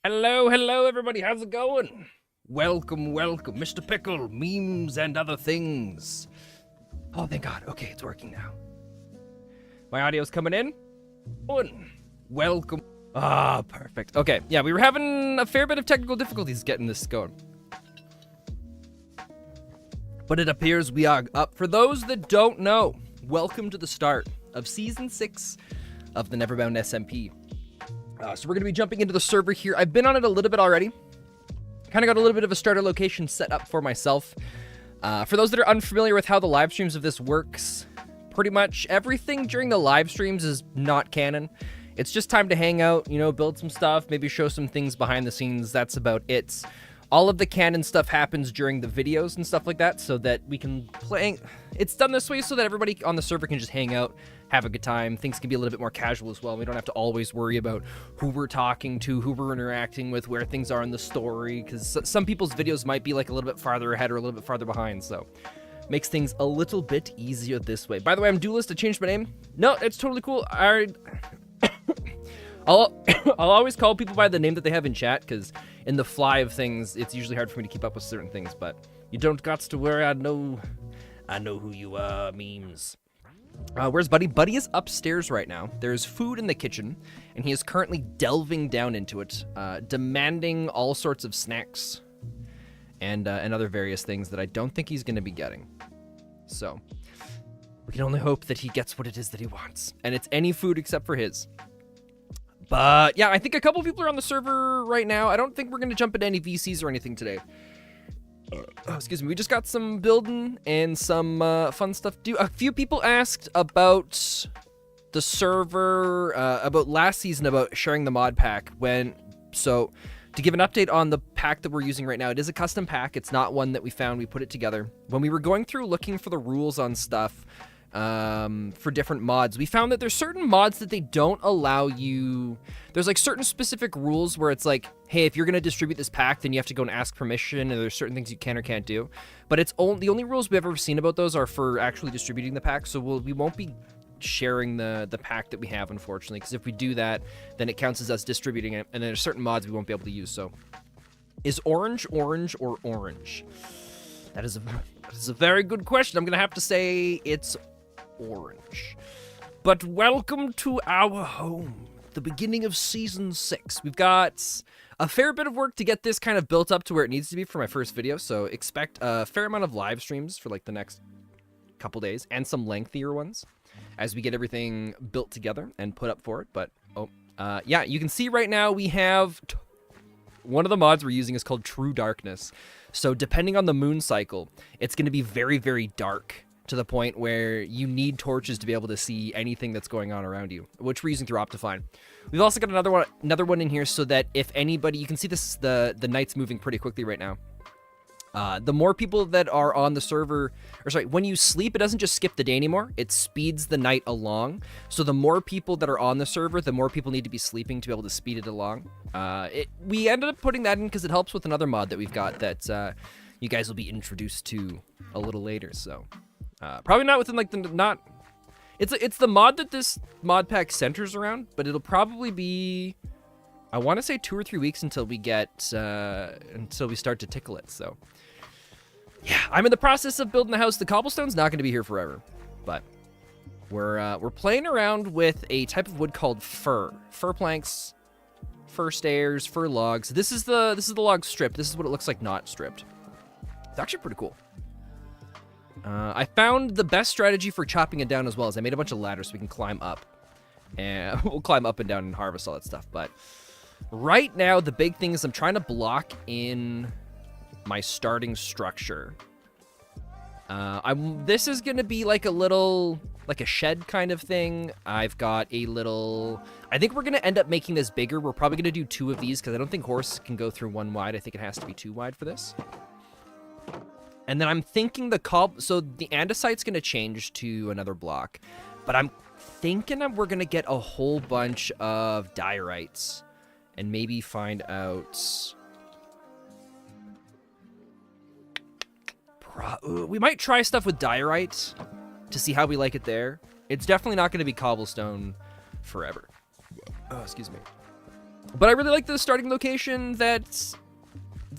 Hello, everybody. How's it going? Welcome, Mr. Pickle, memes and other things. Oh, thank God. Okay, it's working now. My audio's coming in. Welcome. Ah, perfect. Okay, yeah, we were having a fair bit of technical difficulties getting this going. But it appears we are up. For those that don't know, welcome to the start of Season 6 of the NeverBound SMP. So we're going to be jumping into the server here. I've been on it a little bit already. Kind of got a little bit of a starter location set up for myself. For those that are unfamiliar with how the live streams of this works, pretty much everything during the live streams is not canon. It's just time to hang out, you know, build some stuff, maybe show some things behind the scenes. That's about it. All of the canon stuff happens during the videos and stuff like that so that we can play. It's done this way so that everybody on the server can just hang out, have a good time. Things can be a little bit more casual as well. We don't have to always worry about who we're talking to, who we're interacting with, where things are in the story, because some people's videos might be like a little bit farther ahead or a little bit farther behind, so makes things a little bit easier this way. By the way, I'm Duelist. I changed my name. No, it's totally cool. I'll always call people by the name that they have in chat, because in the fly of things, it's usually hard for me to keep up with certain things, but you don't got to worry. I know who you are, memes. Where's Buddy? Buddy is upstairs right now. There's food in the kitchen, and he is currently delving down into it, demanding all sorts of snacks and other various things that I don't think he's going to be getting. So we can only hope that he gets what it is that he wants, and it's any food except for his. But yeah, I think a couple people are on the server right now. I don't think we're going to jump into any VCs or anything today. Excuse me. We just got some building and some fun stuff to do. A few people asked about the server, about last season, about sharing the mod pack. So to give an update on the pack that we're using right now, it is a custom pack. It's not one that we found. We put it together. When we were going through looking for the rules on stuff, for different mods, we found that there's certain mods that they don't allow you. There's like certain specific rules where it's like, hey, if you're going to distribute this pack, then you have to go and ask permission, and there's certain things you can or can't do. But it's the only rules we've ever seen about those are for actually distributing the pack, so we won't be sharing the pack that we have, unfortunately, because if we do that, then it counts as us distributing it, and then there's certain mods we won't be able to use. So is orange or orange? That is a very good question. I'm going to have to say it's orange. But welcome to our home, the beginning of Season 6. We've got a fair bit of work to get this kind of built up to where it needs to be for my first video, so expect a fair amount of live streams for like the next couple days, and some lengthier ones as we get everything built together and put up for it. But yeah, you can see right now we have one of the mods we're using is called True Darkness. So depending on the moon cycle, it's going to be very, very dark, to the point where you need torches to be able to see anything that's going on around you, which we're using through Optifine. We've also got another one in here so that if anybody, you can see this, the night's moving pretty quickly right now. The more people that are on the server, or sorry, when you sleep, it doesn't just skip the day anymore, it speeds the night along. So the more people that are on the server, the more people need to be sleeping to be able to speed it along. We ended up putting that in because it helps with another mod that we've got that you guys will be introduced to a little later, so. Probably not within like it's the mod that this mod pack centers around, but it'll probably be, I want to say 2 or 3 weeks until we get until we start to tickle it. So yeah, I'm in the process of building the house. The cobblestone's not going to be here forever, but we're playing around with a type of wood called fir planks, fir stairs, fir logs. This is the log strip. This is what it looks like not stripped. It's actually pretty cool. I found the best strategy for chopping it down as well, is I made a bunch of ladders so we can climb up. And we'll climb up and down and harvest all that stuff. But right now, the big thing is I'm trying to block in my starting structure. This is going to be like a shed kind of thing. I've got a little, I think we're going to end up making this bigger. We're probably going to do 2 of these because I don't think horse can go through 1 wide. I think it has to be 2 wide for this. And then I'm thinking so the andesite's going to change to another block, but I'm thinking we're going to get a whole bunch of diorites and maybe find out. We might try stuff with diorite to see how we like it there. It's definitely not going to be cobblestone forever. Oh, excuse me. But I really like the starting location that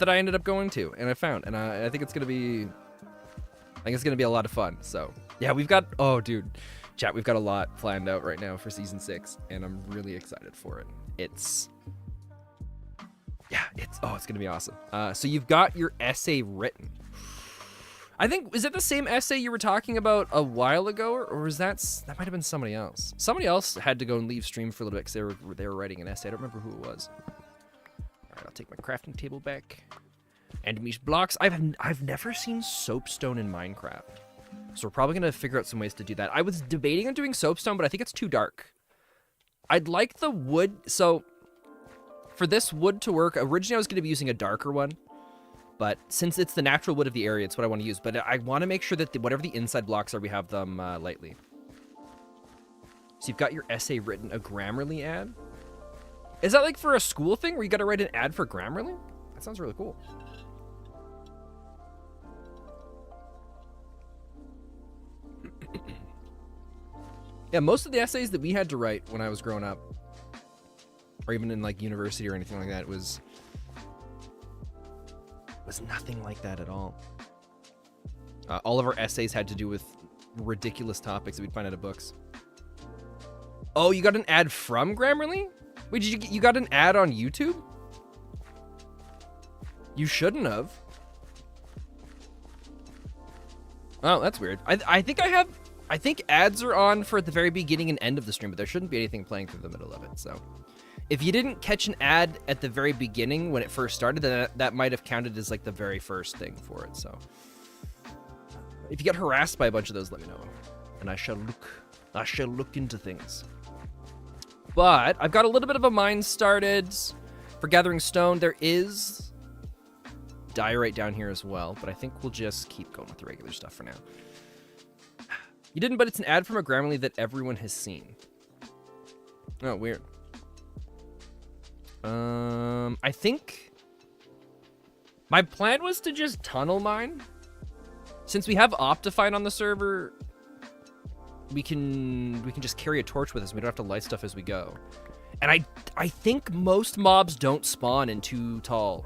I ended up going to and I found, and I think it's gonna be, a lot of fun. So yeah, we've got, oh dude, chat, we've got a lot planned out right now for season 6, and I'm really excited for it. It's gonna be awesome. So you've got your essay written. I think, is it the same essay you were talking about a while ago, or was that might have been somebody else? Somebody else had to go and leave stream for a little bit because they were writing an essay. I don't remember who it was. All right, I'll take my crafting table back. And mesh blocks. I've never seen soapstone in Minecraft, so we're probably gonna figure out some ways to do that. I was debating on doing soapstone, but I think it's too dark. I'd like the wood. So for this wood to work, originally I was gonna be using a darker one. But since it's the natural wood of the area, it's what I want to use. But I want to make sure that whatever the inside blocks are, we have them lightly. So you've got your essay written, a Grammarly ad. Is that like for a school thing where you got to write an ad for Grammarly? That sounds really cool. Yeah, most of the essays that we had to write when I was growing up, or even in like university or anything like that, was nothing like that at all. All of our essays had to do with ridiculous topics that we'd find out of books. Oh, you got an ad from Grammarly? Wait, you got an ad on YouTube? You shouldn't have. Oh, that's weird. I think ads are on for at the very beginning and end of the stream, but there shouldn't be anything playing through the middle of it, so. If you didn't catch an ad at the very beginning when it first started, then that might have counted as like the very first thing for it. So if you get harassed by a bunch of those, let me know, and I shall look into things. But I've got a little bit of a mine started for gathering stone. There is diorite down here as well, but I think we'll just keep going with the regular stuff for now. You didn't, but it's an ad from a Grammarly that everyone has seen. Oh, weird. I think my plan was to just tunnel mine. Since we have Optifine on the server, we can just carry a torch with us. We don't have to light stuff as we go. And I think most mobs don't spawn in too tall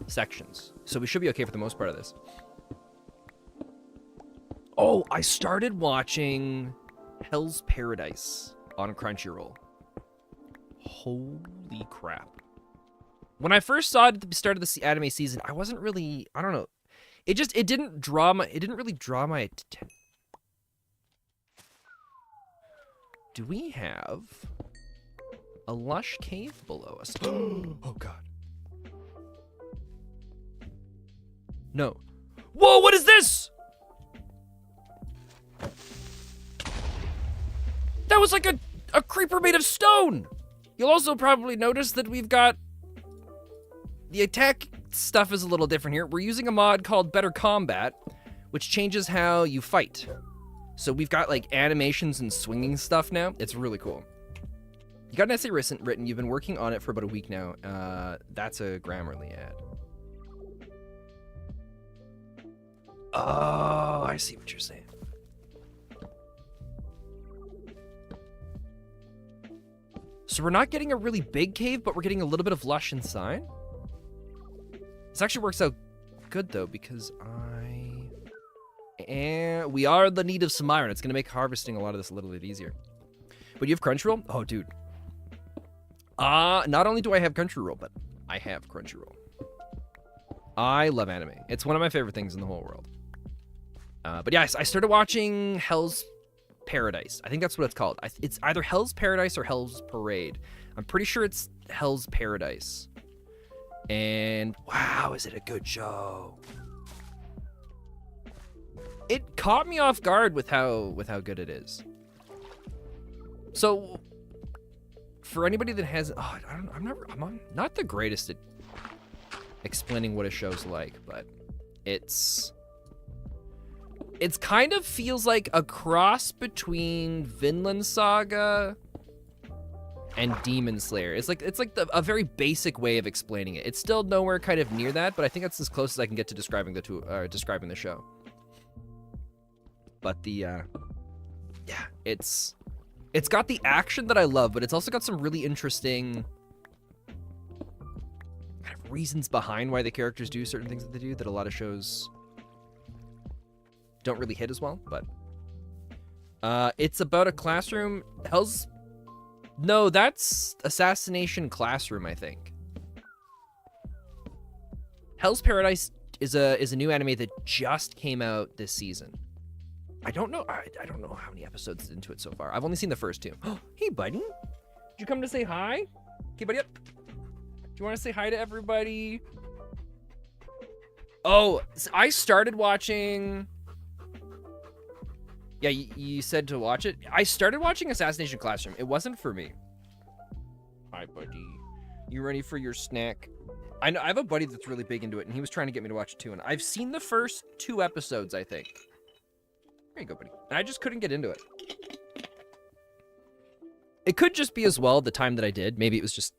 sections, so we should be okay for the most part of this. Oh, I started watching Hell's Paradise on Crunchyroll. Holy crap. When I first saw it at the start of the anime season, I wasn't really, I don't know. It didn't really draw my attention. Do we have a lush cave below us? Oh god. No. Whoa, what is this? That was like a creeper made of stone. You'll also probably notice that we've got the attack stuff is a little different here. We're using a mod called Better Combat, which changes how you fight. So we've got like animations and swinging stuff now. It's really cool. You got an essay written. You've been working on it for about a week now. That's a Grammarly ad. Oh, I see what you're saying. So we're not getting a really big cave, but we're getting a little bit of lush inside. This actually works out good though, because we are in the need of some iron. It's gonna make harvesting a lot of this a little bit easier. But you have Crunchyroll? Oh, dude. Not only do I have Crunchyroll, but I have Crunchyroll. I love anime. It's one of my favorite things in the whole world. But yeah, I started watching Hell's Paradise. I think that's what it's called. It's either Hell's Paradise or Hell's Parade. I'm pretty sure it's Hell's Paradise. And wow, is it a good show? It caught me off guard with how good it is. So for anybody that has, I'm not the greatest at explaining what a show's like, but it's kind of feels like a cross between Vinland Saga and Demon Slayer. It's like a very basic way of explaining it. It's still nowhere kind of near that, but I think that's as close as I can get to describing the show. But yeah, it's got the action that I love, but it's also got some really interesting reasons behind why the characters do certain things that they do that a lot of shows don't really hit as well, but it's about a classroom. No, that's Assassination Classroom, I think. Hell's Paradise is a new anime that just came out this season. I don't know how many episodes into it so far. I've only seen the first 2. Hey, buddy. Did you come to say hi? Okay, buddy, up. Do you want to say hi to everybody? Oh, I started watching... Yeah, you said to watch it. I started watching Assassination Classroom. It wasn't for me. Hi, buddy. You ready for your snack? I have a buddy that's really big into it, and he was trying to get me to watch it too, and I've seen the first 2 episodes, I think. There you go, buddy. And I just couldn't get into it. It could just be as well the time that I did. Maybe it was just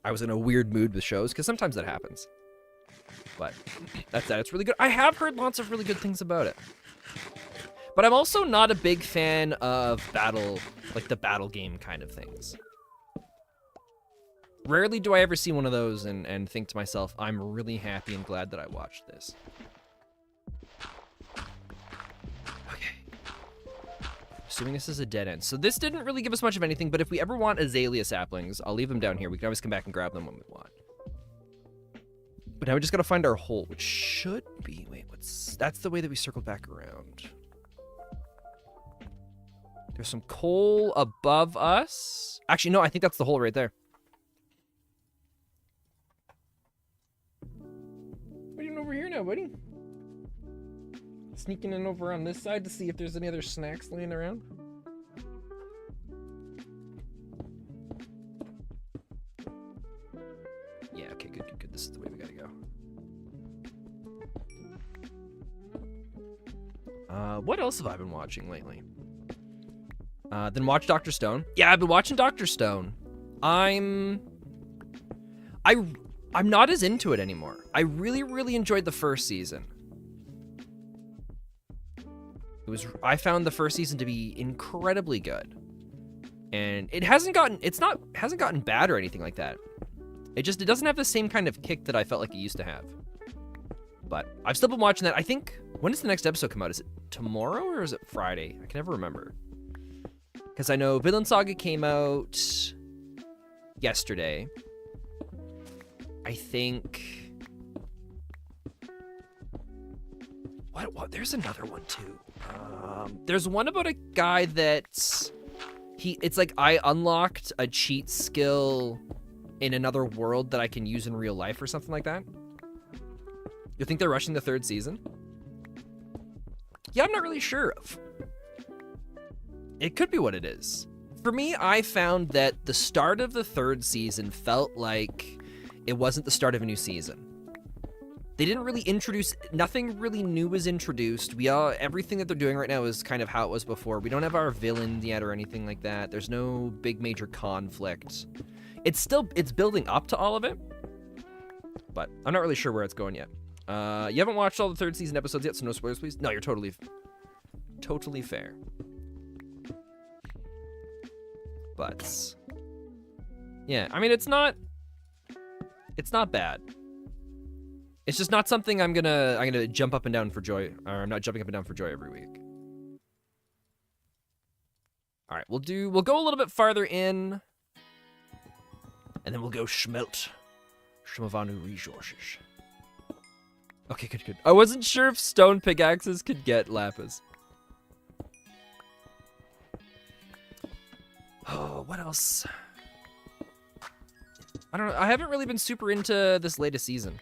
I was in a weird mood with shows, because sometimes that happens. But that's that. It's really good. I have heard lots of really good things about it. But I'm also not a big fan of the battle game kind of things. Rarely do I ever see one of those and think to myself, I'm really happy and glad that I watched this. Okay. Assuming this is a dead end. So this didn't really give us much of anything, but if we ever want azalea saplings, I'll leave them down here. We can always come back and grab them when we want. But now we just gotta find our hole, which should be... Wait, that's the way that we circled back around. There's some coal above us. Actually, no, I think that's the hole right there. What are you doing over here now, buddy? Sneaking in over on this side to see if there's any other snacks laying around. Yeah, okay, good. This is the way we gotta go. What else have I been watching lately? Then watch Dr. Stone. Yeah, I've been watching Dr. Stone. I'm not as into it anymore. I really enjoyed the first season. I found the first season to be incredibly good. And it hasn't gotten bad or anything like that. It doesn't have the same kind of kick that I felt like it used to have. But I've still been watching that. I think, when does the next episode come out? Is it tomorrow or is it Friday? I can never remember. Because I know Villain Saga came out yesterday. I think... What? There's another one, too. There's one about a guy that... It's like I unlocked a cheat skill in another world that I can use in real life or something like that. You think they're rushing the 3rd season? Yeah, I'm not really sure. It could be what it is. For me, I found that the start of the 3rd season felt like it wasn't the start of a new season. They didn't really introduce, nothing really new was introduced. Everything that they're doing right now is kind of how it was before. We don't have our villain yet or anything like that. There's no big major conflict. It's building up to all of it, but I'm not really sure where it's going yet. You haven't watched all the 3rd season episodes yet, so no spoilers, please. No, you're totally fair. But yeah, I mean, it's not bad. It's just not something I'm gonna jump up and down for joy, or I'm not jumping up and down for joy every week. All right, we'll go a little bit farther in, and then we'll go schmelt Shmavanu resources. Okay, good. I wasn't sure if stone pickaxes could get lapis. Oh, what else? I don't know. I haven't really been super into this latest season.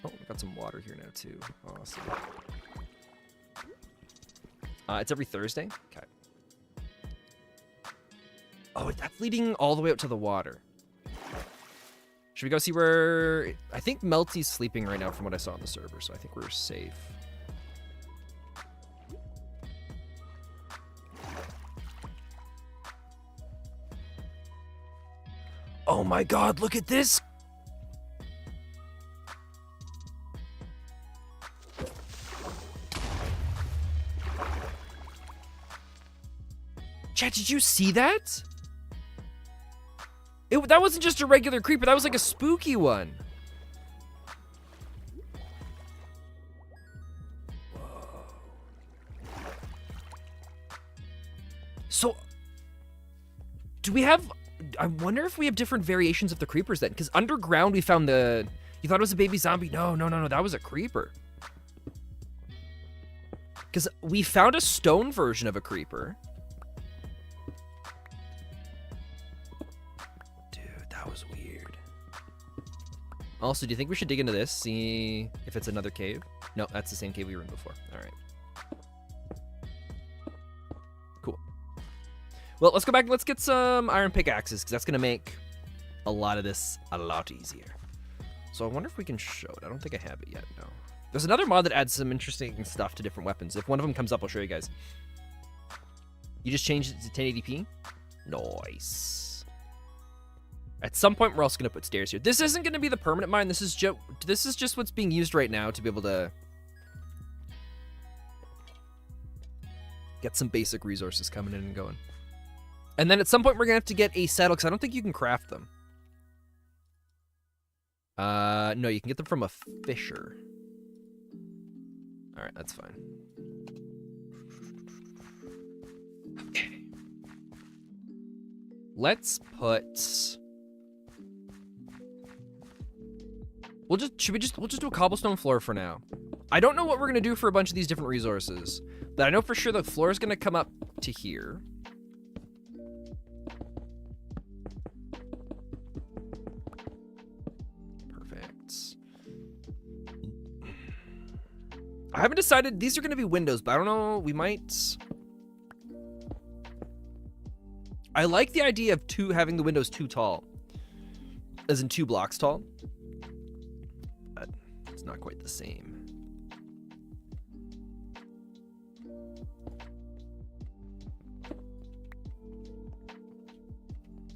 Oh, we got some water here now, too. Awesome. It's every Thursday? Okay. Oh, that's leading all the way out to the water. Should we go see where... I think Melty's sleeping right now from what I saw on the server, so I think we're safe. Oh my god, look at this! Chat, did you see that? That wasn't just a regular creeper. That was like a spooky one. Whoa. So, do we have... I wonder if we have different variations of the creepers then. Because underground we found the... You thought it was a baby zombie? No. That was a creeper. Because we found a stone version of a creeper. That was weird. Also, do you think we should dig into this, see if it's another cave? No, that's the same cave we were in before. All right. Cool. Well, let's go back and let's get some iron pickaxes, because that's going to make a lot of this a lot easier. So I wonder if we can show it. I don't think I have it yet, no. There's another mod that adds some interesting stuff to different weapons. If one of them comes up, I'll show you guys. You just changed it to 1080p? Nice. At some point, we're also going to put stairs here. This isn't going to be the permanent mine. This is just what's being used right now to be able to get some basic resources coming in and going. And then at some point, we're going to have to get a saddle, because I don't think you can craft them. No, you can get them from a fisher. All right, that's fine. Okay. Let's put... We'll just do a cobblestone floor for now. I don't know what we're gonna do for a bunch of these different resources, but I know for sure the floor is gonna come up to here. Perfect. I haven't decided. These are gonna be windows, but I don't know. We might. I like the idea of having the windows too tall, as in 2 blocks tall. It's not quite the same.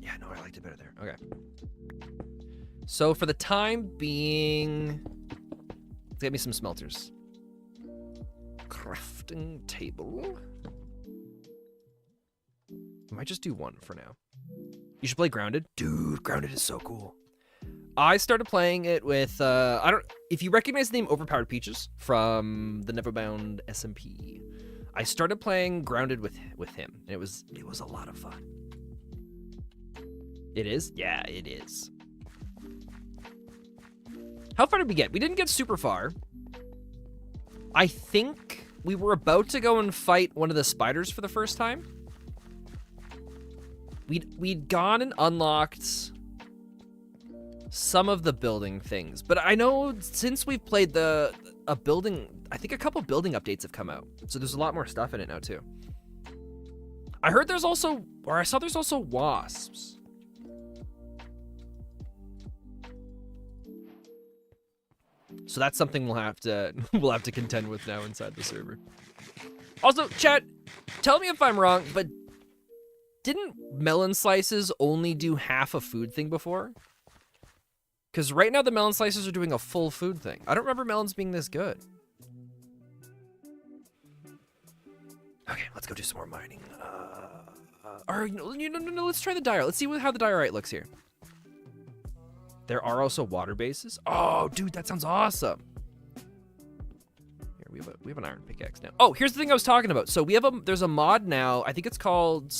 Yeah, no, I liked it better there. Okay. So for the time being, let's get me some smelters. Crafting table. I might just do 1 for now. You should play Grounded. Dude, Grounded is so cool. I started playing it with, if you recognize the name Overpowered Peaches from the NeverBound SMP, I started playing Grounded with him, and it was a lot of fun. It is? Yeah, it is. How far did we get? We didn't get super far. I think we were about to go and fight one of the spiders for the first time. We'd gone and unlocked some of the building things, but I know since we've played I think a couple building updates have come out, so there's a lot more stuff in it now too. I heard there's also, or I saw there's also wasps. So that's something we'll have to contend with now inside the server. Also, chat, tell me if I'm wrong, but didn't melon slices only do half a food thing before? Because right now the melon slices are doing a full food thing. I don't remember melons being this good. Okay, let's go do some more mining. No, let's try the diorite. Let's see how the diorite looks here. There are also water bases. Oh, dude, that sounds awesome. Here, we have an iron pickaxe now. Oh, here's the thing I was talking about. So there's a mod now. I think it's called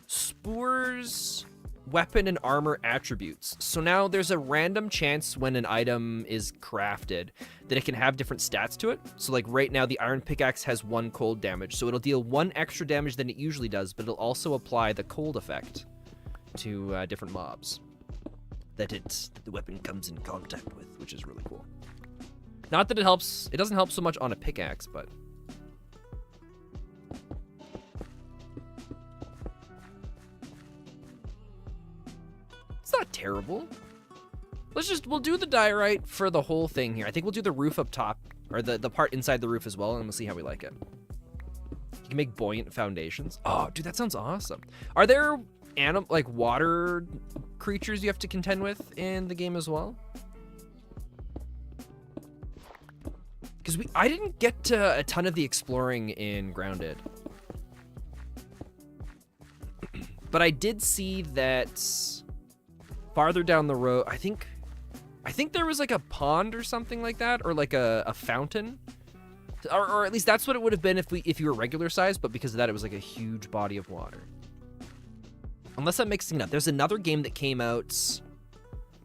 Spoor's Weapon and Armor Attributes. So now there's a random chance when an item is crafted that it can have different stats to it. So like right now the iron pickaxe has 1 cold damage, so it'll deal 1 extra damage than it usually does, but it'll also apply the cold effect to different mobs that the weapon comes in contact with, which is really cool. Not that it doesn't help so much on a pickaxe, but it's not terrible. We'll do the diorite for the whole thing here. I think we'll do the roof up top, or the part inside the roof as well, and we'll see how we like it. You can make buoyant foundations. Oh, dude, that sounds awesome. Are there like water creatures you have to contend with in the game as well? Because I didn't get to a ton of the exploring in Grounded. But I did see that farther down the road, I think there was like a pond or something like that, or like a fountain, or at least that's what it would have been if you were regular size. But because of that, it was like a huge body of water. Unless I'm mixing it up. There's another game that came out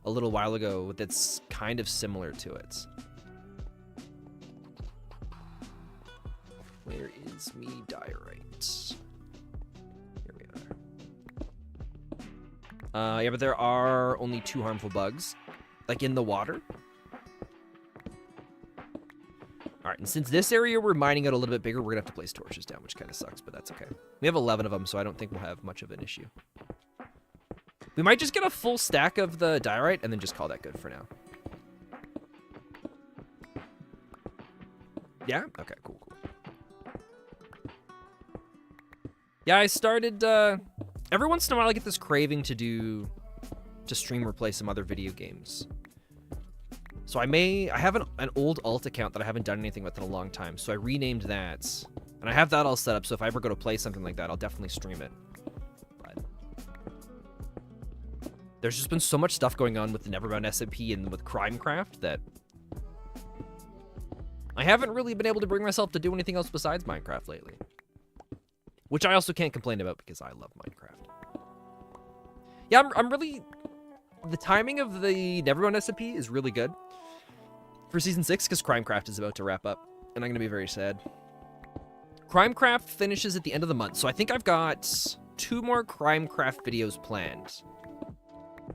a little while ago that's kind of similar to it. Where is me diorite? Here we are. Yeah, but there are only 2 harmful bugs, like in the water. All right, and since this area we're mining out a little bit bigger, we're gonna have to place torches down, which kind of sucks, but that's okay. We have 11 of them, so I don't think we'll have much of an issue. We might just get a full stack of the diorite and then just call that good for now. Yeah? Okay, cool. Yeah, I started, every once in a while I get this craving to stream or play some other video games. So I have an old alt account that I haven't done anything with in a long time, so I renamed that. And I have that all set up, so if I ever go to play something like that, I'll definitely stream it. But there's just been so much stuff going on with the NeverBound SMP and with Crimecraft that I haven't really been able to bring myself to do anything else besides Minecraft lately. Which I also can't complain about because I love Minecraft. Yeah, I'm really... The timing of the NeverBound SMP is really good for Season 6 because Crimecraft is about to wrap up, and I'm going to be very sad. Crimecraft finishes at the end of the month, so I think I've got 2 more Crimecraft videos planned.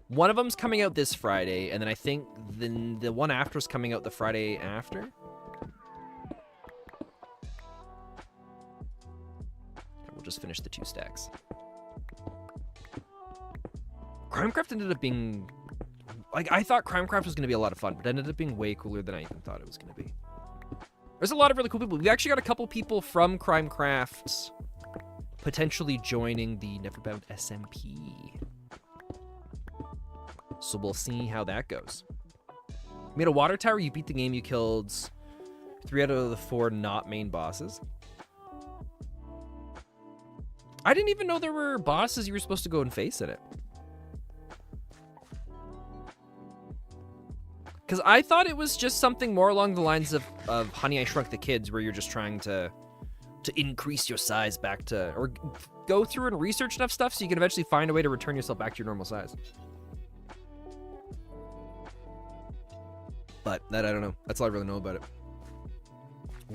One of them's coming out this Friday, and then I think the one after is coming out the Friday after. We'll just finish the 2 stacks. Crimecraft ended up being... Like, I thought Crimecraft was going to be a lot of fun, but it ended up being way cooler than I even thought it was going to be. There's a lot of really cool people. We've actually got a couple people from Crimecraft potentially joining the NeverBound SMP. So we'll see how that goes. You made a water tower, you beat the game, you killed 3 out of the 4 not main bosses. I didn't even know there were bosses you were supposed to go and face in it. Because I thought it was just something more along the lines of Honey, I Shrunk the Kids, where you're just trying to increase your size back to... Or go through and research enough stuff so you can eventually find a way to return yourself back to your normal size. But that, I don't know. That's all I really know about it.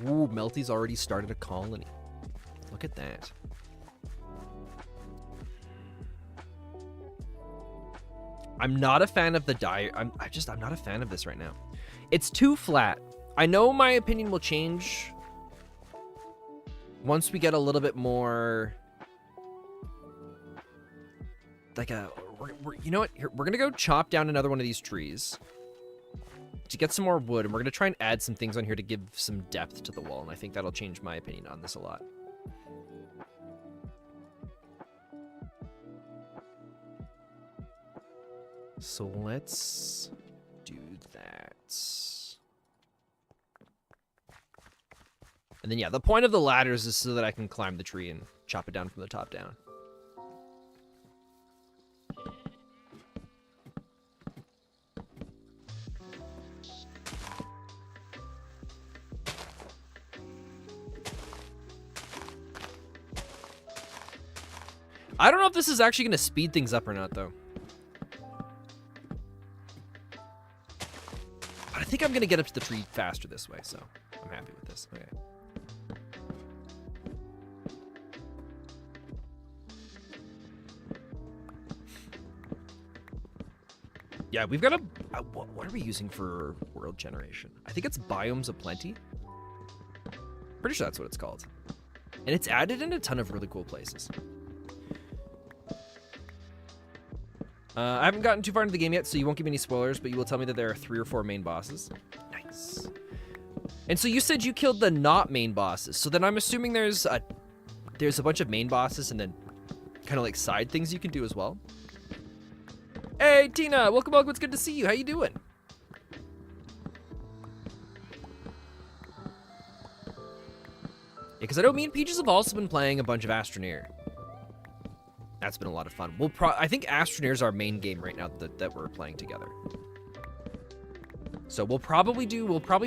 Ooh, Melty's already started a colony. Look at that. I'm not a fan of the I'm not a fan of this right now. It's too flat. I know my opinion will change once we get a little bit more like you know what? Here, we're gonna go chop down another one of these trees to get some more wood, and we're gonna try and add some things on here to give some depth to the wall, and I think that'll change my opinion on this a lot. So let's do that. And then, yeah, the point of the ladders is so that I can climb the tree and chop it down from the top down. I don't know if this is actually going to speed things up or not, though. I think I'm going to get up to the tree faster this way, so I'm happy with this. Okay. Yeah, we've got a... what are we using for world generation? I think it's Biomes of Plenty. Pretty sure that's what it's called. And it's added in a ton of really cool places. I haven't gotten too far into the game yet, so you won't give me any spoilers, but you will tell me that there are 3 or 4 main bosses. Nice. And so you said you killed the not main bosses, so then I'm assuming there's a bunch of main bosses and then kind of like side things you can do as well. Hey, Tina, welcome, welcome. It's good to see you. How you doing? Yeah, because I know me and Peaches have also been playing a bunch of Astroneer. That's been a lot of fun. I think Astroneer is our main game right now that we're playing together. So we'll probably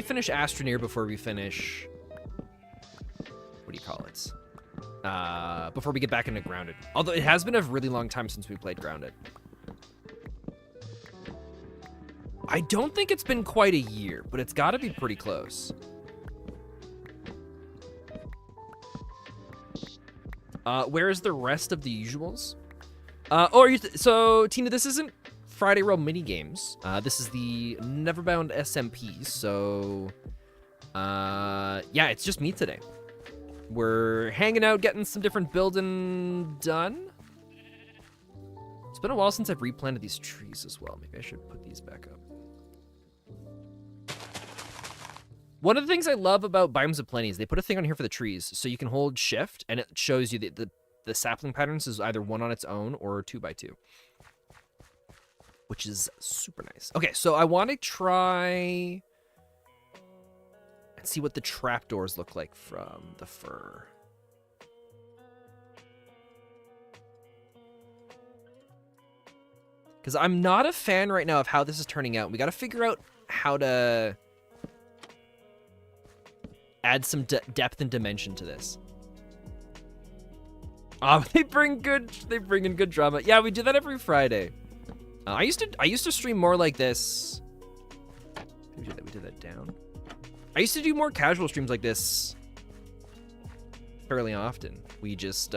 finish Astroneer before we finish, what do you call it? Before we get back into Grounded. Although it has been a really long time since we played Grounded. I don't think it's been quite a year, but it's got to be pretty close. Where is the rest of the usuals? So Tina, this isn't Friday Roll mini games. This is the NeverBound SMP. So, yeah, it's just me today. We're hanging out, getting some different building done. It's been a while since I've replanted these trees as well. Maybe I should put these back up. One of the things I love about Biomes of Plenty is they put a thing on here for the trees, so you can hold shift, and it shows you the sapling patterns is either 1 on its own or 2x2. Which is super nice. Okay, so I want to try and see what the trapdoors look like from the fur. Because I'm not a fan right now of how this is turning out. We got to figure out how to add some depth and dimension to this. Oh, they bring in good drama. Yeah, we do that every Friday. I used to stream more like this. We did that down. I used to do more casual streams like this fairly often. We just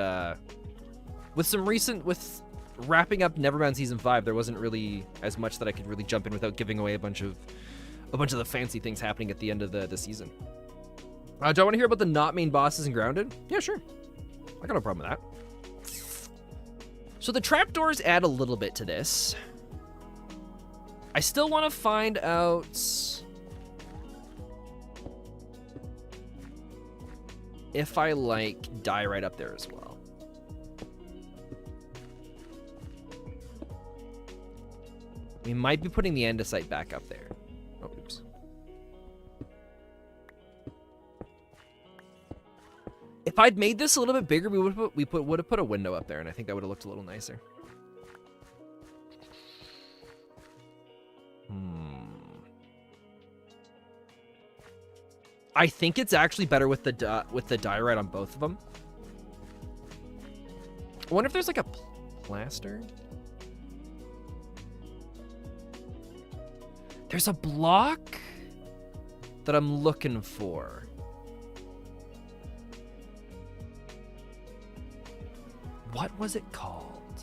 with wrapping up NeverBound Season 5, there wasn't really as much that I could really jump in without giving away a bunch of the fancy things happening at the end of the season. Do I want to hear about the not main bosses in Grounded? Yeah, sure. I got no problem with that. So the trapdoors add a little bit to this. I still want to find out if I like die right up there as well. We might be putting the andesite back up there. Oh, oops. If I'd made this a little bit bigger, we would have put a window up there, and I think that would have looked a little nicer. I think it's actually better with the diorite on both of them. I wonder if there's like a plaster. There's a block that I'm looking for. What was it called?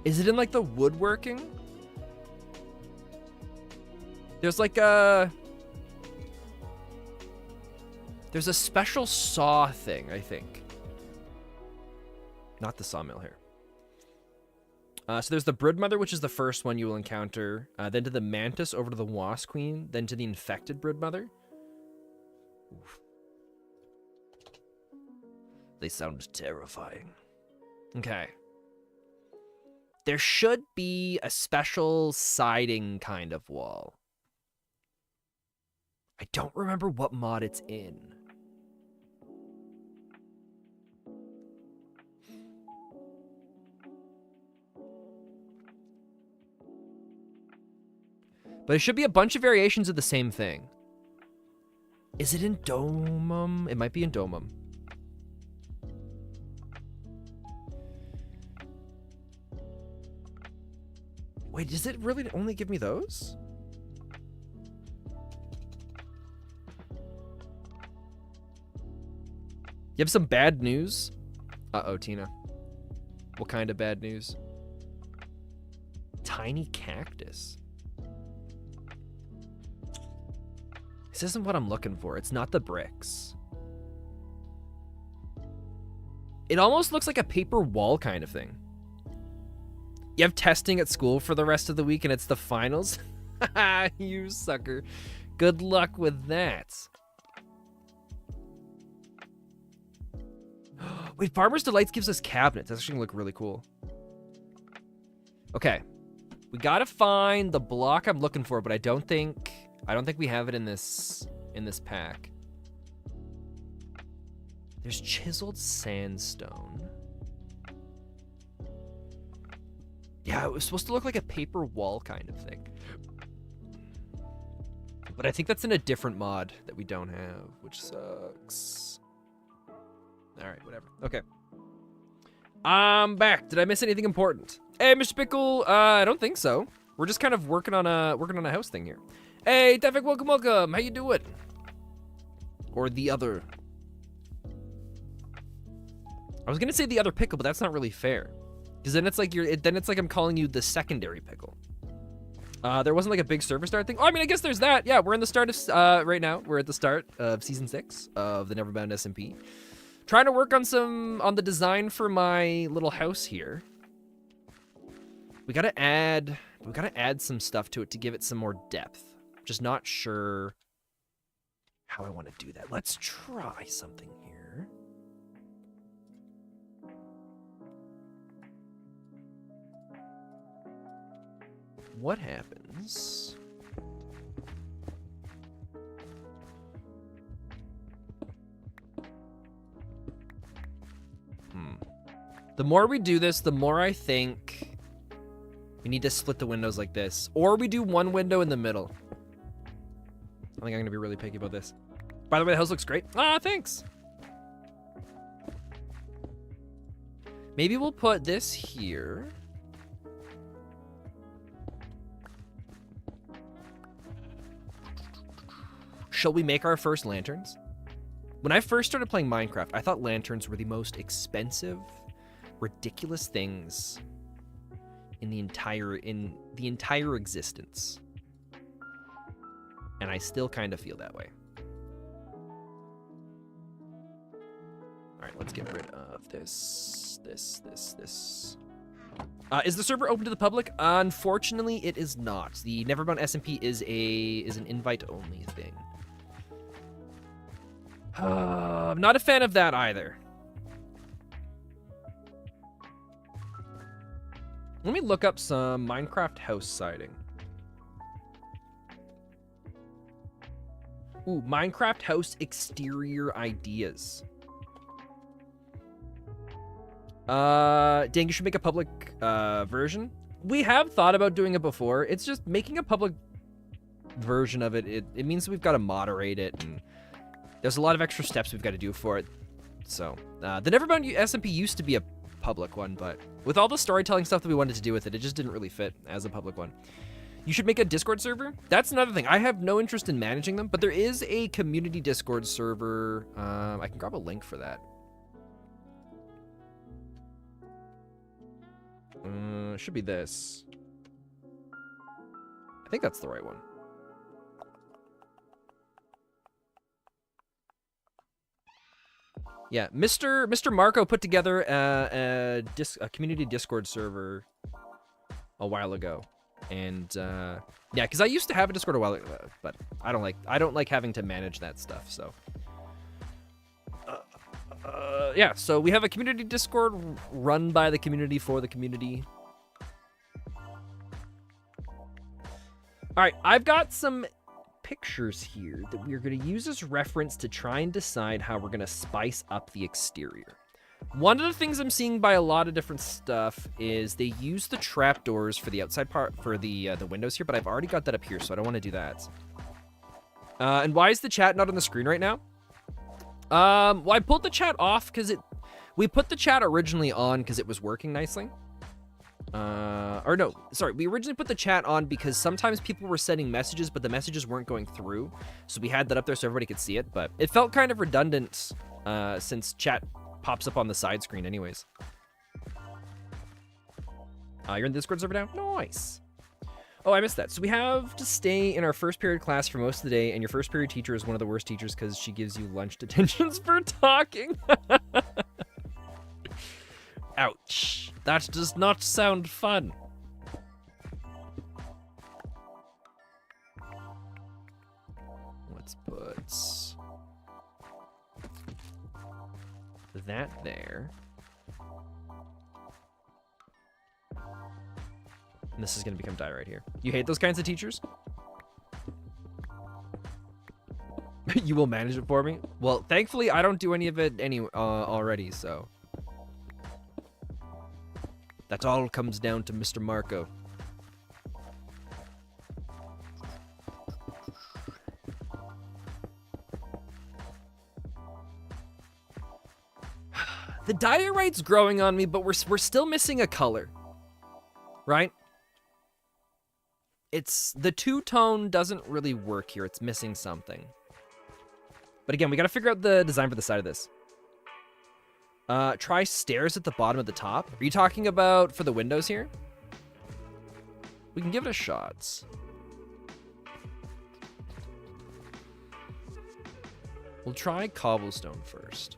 Is it in like the woodworking? There's like there's a special saw thing, I think. Not the sawmill here. So there's the Broodmother, which is the first one you will encounter. Then to the Mantis, over to the Wasp Queen, then to the Infected Broodmother. Oof. They sound terrifying. Okay. There should be a special siding kind of wall. I don't remember what mod it's in. But it should be a bunch of variations of the same thing. Is it in Domum? It might be in Domum. Wait, does it really only give me those? You have some bad news? Uh-oh, Tina. What kind of bad news? Tiny cactus. This isn't what I'm looking for. It's not the bricks. It almost looks like a paper wall kind of thing. You have testing at school for the rest of the week and it's the finals? You sucker. Good luck with that. Wait, Farmer's Delights gives us cabinets. That's actually gonna look really cool. Okay. We gotta find the block I'm looking for, but I don't think we have it in this pack. There's chiseled sandstone. Yeah, it was supposed to look like a paper wall kind of thing. But I think that's in a different mod that we don't have, which sucks. All right, whatever. Okay. I'm back. Did I miss anything important? Hey, Mr. Pickle. I don't think so. We're just kind of working on a house thing here. Hey, Tefik, welcome. How you doing? Or the other. I was gonna say the other pickle, but that's not really fair. Because then it's like I'm calling you the secondary pickle. There wasn't like a big server start thing. Oh, I mean, I guess there's that. Yeah, we're in the start of right now. We're at the start of season 6 of the NeverBound SMP. Trying to work on the design for my little house here. We gotta add some stuff to it to give it some more depth. Just not sure how I want to do that. Let's try something here. What happens? The more we do this, the more I think we need to split the windows like this. Or we do one window in the middle. I think I'm gonna be really picky about this. By the way, the house looks great. Ah, thanks. Maybe we'll put this here. Shall we make our first lanterns? When I first started playing Minecraft, I thought lanterns were the most expensive, ridiculous things in the entire existence. And I still kind of feel that way. All right, let's get rid of this. Is the server open to the public? Unfortunately, it is not. The NeverBound SMP is an invite-only thing. I'm not a fan of that either. Let me look up some Minecraft house siding. Ooh, Minecraft house exterior ideas. Dang, you should make a public version. We have thought about doing it before. It's just making a public version of it. It means we've got to moderate it, and there's a lot of extra steps we've got to do for it. So, the NeverBound SMP used to be a public one, but with all the storytelling stuff that we wanted to do with it, it just didn't really fit as a public one. You should make a Discord server. That's another thing. I have no interest in managing them, but there is a community Discord server. I can grab a link for that. Should be this. I think that's the right one. Yeah, Mr. Marco put together a community Discord server a while ago, and yeah, because I used to have a Discord a while ago, but I don't like having to manage that stuff. So yeah, so we have a community Discord run by the community for the community. All right, I've got some pictures here that we're going to use as reference to try and decide how we're going to spice up the exterior. One of the things I'm seeing by a lot of different stuff is they use the trapdoors for the outside part, for the windows here, but I've already got that up here, so I don't want to do that. And why is the chat not on the screen right now? Well, I pulled the chat off because we put the chat originally on because it was working nicely. Or no, sorry, we originally put the chat on because sometimes people were sending messages, but the messages weren't going through. So we had that up there so everybody could see it, but it felt kind of redundant, since chat pops up on the side screen anyways. You're in the Discord server now? Nice. Oh, I missed that. So we have to stay in our first period class for most of the day, and your first period teacher is one of the worst teachers because she gives you lunch detentions for talking. Ouch. That does not sound fun. Let's put that there. And this is going to become die right here. You hate those kinds of teachers? You will manage it for me? Well, thankfully, I don't do any of it already, so. That all comes down to Mr. Marco. The diorite's growing on me, but we're still missing a color. Right? It's the two-tone doesn't really work here. It's missing something. But again, we got to figure out the design for the side of this. Try stairs at the bottom of the top. Are you talking about for the windows here? We can give it a shot. We'll try cobblestone first.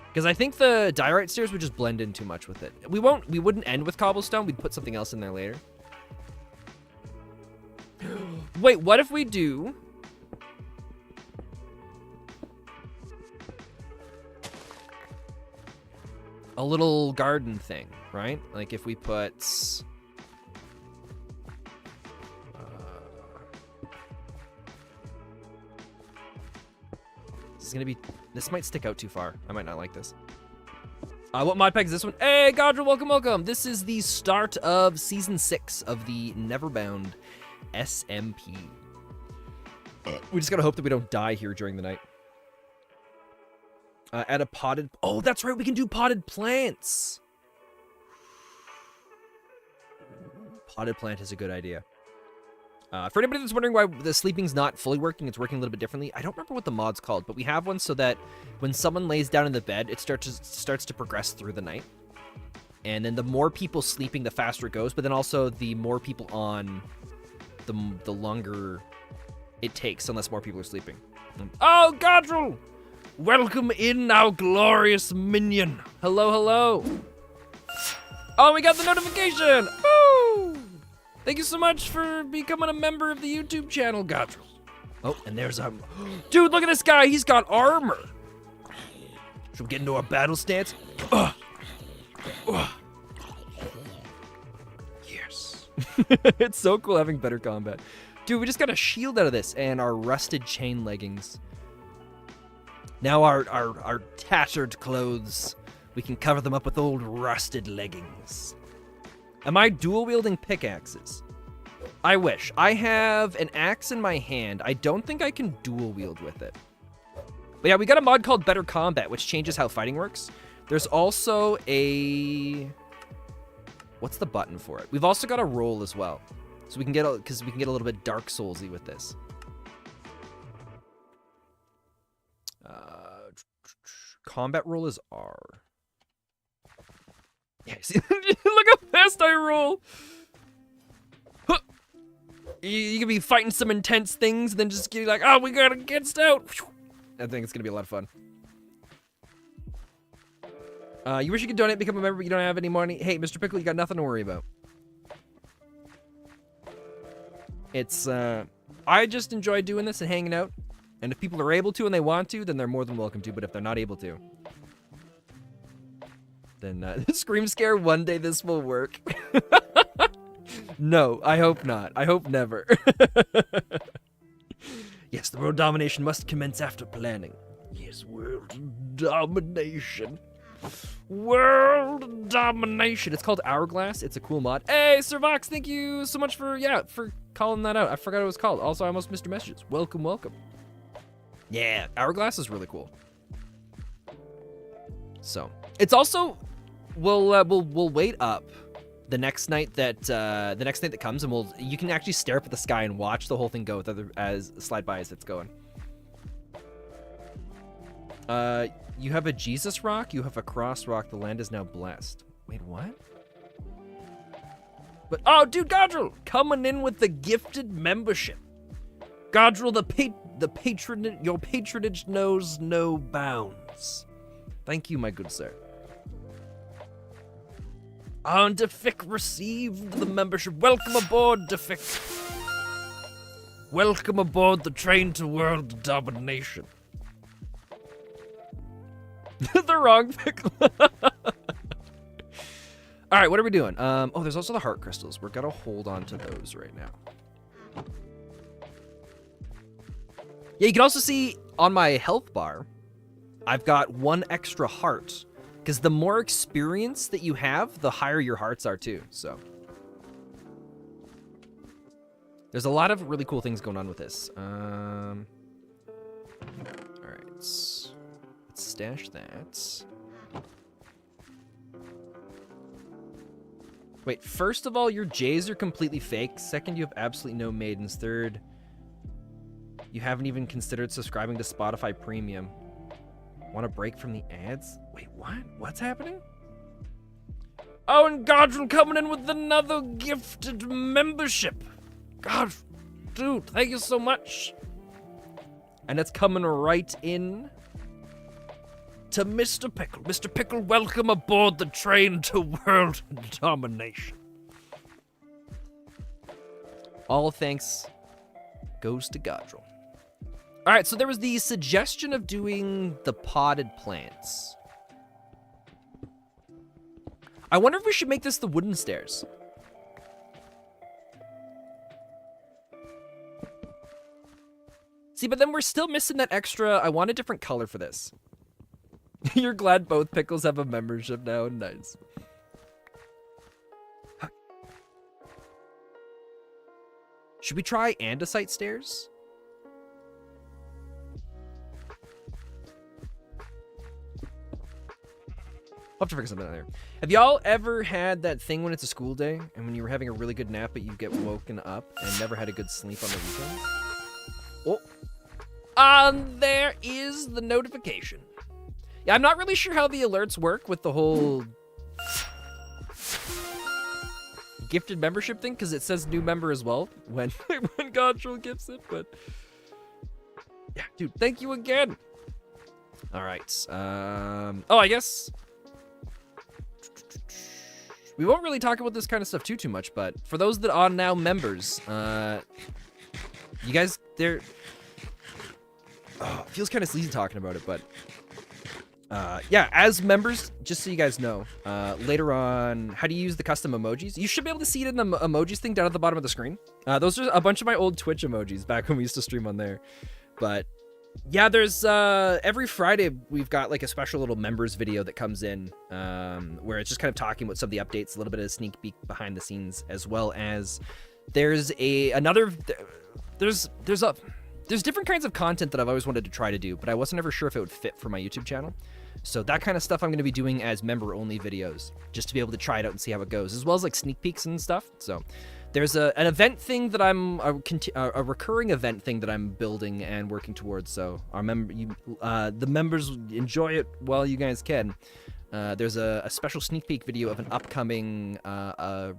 Because I think the diorite stairs would just blend in too much with it. We wouldn't end with cobblestone. We'd put something else in there later. Wait, what if we do... a little garden thing, right? Like if we put... This might stick out too far. I might not like this. What mod pack is this one? Hey, Godra, welcome, welcome. This is the start of Season 6 of the NeverBound SMP. We just gotta hope that we don't die here during the night. Add a potted... Oh, that's right, we can do potted plants. Potted plant is a good idea. For anybody that's wondering why the sleeping's not fully working, it's working a little bit differently. I don't remember what the mod's called, but we have one so that when someone lays down in the bed, it starts to progress through the night. And then the more people sleeping, the faster it goes, but then also the more people on, the longer it takes, unless more people are sleeping. Oh, Godrel! Welcome in, now glorious minion. Hello, hello. Oh, we got the notification! Woo! Thank you so much for becoming a member of the YouTube channel, Godrel. Oh, and there's our... Dude, look at this guy. He's got armor. Should we get into our battle stance? Yes. It's so cool having better combat. Dude, we just got a shield out of this and our rusted chain leggings. Now our tattered clothes, we can cover them up with old rusted leggings. Am I dual-wielding pickaxes? I wish. I have an axe in my hand. I don't think I can dual-wield with it. But yeah, we got a mod called Better Combat, which changes how fighting works. There's also a... What's the button for it? We've also got a roll as well. So we can get a little bit Dark Soulsy with this. Combat roll is R. Yeah, see, look how fast I roll. Huh. You can be fighting some intense things, and then just get like, oh, we gotta get out. I think it's gonna be a lot of fun. You wish you could donate, become a member, but you don't have any money. Hey, Mr. Pickle, you got nothing to worry about. It's, I just enjoy doing this and hanging out. And if people are able to and they want to, then they're more than welcome to. But if they're not able to, then Scream Scare, one day this will work. No, I hope not. I hope never. Yes, the world domination must commence after planning. Yes, world domination. World domination. It's called Hourglass. It's a cool mod. Hey, Sir Vox, thank you so much for calling that out. I forgot what it was called. Also, I almost missed your messages. Welcome, welcome. Yeah, Hourglass is really cool. So, it's also we'll wait up the next night that comes, and you can actually stare up at the sky and watch the whole thing go slide by as it's going. You have a Jesus rock, you have a cross rock, the land is now blessed. Wait, what? But oh, dude, Godrel, coming in with the gifted membership. Godrel, your patronage knows no bounds. Thank you, my good sir. And Defik received the membership. Welcome aboard, Defik. Welcome aboard the train to world domination. The wrong pickle. All right, what are we doing? Oh, there's also the heart crystals. We're gonna hold on to those right now. Yeah, you can also see on my health bar, I've got 1 extra heart. Because the more experience that you have, the higher your hearts are too, so. There's a lot of really cool things going on with this. Alright. Let's stash that. Wait, first of all, your J's are completely fake. Second, you have absolutely no maidens. Third, you haven't even considered subscribing to Spotify Premium. Want a break from the ads? Wait, what? What's happening? Oh, and Godrun coming in with another gifted membership. God, dude, thank you so much. And it's coming right in to Mr. Pickle. Mr. Pickle, welcome aboard the train to world domination. All thanks goes to Godrun. All right, so there was the suggestion of doing the potted plants. I wonder if we should make this the wooden stairs. See, but then we're still missing that extra. I want a different color for this. You're glad both pickles have a membership now? Nice. Should we try andesite stairs? I'll have to figure something out there. Have y'all ever had that thing when it's a school day and when you were having a really good nap but you get woken up and never had a good sleep on the weekend? Oh. And there is the notification. Yeah, I'm not really sure how the alerts work with the whole gifted membership thing because it says new member as well when Godrun gifts it, but yeah, dude, thank you again. All right. Oh, I guess we won't really talk about this kind of stuff too much, but for those that are now members, you guys, it feels kind of sleazy talking about it, but yeah, as members, just so you guys know, later on, how do you use the custom emojis? You should be able to see it in the emojis thing down at the bottom of the screen. Those are a bunch of my old Twitch emojis back when we used to stream on there, but yeah, there's every Friday we've got like a special little members video that comes in where it's just kind of talking about some of the updates, a little bit of a sneak peek behind the scenes, as well as there's different kinds of content that I've always wanted to try to do, but I wasn't ever sure if it would fit for my YouTube channel. So that kind of stuff I'm going to be doing as member only videos, just to be able to try it out and see how it goes, as well as like sneak peeks and stuff. So there's an event thing that I'm a recurring event thing that I'm building and working towards. So the members enjoy it while you guys can. There's a special sneak peek video of an upcoming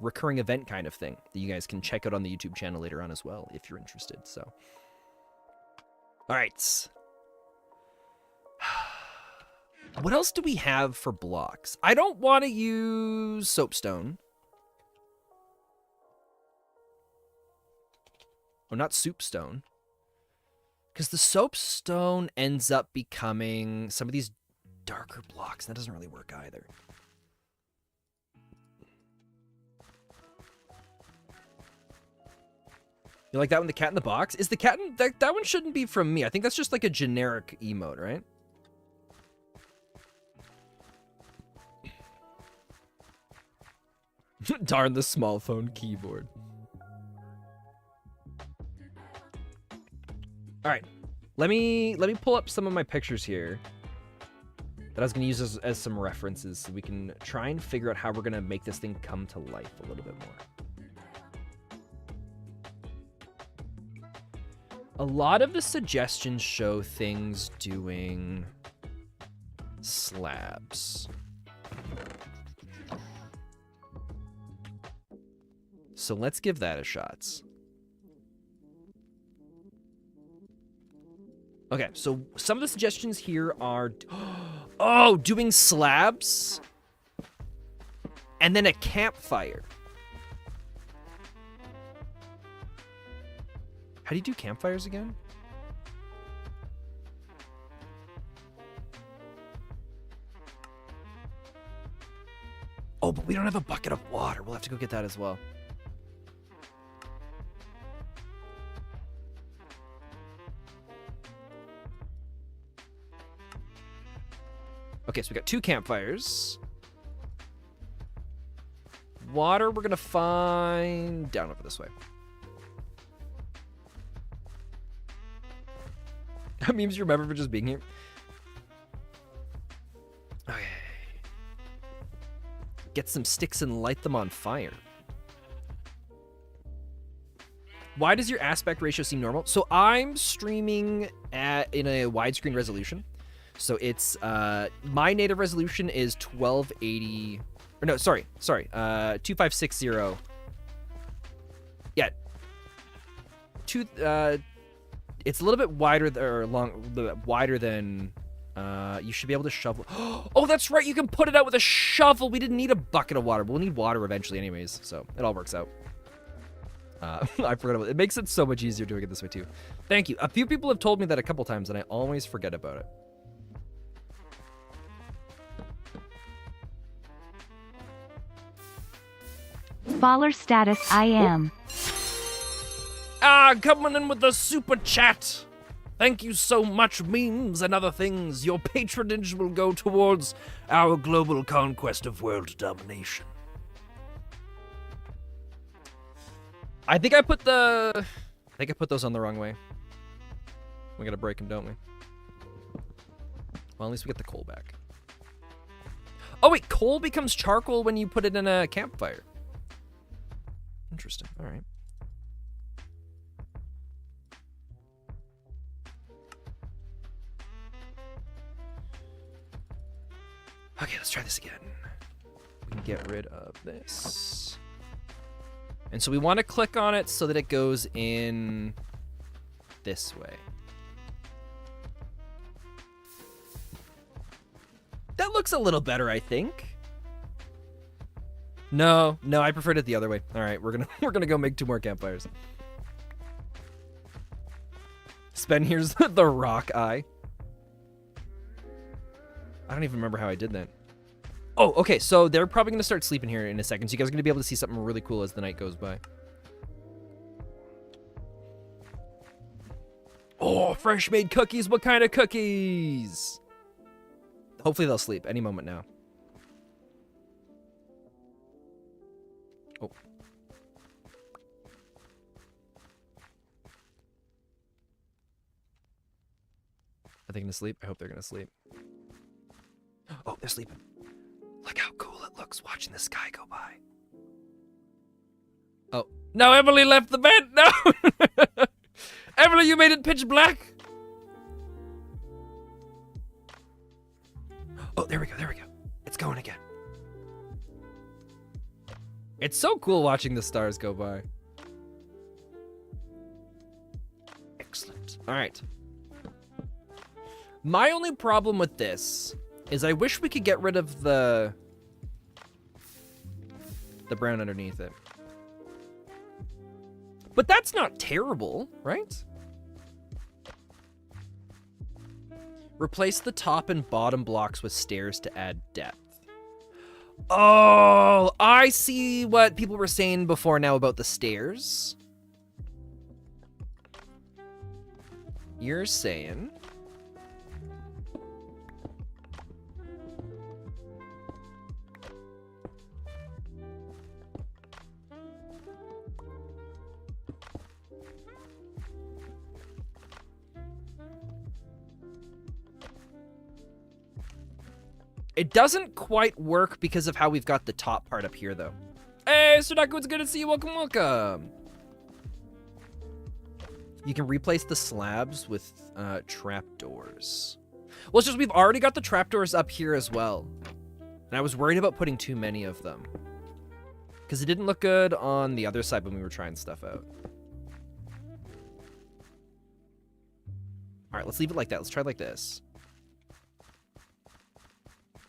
recurring event kind of thing that you guys can check out on the YouTube channel later on as well if you're interested. So, all right. What else do we have for blocks? I don't want to use soapstone. Oh, not soupstone. Because the soapstone ends up becoming some of these darker blocks. That doesn't really work either. You like that one, the cat in the box? Is the cat in... That one shouldn't be from me. I think that's just like a generic emote, right? Darn the small phone keyboard. All right, let me pull up some of my pictures here that I was gonna use as some references so we can try and figure out how we're gonna make this thing come to life a little bit more. A lot of the suggestions show things doing slabs. So let's give that a shot. Okay, so some of the suggestions here are, oh, doing slabs and then a campfire. How do you do campfires again? Oh, but we don't have a bucket of water. We'll have to go get that as well. Okay, so we got 2 campfires. Water we're gonna find down over this way. Memes you remember for just being here? Okay. Get some sticks and light them on fire. Why does your aspect ratio seem normal? So I'm streaming in a widescreen resolution. So it's my native resolution is 1280. Or no, sorry, 2560. Yeah. It's a little bit wider wider than you should be able to shovel. Oh, that's right. You can put it out with a shovel. We didn't need a bucket of water, but we'll need water eventually anyways. So it all works out. I forgot about it. It makes it so much easier doing it this way too. Thank you. A few people have told me that a couple times and I always forget about it. Baller status I am. Coming in with the super chat. Thank you so much, memes and other things. Your patronage will go towards our global conquest of world domination. I think I put those on the wrong way. We gotta break them, don't we? Well, at least we get the coal back. Oh wait, coal becomes charcoal when you put it in a campfire. Interesting. All right. Okay, let's try this again. We can get rid of this. And so we want to click on it so that it goes in this way. That looks a little better, I think. No, I preferred it the other way. All right, we're gonna go make 2 more campfires. Spen, here's the rock eye. I don't even remember how I did that. Oh, okay, so they're probably gonna start sleeping here in a second, so you guys are gonna be able to see something really cool as the night goes by. Oh, fresh made cookies. What kind of cookies? Hopefully they'll sleep any moment now. Oh. Are they gonna sleep? I hope they're gonna sleep. Oh, they're sleeping. Look how cool it looks watching the sky go by. Oh, no, Emily left the bed. No. Emily, you made it pitch black. Oh, there we go. It's going again. It's so cool watching the stars go by. Excellent. All right. My only problem with this is I wish we could get rid of the brown underneath it. But that's not terrible, right? Replace the top and bottom blocks with stairs to add depth. Oh, I see what people were saying before now about the stairs. You're saying... It doesn't quite work because of how we've got the top part up here, though. Hey, Sudaku, it's good to see you. Welcome, welcome. You can replace the slabs with trapdoors. Well, it's just we've already got the trapdoors up here as well. And I was worried about putting too many of them. Because it didn't look good on the other side when we were trying stuff out. All right, let's leave it like that. Let's try it like this.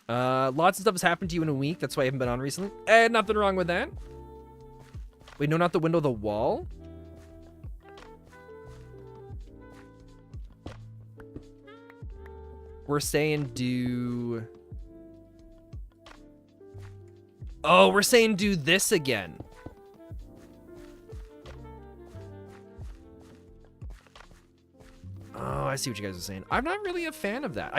Lots of stuff has happened to you in a week. That's why I haven't been on recently. Nothing wrong with that. Wait, no, not the window, the wall. We're saying do... Oh, we're saying do this again. Oh, I see what you guys are saying. I'm not really a fan of that.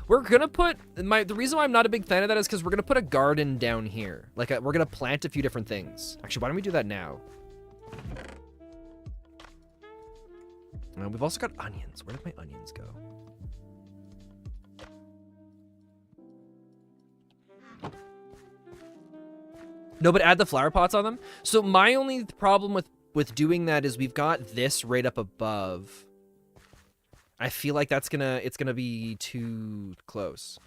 We're gonna put the reason why I'm not a big fan of that is because we're gonna put a garden down here. Like we're gonna plant a few different things. Actually, why don't we do that now? We've also got onions. Where did my onions go? No, but add the flower pots on them. So my only problem with doing that is we've got this right up above. I feel like it's gonna be too close.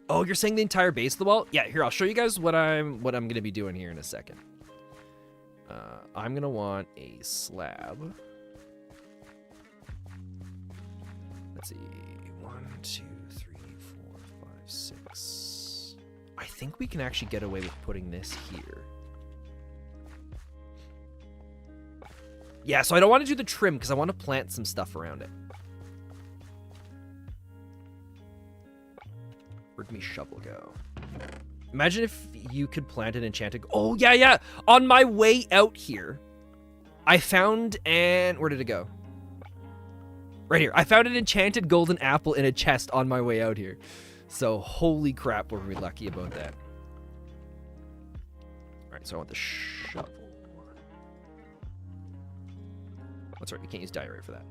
Oh, you're saying the entire base of the wall? Yeah, here, I'll show you guys what I'm gonna be doing here in a second. I'm gonna want a slab. Let's see. 1, 2, 3, 4, 5, 6. I think we can actually get away with putting this here. Yeah, so I don't want to do the trim because I want to plant some stuff around it. Where'd my shovel go? Imagine if you could plant an enchanted... Oh, yeah, yeah. On my way out here, I found an... Where did it go? Right here. I found an enchanted golden apple in a chest on my way out here. So, holy crap, were we lucky about that. All right, so I want the shovel. That's right, we can't use diorite for that.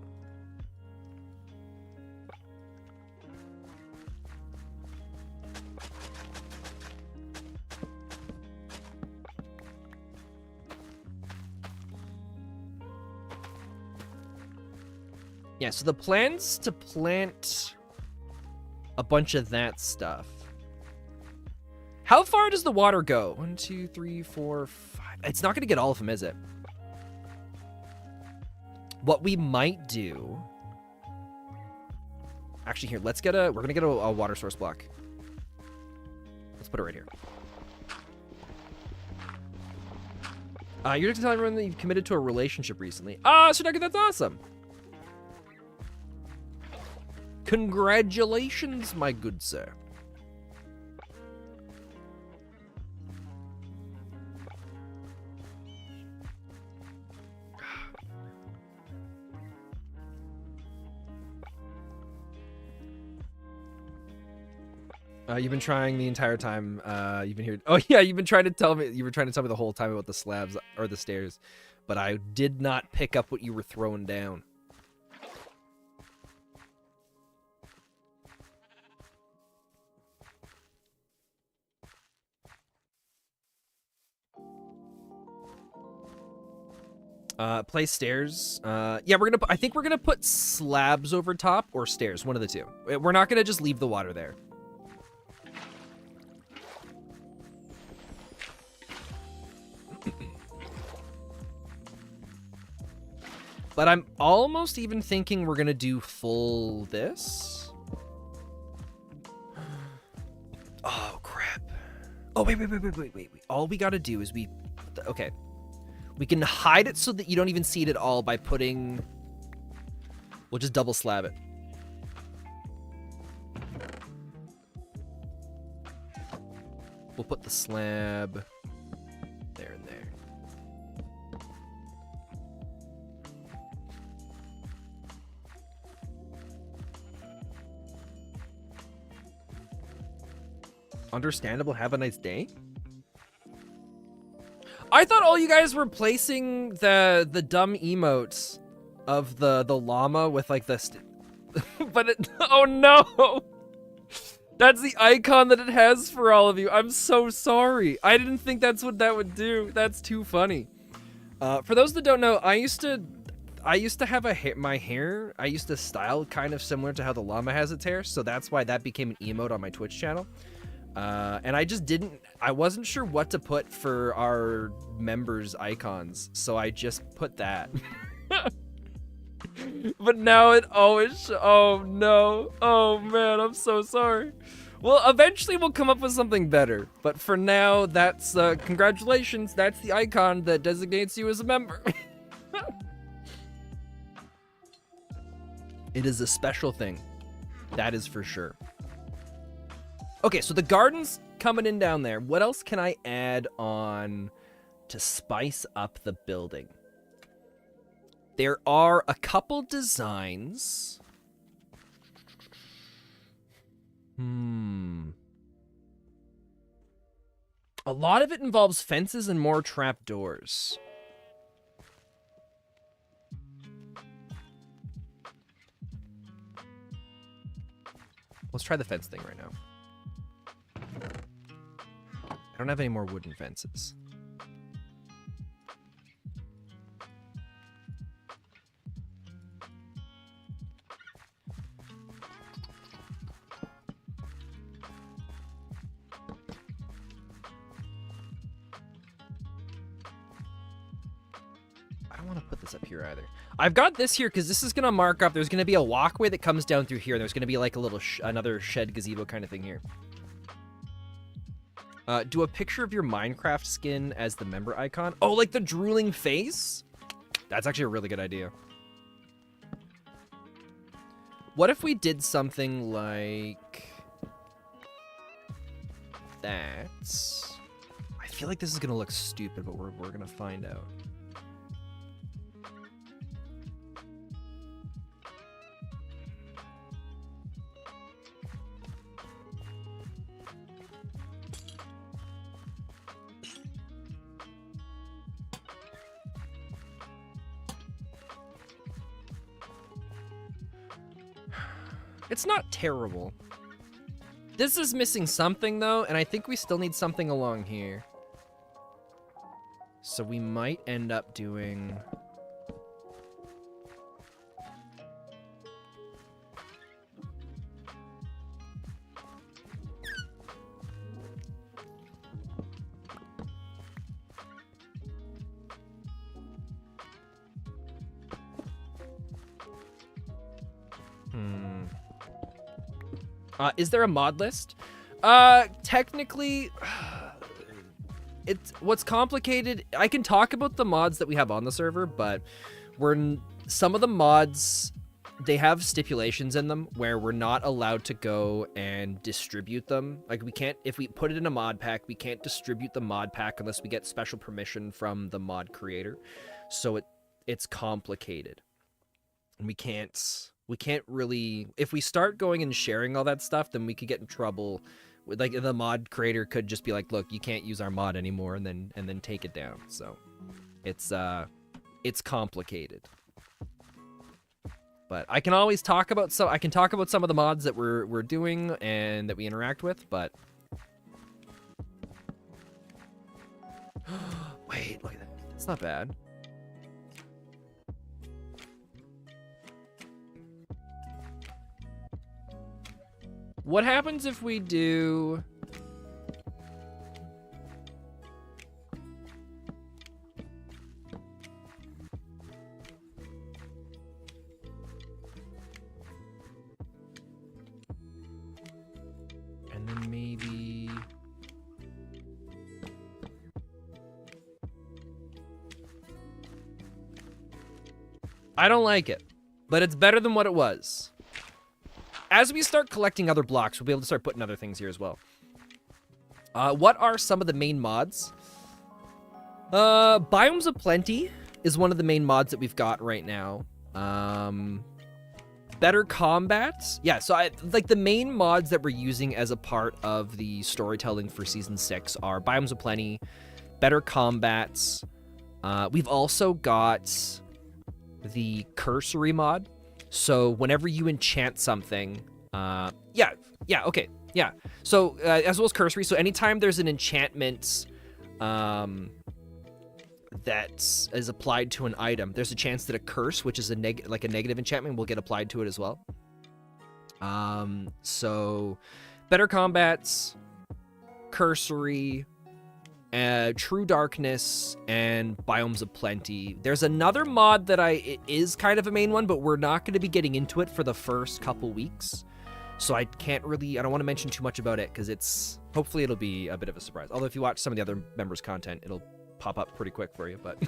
Yeah, so the plan's to plant a bunch of that stuff. How far does the water go? 1, 2, 3, 4, 5. It's not going to get all of them, is it? What we might do... Actually, here, let's get we're going to get a water source block. Let's put it right here. You're just telling everyone that you've committed to a relationship recently. Sudaka, that's awesome. Congratulations, my good sir. You've been trying the entire time. You've been here. Oh yeah, you've been trying to tell me. You were trying to tell me the whole time about the slabs or the stairs, but I did not pick up what you were throwing down. Place stairs. Yeah, I think we're gonna put slabs over top or stairs, one of the two. We're not gonna just leave the water there. But I'm almost even thinking we're gonna do full this. Oh crap. Oh wait. All we gotta do is okay. We can hide it so that you don't even see it at all by putting... We'll just double slab it. We'll put the slab there and there. Understandable. Have a nice day. I thought all you guys were placing the dumb emotes of the llama with like the but oh no, that's the icon that it has for all of you. I'm so sorry. I didn't think that's what that would do. That's too funny. For those that don't know, I used to have my hair. I used to style kind of similar to how the llama has its hair, so that's why that became an emote on my Twitch channel. And I wasn't sure what to put for our members' icons, so I just put that. But now it always, oh no, oh man, I'm so sorry. Well, eventually we'll come up with something better, but for now, that's, congratulations, that's the icon that designates you as a member. It is a special thing, that is for sure. Okay, so the garden's coming in down there. What else can I add on to spice up the building? There are a couple designs. A lot of it involves fences and more trapdoors. Let's try the fence thing right now. I don't have any more wooden fences. I don't want to put this up here either. I've got this here because this is going to mark up. There's going to be a walkway that comes down through here. And there's going to be like a little another shed gazebo kind of thing here. Do a picture of your Minecraft skin as the member icon. Oh, like the drooling face? That's actually a really good idea. What if we did something like that? I feel like this is going to look stupid, but we're going to find out. It's not terrible. This is missing something, though, and I think we still need something along here. So we might end up doing... Is there a mod list? Technically, it's what's complicated. I can talk about the mods that we have on the server, but some of the mods, they have stipulations in them where we're not allowed to go and distribute them. Like we can't, if we put it in a mod pack, we can't distribute the mod pack unless we get special permission from the mod creator. So it's complicated. And we can't really, if we start going and sharing all that stuff, then we could get in trouble. Like the mod creator could just be like, look, you can't use our mod anymore, and then take it down. So it's complicated. But I can always talk about some of the mods that we're doing and that we interact with, but wait, look at that. That's not bad. What happens if we do... And then maybe... I don't like it, but it's better than what it was. As we start collecting other blocks, we'll be able to start putting other things here as well. What are some of the main mods? Biomes of Plenty is one of the main mods that we've got right now. Better Combat. Yeah, so like the main mods that we're using as a part of the storytelling for Season 6 are Biomes of Plenty, Better Combats. We've also got the Cursory mod. So whenever you enchant something, okay. So as well as cursory. So anytime there's an enchantment that is applied to an item, there's a chance that a curse, which is a negative enchantment, will get applied to it as well. So Better Combats, Cursory, True Darkness, and Biomes of Plenty. There's another mod that it is kind of a main one, but we're not going to be getting into it for the first couple weeks. So I don't want to mention too much about it because hopefully it'll be a bit of a surprise. Although if you watch some of the other members' content, it'll pop up pretty quick for you, but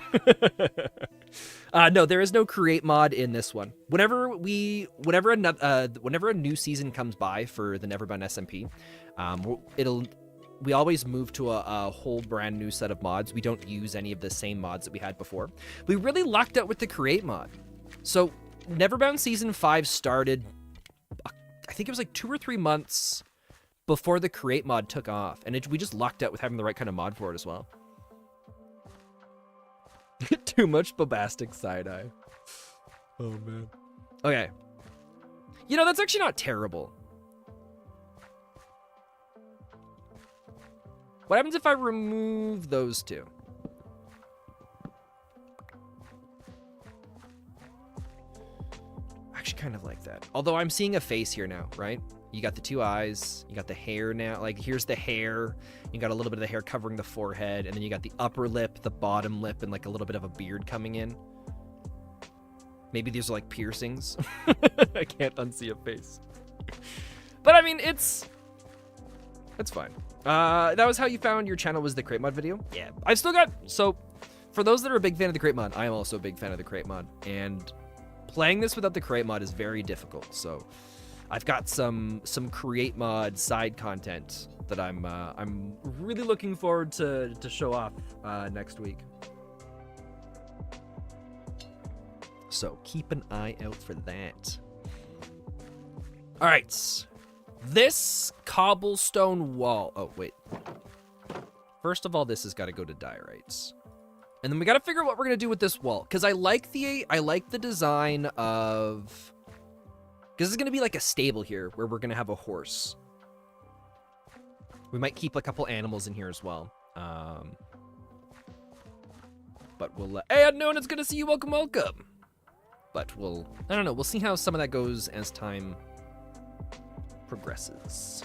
no, there is no create mod in this one. Whenever a new season comes by for the NeverBound SMP, we always move to a whole brand new set of mods. We don't use any of the same mods that we had before. We really lucked out with the create mod. So NeverBound Season 5 started, I think it was like 2 or 3 months before the create mod took off. And we just lucked out with having the right kind of mod for it as well. Too much bombastic side-eye. Oh, man. Okay. You know, that's actually not terrible. What happens if I remove those two? I actually kind of like that. Although I'm seeing a face here now, right? You got the 2 eyes. You got the hair now. Like, here's the hair. You got a little bit of the hair covering the forehead. And then you got the upper lip, the bottom lip, and like a little bit of a beard coming in. Maybe these are like piercings. I can't unsee a face. But I mean, it's fine. That was how you found your channel, was the crate mod video? Yeah. I've still got, so for those that are a big fan of the crate mod, I am also a big fan of the crate mod, and playing this without the crate mod is very difficult. So I've got some create mod side content that I'm really looking forward to show off next week. So keep an eye out for that. All right. This cobblestone wall. Oh, wait. First of all, this has got to go to diorites. And then we got to figure out what we're going to do with this wall. Because I like the design of... Because this is going to be like a stable here where we're going to have a horse. We might keep a couple animals in here as well. But we'll... Hey, unknown, it's good to see you. Welcome, welcome. But we'll... I don't know. We'll see how some of that goes as time progresses.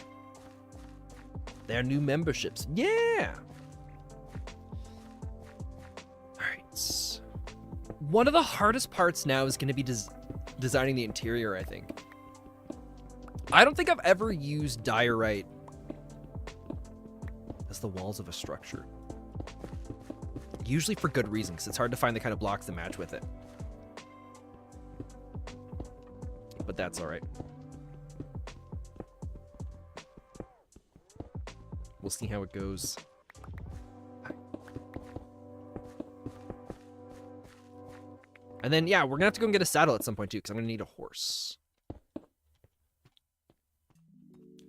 There are new memberships. Yeah! Alright. One of the hardest parts now is going to be designing the interior, I think. I don't think I've ever used diorite as the walls of a structure. Usually for good reason, because it's hard to find the kind of blocks that match with it. But that's alright. We'll see how it goes. And then, yeah, we're going to have to go and get a saddle at some point, too, because I'm going to need a horse.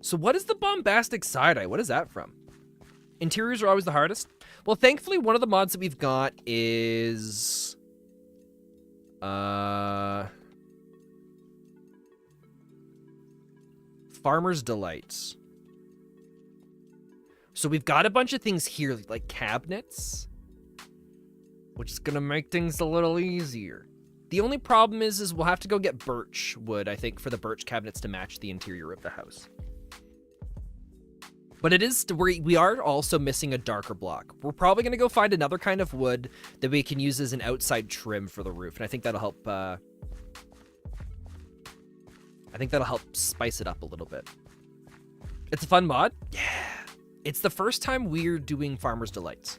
So what is the bombastic side-eye? What is that from? Interiors are always the hardest. Well, thankfully, one of the mods that we've got is... Farmer's Delights. So we've got a bunch of things here, like cabinets, which is going to make things a little easier. The only problem is we'll have to go get birch wood, I think, for the birch cabinets to match the interior of the house. But it is, we are also missing a darker block. We're probably going to go find another kind of wood that we can use as an outside trim for the roof. And I think that'll help, spice it up a little bit. It's a fun mod. Yeah. It's the first time we're doing Farmer's Delights.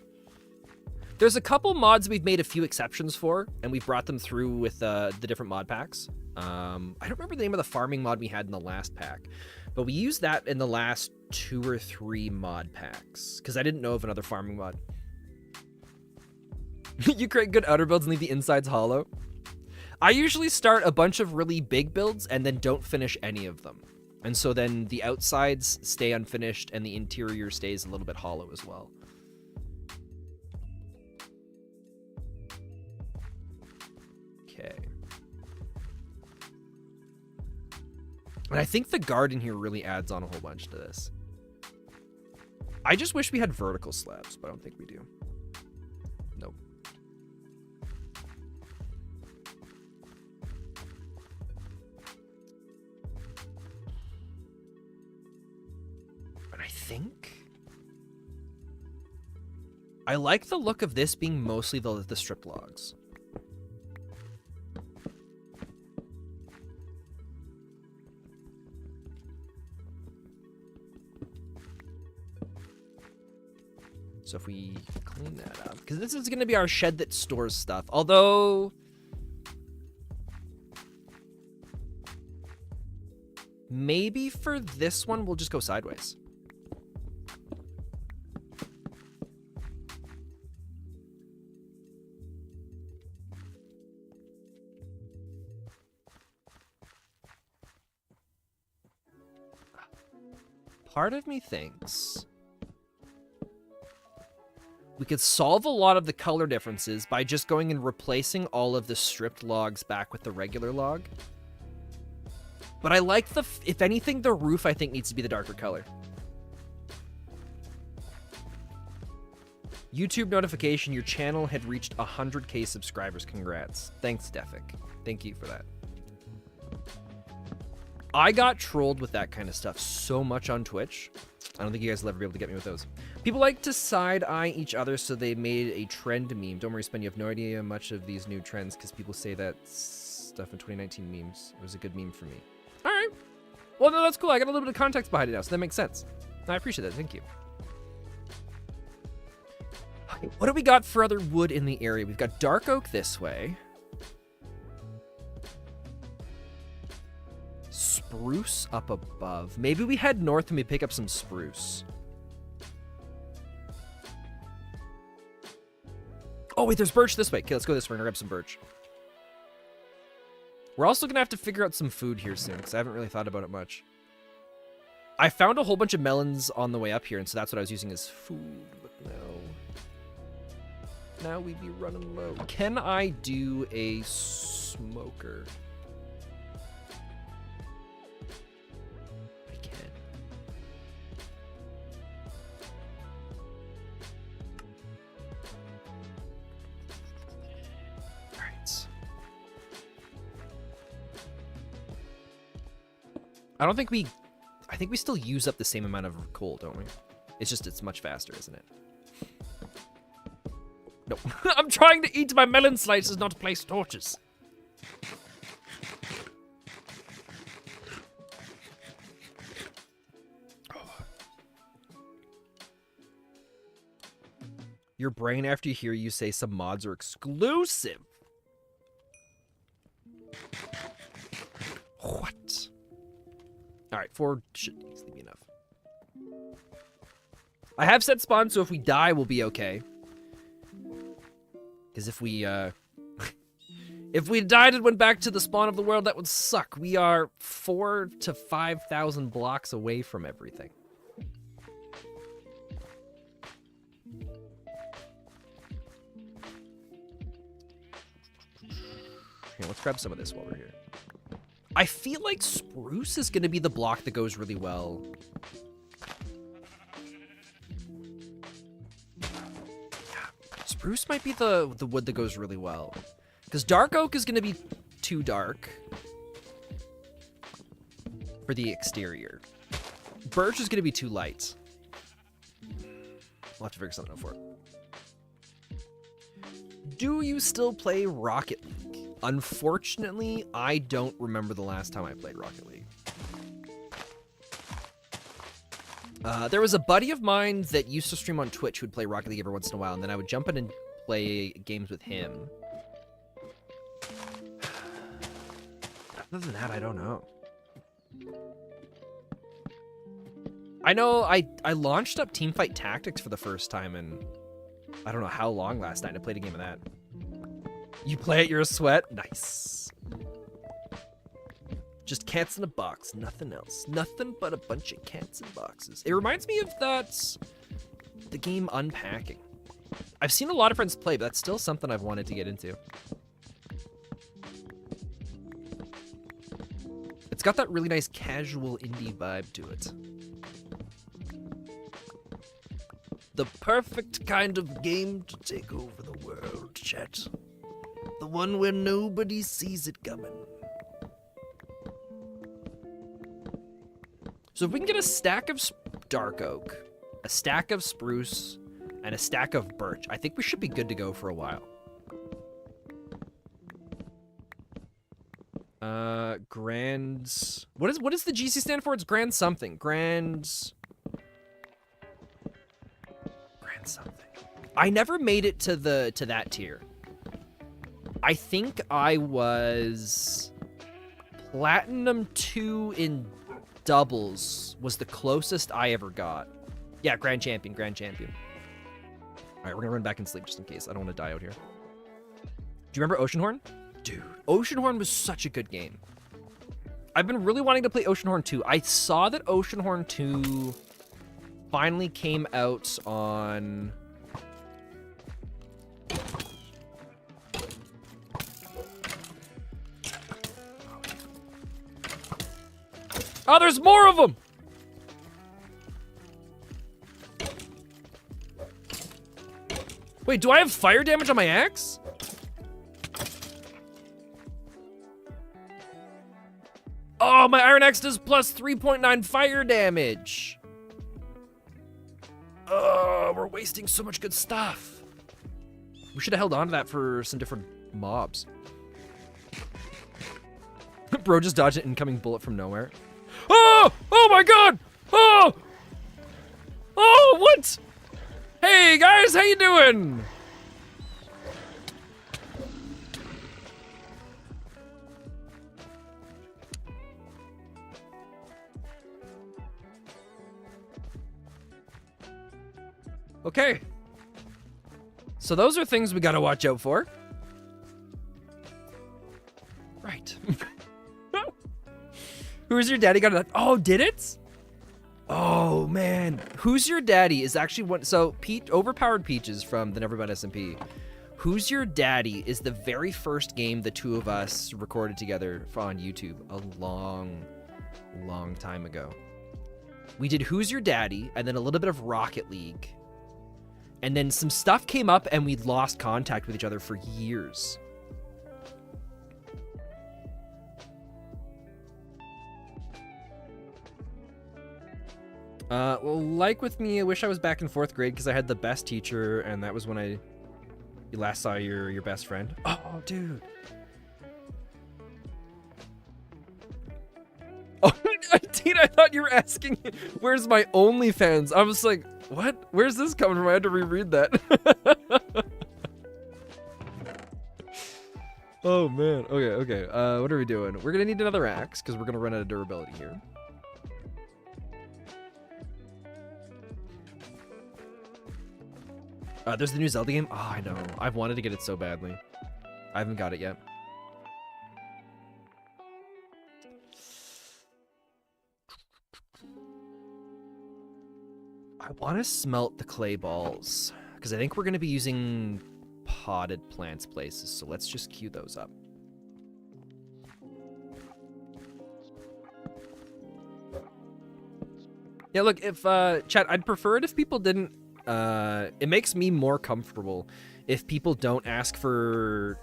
There's a couple mods we've made a few exceptions for, and we've brought them through with the different mod packs. I don't remember the name of the farming mod we had in the last pack, but we used that in the last 2 or 3 mod packs, because I didn't know of another farming mod. You create good outer builds and leave the insides hollow. I usually start a bunch of really big builds and then don't finish any of them. And so then the outsides stay unfinished and the interior stays a little bit hollow as well. Okay. And I think the garden here really adds on a whole bunch to this. I just wish we had vertical slabs, but I don't think we do. Nope. And I think I like the look of this being mostly the stripped logs. So if we clean that up, because this is going to be our shed that stores stuff. Although, maybe for this one, we'll just go sideways. part of me thinks we could solve a lot of the color differences by just going and replacing all of the stripped logs back with the regular log. But I like if anything, the roof I think needs to be the darker color. YouTube notification, your channel had reached 100K subscribers. Congrats. Thanks, Defic. Thank you for that. I got trolled with that kind of stuff so much on Twitch. I don't think you guys will ever be able to get me with those. People like to side-eye each other, so they made a trend meme. Don't worry, Spen, you have no idea much of these new trends because people say that stuff in 2019 memes. It was a good meme for me. All right. Well, no, that's cool. I got a little bit of context behind it now, so that makes sense. I appreciate that. Thank you. Okay, what do we got for other wood in the area? We've got dark oak this way. Spruce up above. Maybe we head north and we pick up some spruce. Oh, wait, there's birch this way. Okay, let's go this way and grab some birch. We're also going to have to figure out some food here soon because I haven't really thought about it much. I found a whole bunch of melons on the way up here, and so that's what I was using as food. But now we'd be running low. Can I do a smoker? I can. All right. I think we still use up the same amount of coal, don't we? It's just, it's much faster, isn't it? No. I'm trying to eat my melon slices, not place torches. Oh. Your brain after you hear you say some mods are exclusive. What? All right, 4 should easily be enough. I have set spawn, so if we die, we'll be okay. Because if we died and went back to the spawn of the world, that would suck. We are 4,000 to 5,000 blocks away from everything. Here, let's grab some of this while we're here. I feel like spruce is going to be the block that goes really well. Spruce might be the wood that goes really well. Because dark oak is going to be too dark for the exterior. Birch is going to be too light. We'll have to figure something out for it. Do you still play Rocket League? Unfortunately, I don't remember the last time I played Rocket League. There was a buddy of mine that used to stream on Twitch who would play Rocket League every once in a while, and then I would jump in and play games with him. Other than that, I don't know. I know I launched up Teamfight Tactics for the first time in I don't know how long last night. I played a game of that. You play it, you're a sweat? Nice. Just cats in a box, nothing else. Nothing but a bunch of cats in boxes. It reminds me of the game Unpacking. I've seen a lot of friends play, but that's still something I've wanted to get into. It's got that really nice casual indie vibe to it. The perfect kind of game to take over the world, chat. The one where nobody sees it coming. So if we can get a stack of dark oak, a stack of spruce, and a stack of birch, I think we should be good to go for a while. What is the GC stand for? It's grand something. Grand something. I never made it to that tier. I think I was Platinum 2 in doubles was the closest I ever got. Yeah, Grand Champion. All right, we're gonna run back and sleep just in case. I don't want to die out here. Do you remember Oceanhorn? Dude, Oceanhorn was such a good game. I've been really wanting to play Oceanhorn 2. I saw that Oceanhorn 2 finally came out on... Oh, there's more of them! Wait, do I have fire damage on my axe? Oh, my iron axe does plus 3.9 fire damage. Oh, we're wasting so much good stuff. We should have held on to that for some different mobs. Bro just dodged an incoming bullet from nowhere. Oh! Oh my god! Oh! Oh, what? Hey guys, how you doing? Okay. So those are things we gotta watch out for. Right. Who's Your Daddy got a... Oh, did it? Oh, man. Who's Your Daddy is actually one... So, Overpowered Peaches from the NeverBound SMP. Who's Your Daddy is the very first game the two of us recorded together on YouTube a long, long time ago. We did Who's Your Daddy, and then a little bit of Rocket League. And then some stuff came up, and we'd lost contact with each other for years. Well, like with me, I wish I was back in 4th grade because I had the best teacher, and that was when you last saw your best friend. Oh, dude. Oh, Tina, I thought you were asking, where's my OnlyFans? I was like, what? Where's this coming from? I had to reread that. Oh, man. Okay. What are we doing? We're gonna need another axe because we're gonna run out of durability here. There's the new Zelda game. Oh, I know. I've wanted to get it so badly. I haven't got it yet. I want to smelt the clay balls because I think we're going to be using potted plants places. So let's just queue those up. Yeah, look, if chat, I'd prefer it if people didn't. It makes me more comfortable if people don't ask for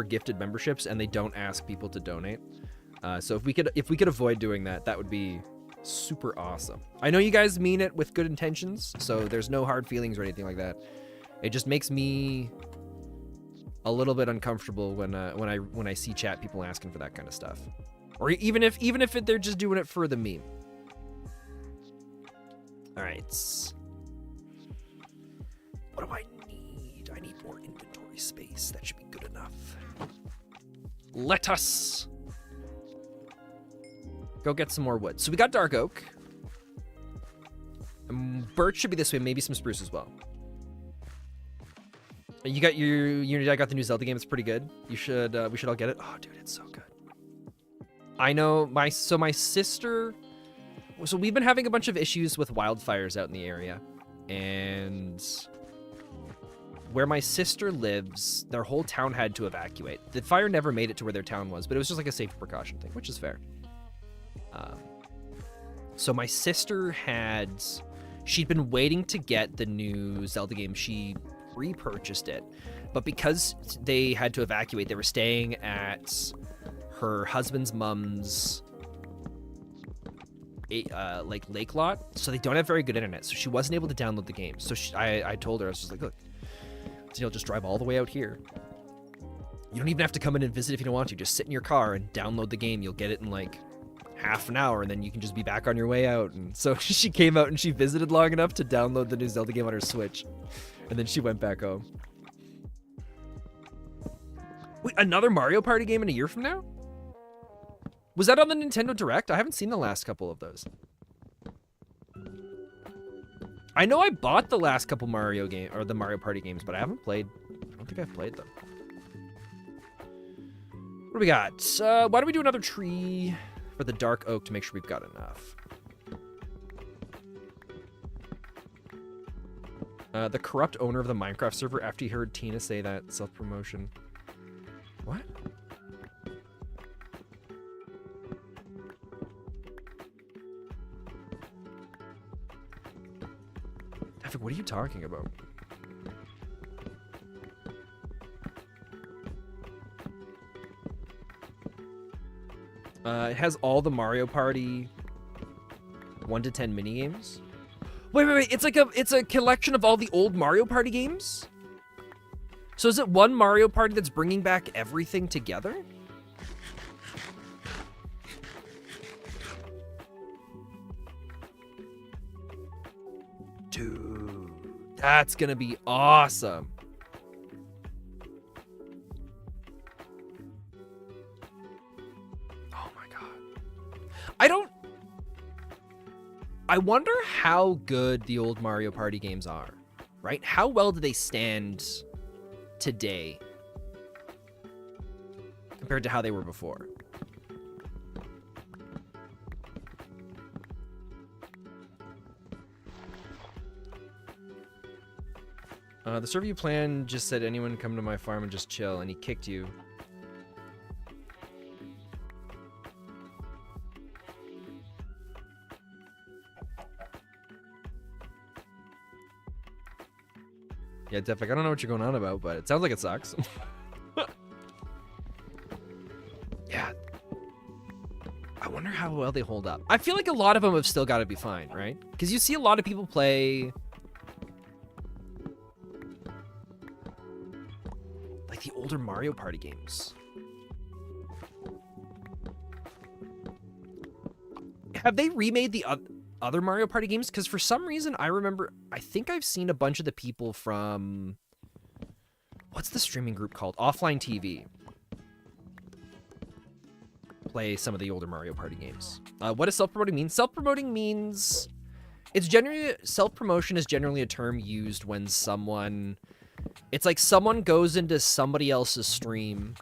gifted memberships and they don't ask people to donate. So if we could avoid doing that, that would be super awesome. I know you guys mean it with good intentions, so there's no hard feelings or anything like that. It just makes me a little bit uncomfortable when I see chat people asking for that kind of stuff, or even if they're just doing it for the meme. All right. What do I need? I need more inventory space. That should be good enough. Let us go get some more wood. So we got dark oak. Birch should be this way. Maybe some spruce as well. You got I got the new Zelda game. It's pretty good. You should. We should all get it. Oh, dude, it's so good. I know my sister. So we've been having a bunch of issues with wildfires out in the area, and where my sister lives, their whole town had to evacuate. The fire never made it to where their town was, but it was just like a safety precaution thing, which is fair. So my sister she'd been waiting to get the new Zelda game. She repurchased it, but because they had to evacuate, they were staying at her husband's mom's like lake lot, so they don't have very good internet, so she wasn't able to download the game. So I told her, I was just like, look, you'll just drive all the way out here. You don't even have to come in and visit if you don't want to. Just sit in your car and download the game. You'll get it in like half an hour, and then you can just be back on your way out. And so she came out and she visited long enough to download the new Zelda game on her Switch, and then she went back home. Wait, another Mario Party game in a year from now? Was that on the Nintendo Direct? I haven't seen the last couple of those. I know I bought the last couple Mario Party games, but I haven't played. I don't think I've played them. What do we got? Why don't we do another tree for the dark oak to make sure we've got enough? The corrupt owner of the Minecraft server after he heard Tina say that self-promotion. What? Epic, what are you talking about? It has all the Mario Party 1 to 10 minigames. Wait. It's a collection of all the old Mario Party games? So is it one Mario Party that's bringing back everything together? Dude, that's gonna be awesome. Oh my god. I wonder how good the old Mario Party games are, right? How well do they stand today compared to how they were before? The server you planned just said anyone come to my farm and just chill, and he kicked you. Yeah, Defik, I don't know what you're going on about, but it sounds like it sucks. Yeah. I wonder how well they hold up. I feel like a lot of them have still got to be fine, right? Because you see a lot of people play... like the older Mario Party games. Have they remade the other Mario Party games? Because for some reason, I think I've seen a bunch of the people from... what's the streaming group called? Offline TV. Play some of the older Mario Party games. What does self-promoting mean? Self-promoting means... it's generally... self-promotion is generally a term used when someone... it's like someone goes into somebody else's stream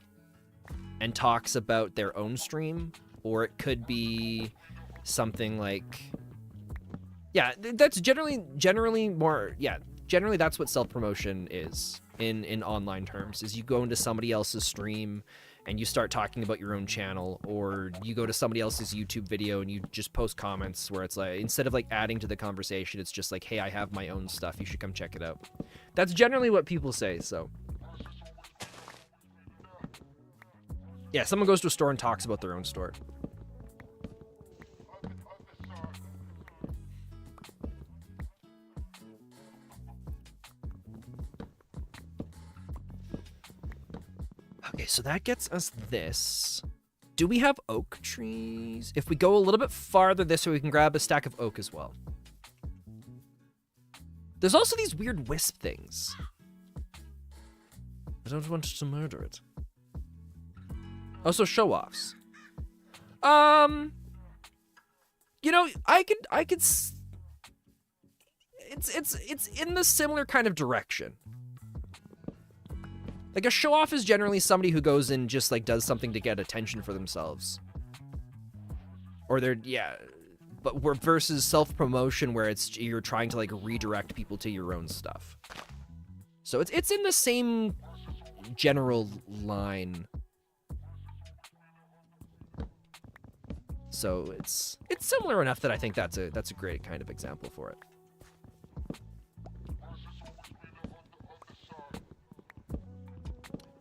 and talks about their own stream, or it could be something like... yeah, that's generally more... yeah, generally that's what self-promotion is in online terms, is you go into somebody else's stream and you start talking about your own channel, or you go to somebody else's YouTube video and you just post comments where it's like, instead of like adding to the conversation, it's just like, hey, I have my own stuff, you should come check it out. That's generally what people say, so. Yeah, someone goes to a store and talks about their own store. Okay, so that gets us this. Do we have oak trees? If we go a little bit farther this way, we can grab a stack of oak as well. There's also these weird wisp things. I don't want to murder it. Also, show-offs. You know, I could. It's in the similar kind of direction. Like, a show-off is generally somebody who goes and just, like, does something to get attention for themselves. Or they're, yeah. But versus self-promotion, where it's, you're trying to, like, redirect people to your own stuff. So it's in the same general line. So it's similar enough that I think that's a great kind of example for it.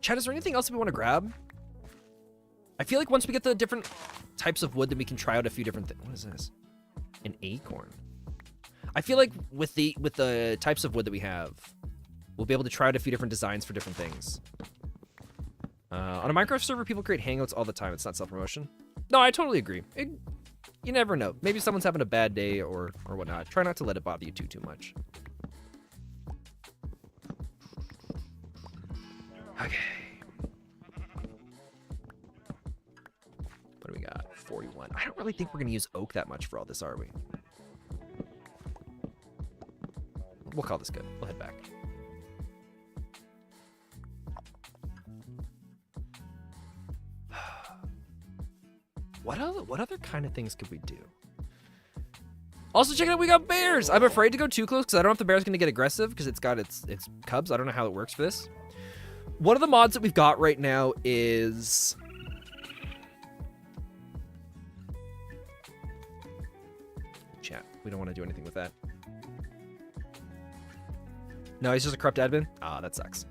Chad, is there anything else that we want to grab? I feel like once we get the different types of wood, then we can try out a few different things. What is this? An acorn. I feel like with the types of wood that we have, we'll be able to try out a few different designs for different things. On a Minecraft server, people create hangouts all the time. It's not self-promotion. No, I totally agree. You never know. Maybe someone's having a bad day or whatnot. Try not to let it bother you too much. Okay. What do we got? 41. I don't really think we're going to use oak that much for all this, are we? We'll call this good. We'll head back. What other kind of things could we do? Also, check it out, we got bears. I'm afraid to go too close because I don't know if the bear's going to get aggressive because it's got its cubs. I don't know how it works for this. One of the mods that we've got right now is... Chat. We don't want to do anything with that. No, he's just a corrupt admin? Ah, that sucks.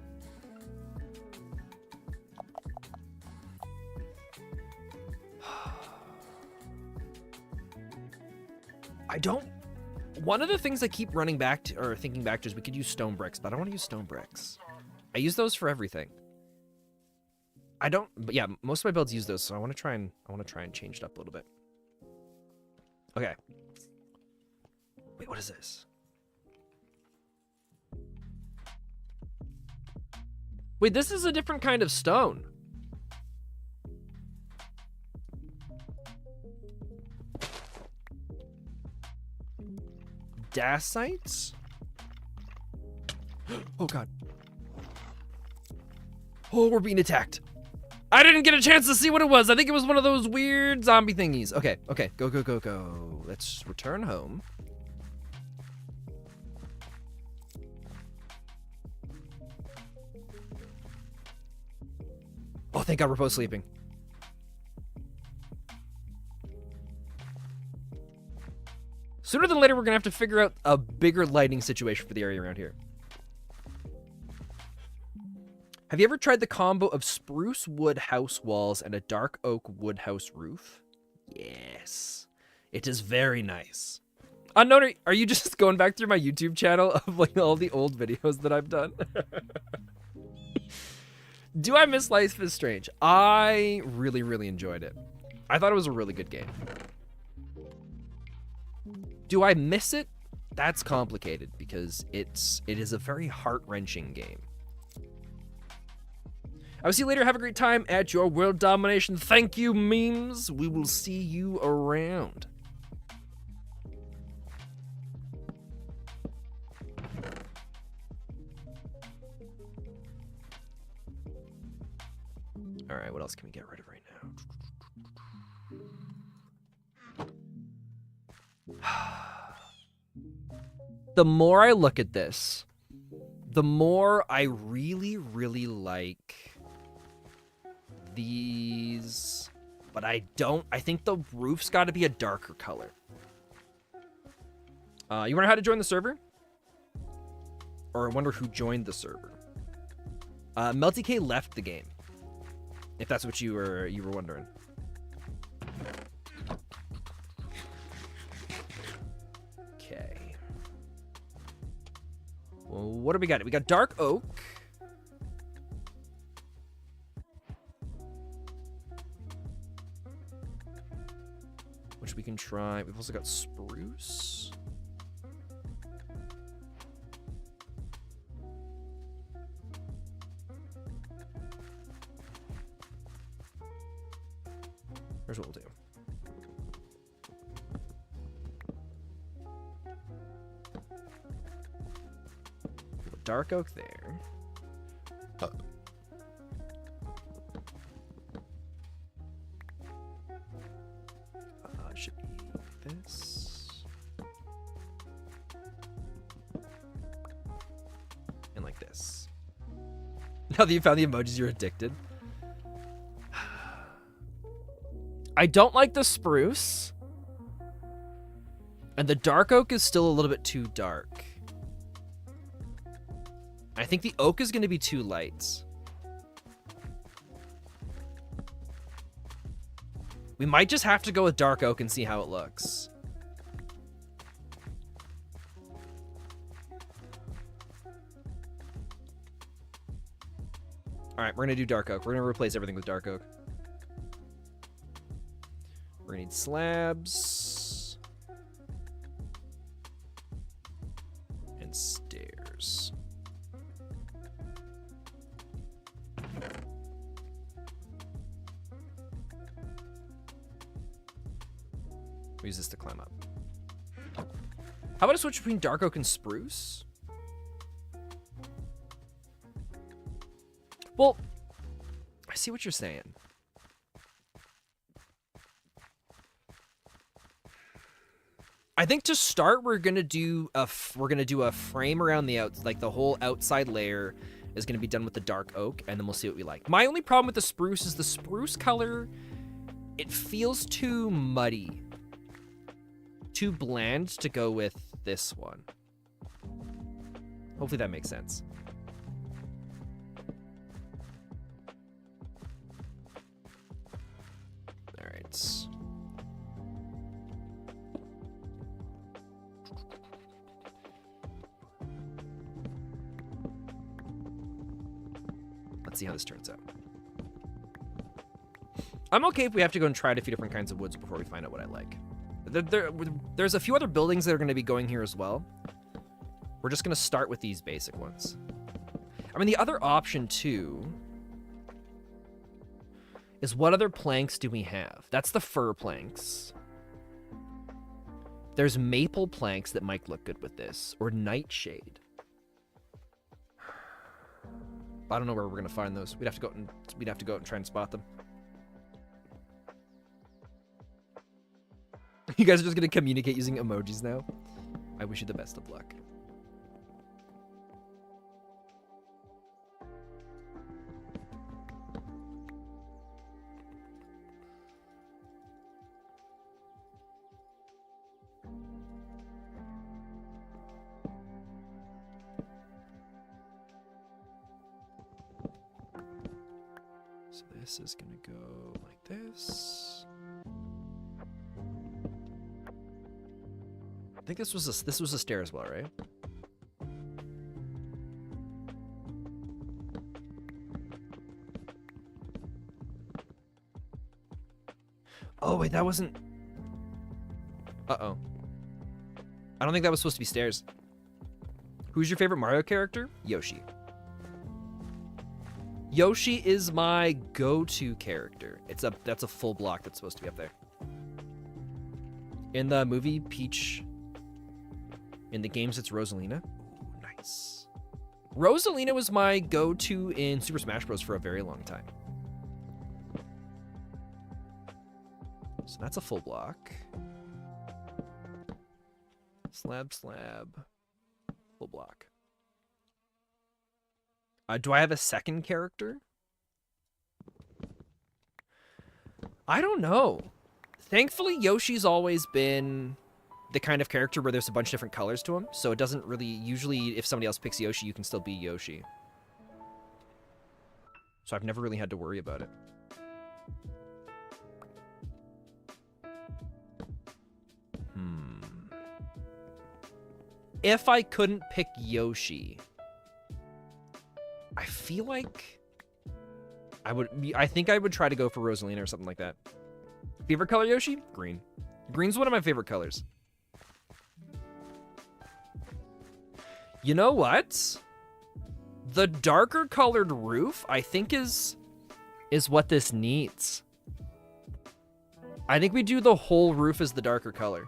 I don't... One of the things I keep running back to, or thinking back to, is we could use stone bricks, but I don't want to use stone bricks. I use those for everything. I don't... But yeah, most of my builds use those, so I want to try and change it up a little bit. Okay. Wait, what is this? Wait, this is a different kind of stone. Dacites? Oh, God. Oh, we're being attacked. I didn't get a chance to see what it was. I think it was one of those weird zombie thingies. Okay, okay. Go, go, go, go. Let's return home. Oh, thank God we're both sleeping. Sooner than later, we're going to have to figure out a bigger lighting situation for the area around here. Have you ever tried the combo of spruce wood house walls and a dark oak wood house roof? Yes. It is very nice. Unknown, are you just going back through my YouTube channel of like all the old videos that I've done? Do I miss Life is Strange? I really, really enjoyed it. I thought it was a really good game. Do I miss it? That's complicated because it is a very heart-wrenching game. I will see you later. Have a great time at your world domination. Thank you, memes. We will see you around. All right, what else can we get rid of right now? The more I look at this, the more I really, really like these, but I think the roof's got to be a darker color. You wonder how to join the server? Or I wonder who joined the server. Melty K left the game, if that's what you were wondering. Okay. Well, what do we got? We got dark oak. Which we can try. We've also got spruce. Here's what we'll do. Dark oak there. Should be this. And like this. Now that you found the emojis, you're addicted. I don't like the spruce. And the dark oak is still a little bit too dark. I think the oak is going to be too light. We might just have to go with dark oak and see how it looks. All right, we're going to do dark oak. We're going to replace everything with dark oak. We're going to need slabs. And stairs. We use this to climb up. How about a switch between dark oak and spruce? Well, I see what you're saying. I think to start, we're gonna do a frame around the like the whole outside layer is gonna be done with the dark oak, and then we'll see what we like. My only problem with the spruce is the spruce color. It feels too muddy, too bland to go with this one. Hopefully that makes sense. All right. Let's see how this turns out. I'm okay if we have to go and try a few different kinds of woods before we find out what I like. There's a few other buildings that are going to be going here as well. We're just going to start with these basic ones. I mean, the other option, too, is what other planks do we have? That's the fir planks. There's maple planks that might look good with this, or nightshade. I don't know where we're going to find those. We'd have to go out and try and spot them. You guys are just going to communicate using emojis now? I wish you the best of luck. So this is going to go like this. I think this was a stair as well, right? Oh wait, that wasn't. Uh-oh. I don't think that was supposed to be stairs. Who's your favorite Mario character? Yoshi. Yoshi is my go-to character. That's a full block that's supposed to be up there. In the movie, Peach. In the games, it's Rosalina. Ooh, nice. Rosalina was my go-to in Super Smash Bros. For a very long time. So that's a full block. Slab, full block. Do I have a second character? I don't know. Thankfully, Yoshi's always been the kind of character where there's a bunch of different colors to him, so it doesn't really... Usually, if somebody else picks Yoshi, you can still be Yoshi. So I've never really had to worry about it. If I couldn't pick Yoshi, I feel like I think I would try to go for Rosalina or something like that. Favorite color, Yoshi? Green. Green's one of my favorite colors. You know what? The darker colored roof, I think is what this needs. I think we do the whole roof as the darker color.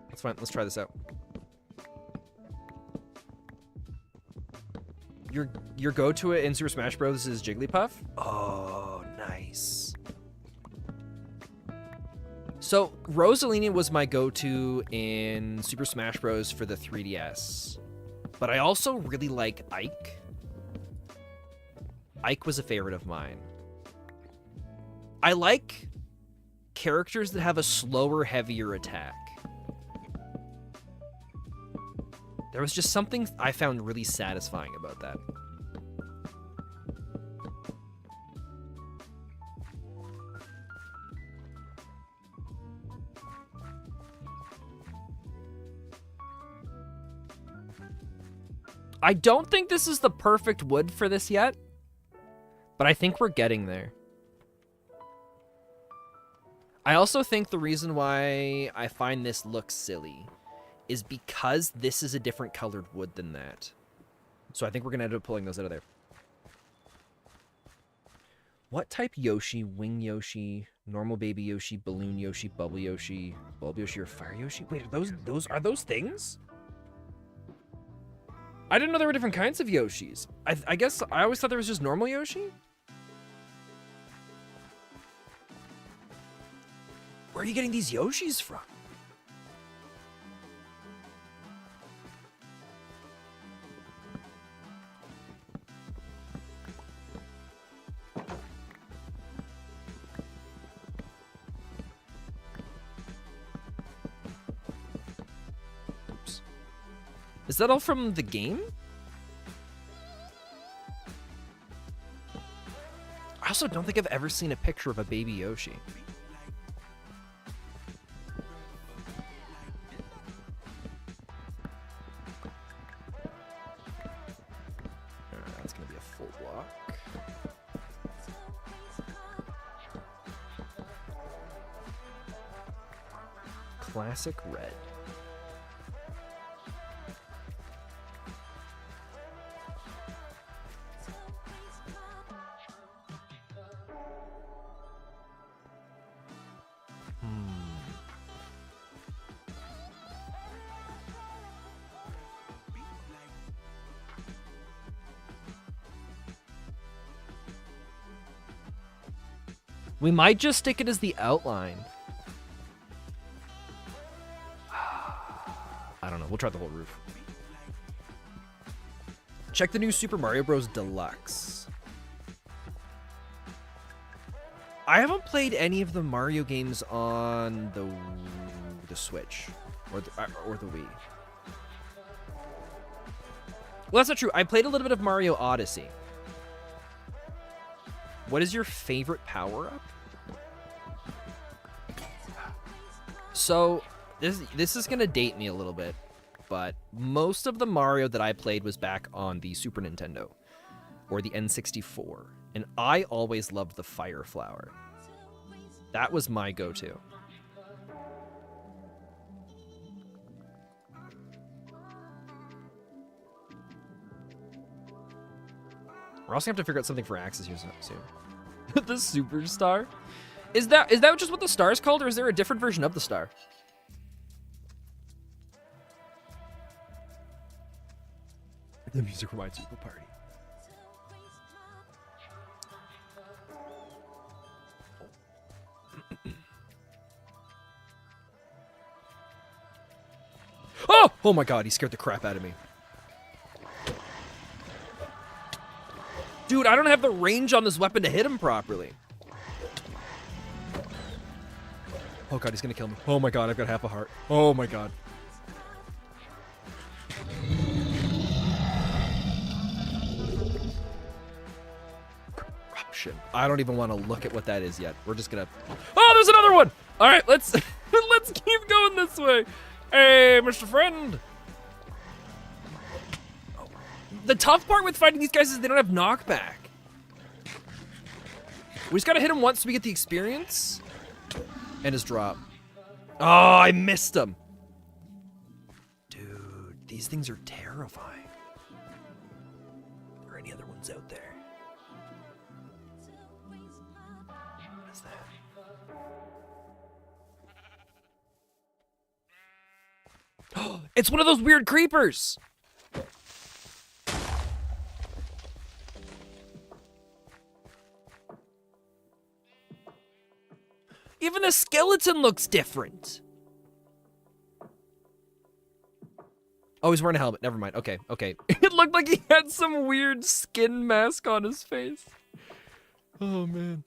That's fine. Let's try this out. Your go-to in Super Smash Bros. Is Jigglypuff? Oh, nice. So, Rosalina was my go-to in Super Smash Bros. For the 3DS. But I also really like Ike. Ike was a favorite of mine. I like characters that have a slower, heavier attack. There was just something I found really satisfying about that. I don't think this is the perfect wood for this yet, but I think we're getting there. I also think the reason why I find this look silly is because this is a different colored wood than that. So I think we're going to end up pulling those out of there. What type Yoshi? Wing Yoshi, normal baby Yoshi, balloon Yoshi, bubble Yoshi, bulb Yoshi, or fire Yoshi? Wait, are those things? I didn't know there were different kinds of Yoshis. I guess I always thought there was just normal Yoshi. Where are you getting these Yoshis from? Oops. Is that all from the game? I also don't think I've ever seen a picture of a baby Yoshi. That's gonna be a full block. Classic red. We might just stick it as the outline. I don't know. We'll try the whole roof. Check the new Super Mario Bros. Deluxe. I haven't played any of the Mario games on the Switch or the Wii. Well, that's not true. I played a little bit of Mario Odyssey. What is your favorite power-up? So, this is going to date me a little bit, but most of the Mario that I played was back on the Super Nintendo or the N64, and I always loved the Fire Flower. That was my go-to. We're also going to have to figure out something for Axis here soon. The Superstar? Is that just what the star is called, or is there a different version of the star? The music reminds me of the party. Oh! Oh my god, he scared the crap out of me. Dude, I don't have the range on this weapon to hit him properly. Oh god, he's gonna kill me. Oh my god, I've got half a heart. Oh my god. Corruption. I don't even want to look at what that is yet. We're just gonna... Oh, there's another one! Alright, let's let's keep going this way. Hey, Mr. Friend. The tough part with fighting these guys is they don't have knockback. We just gotta hit him once so we get the experience. And his drop. Oh, I missed him. Dude, these things are terrifying. Are there any other ones out there? What is that? Oh, it's one of those weird creepers. Even the skeleton looks different. Oh, he's wearing a helmet. Never mind. Okay, okay. It looked like he had some weird skin mask on his face. Oh, man.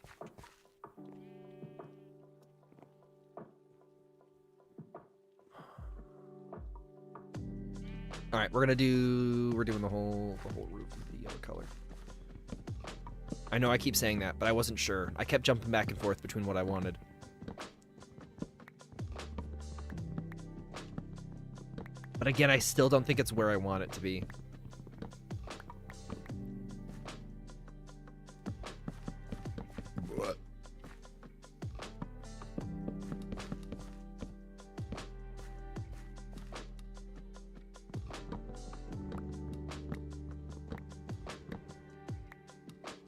All right, we're doing the whole roof with the yellow color. I know I keep saying that, but I wasn't sure. I kept jumping back and forth between what I wanted. But again, I still don't think it's where I want it to be. What?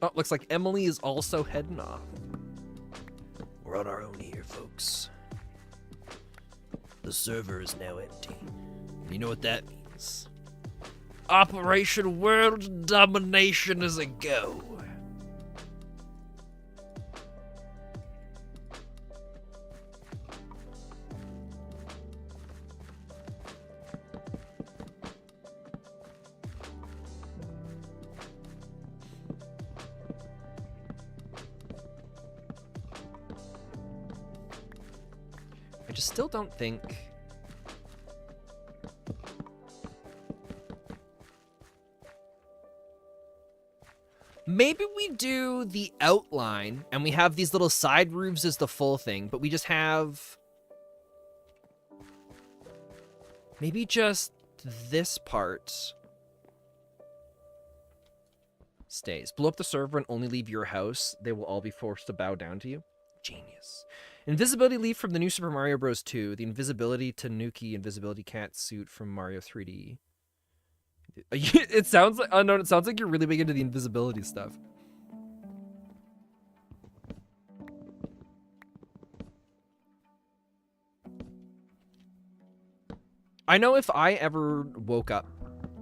Oh, looks like Emily is also heading off. We're on our own here, folks. The server is now empty. You know what that means. Operation World Domination is a go. just still don't think... Maybe we do the outline, and we have these little side roofs as the full thing, but we just have... Maybe just this part stays. Blow up the server and only leave your house. They will all be forced to bow down to you. Genius. Invisibility leaf from the new Super Mario Bros. 2. The invisibility Tanuki invisibility cat suit from Mario 3D. It sounds like unknown. It sounds like you're really big into the invisibility stuff. I know if I ever woke up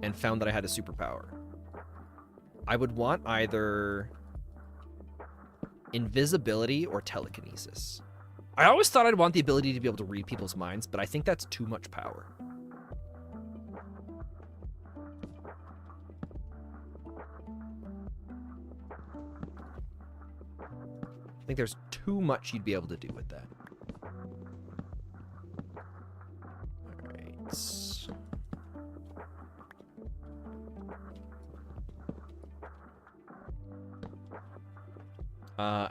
and found that I had a superpower, I would want either invisibility or telekinesis. I always thought I'd want the ability to be able to read people's minds, but I think that's too much power. I think there's too much you'd be able to do with that.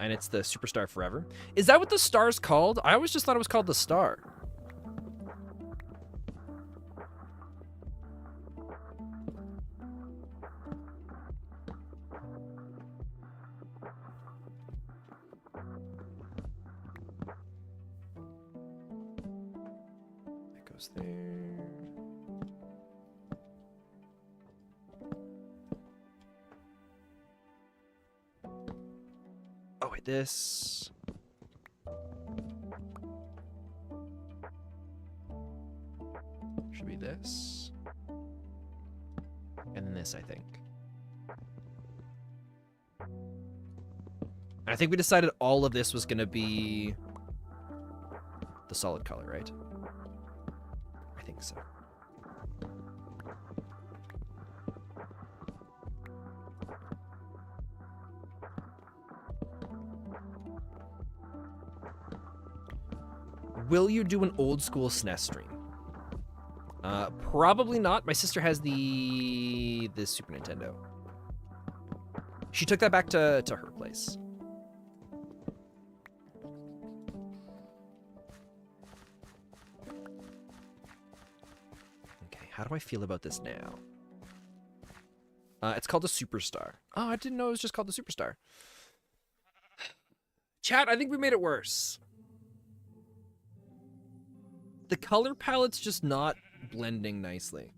And it's the Superstar Forever. Is that what the star's called? I always just thought it was called the Star. That goes there. Oh, wait, this. Should be this. And this, I think. I think we decided all of this was going to be the solid color, right? I think so. Will you do an old school SNES stream? Probably not. My sister has the Super Nintendo. She took that back to her place. Okay, how do I feel about this now? It's called the Superstar. Oh, I didn't know it was just called the Superstar. Chat, I think we made it worse. The color palette's just not blending nicely.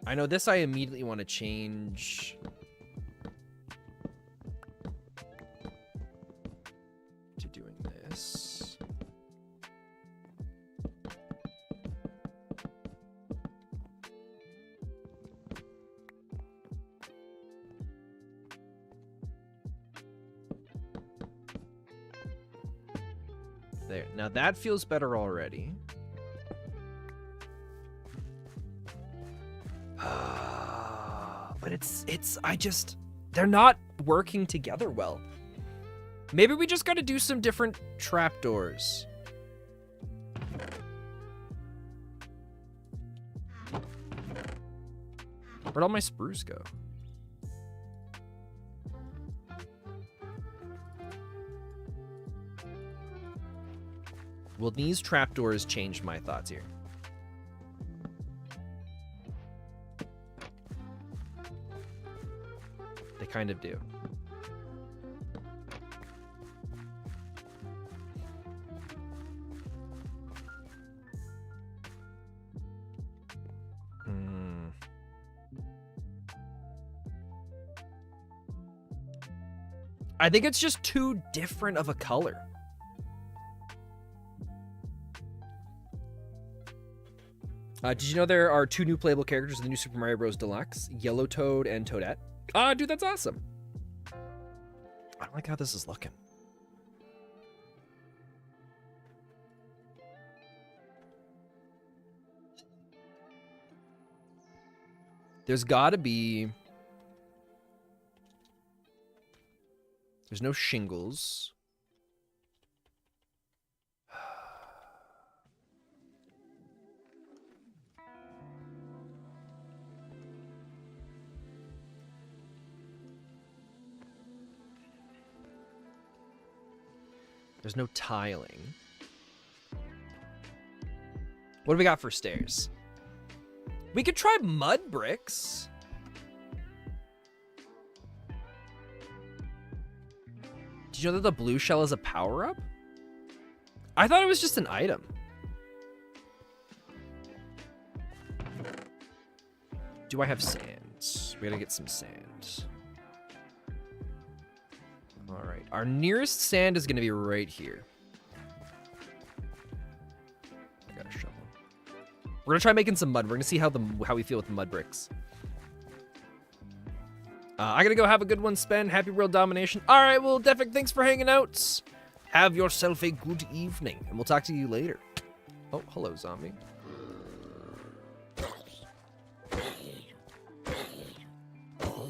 I know this I immediately want to change to doing this. There. Now that feels better already. But they're not working together well. Maybe we just gotta do some different trapdoors. Where'd all my spruce go? Well, these trapdoors changed my thoughts here. They kind of do. I think it's just too different of a color. Did you know there are 2 new playable characters in the new Super Mario Bros. Deluxe? Yellow Toad and Toadette. Dude, that's awesome. I don't like how this is looking. There's gotta be... There's no shingles. There's no tiling. What do we got for stairs? We could try mud bricks. Did you know that the blue shell is a power-up? I thought it was just an item. Do I have sand? We gotta get some sand. All right, our nearest sand is gonna be right here. I got a shovel. We're gonna try making some mud. We're gonna see how we feel with the mud bricks. I gotta go have a good one, Spen. Happy world domination. All right, well, Defik, thanks for hanging out. Have yourself a good evening, and we'll talk to you later. Oh, hello, zombie.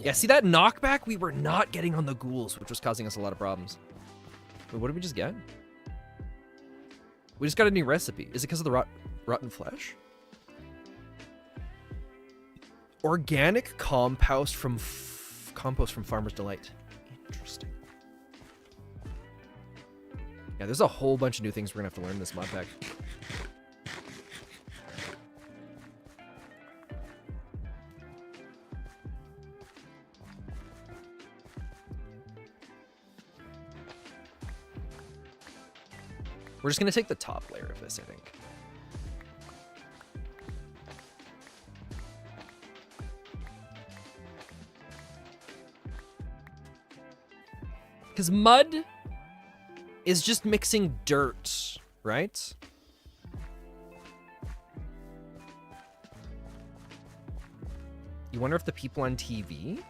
Yeah, see that knockback? We were not getting on the ghouls, which was causing us a lot of problems. Wait, what did we just get? We just got a new recipe. Is it because of the rotten flesh? Organic compost from Farmer's Delight. Interesting. Yeah, there's a whole bunch of new things we're gonna have to learn in this mod pack. We're just gonna take the top layer of this, I think. Because mud is just mixing dirt, right? You wonder if the people on TV?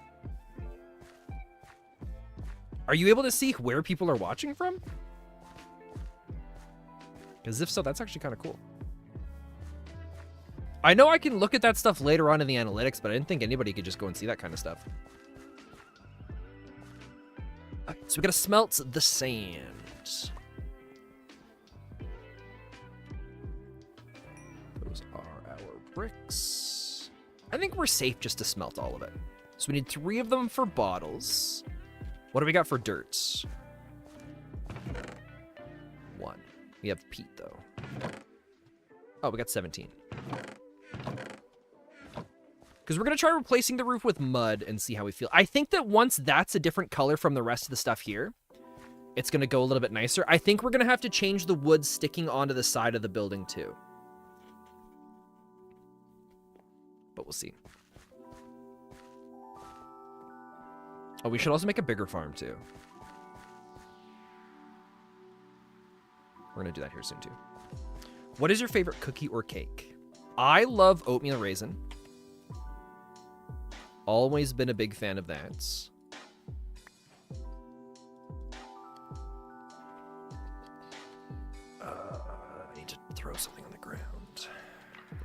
Are you able to see where people are watching from? Because if so, that's actually kind of cool. I know I can look at that stuff later on in the analytics, but I didn't think anybody could just go and see that kind of stuff. Okay, so we gotta smelt the sand. Those are our bricks. I think we're safe just to smelt all of it. So we need 3 of them for bottles. What do we got for dirt? 1. We have peat, though. Oh, we got 17. Because we're going to try replacing the roof with mud and see how we feel. I think that once that's a different color from the rest of the stuff here, it's going to go a little bit nicer. I think we're going to have to change the wood sticking onto the side of the building, too. But we'll see. Oh, we should also make a bigger farm, too. We're going to do that here soon, too. What is your favorite cookie or cake? I love oatmeal raisin. Always been a big fan of that. I need to throw something on the ground.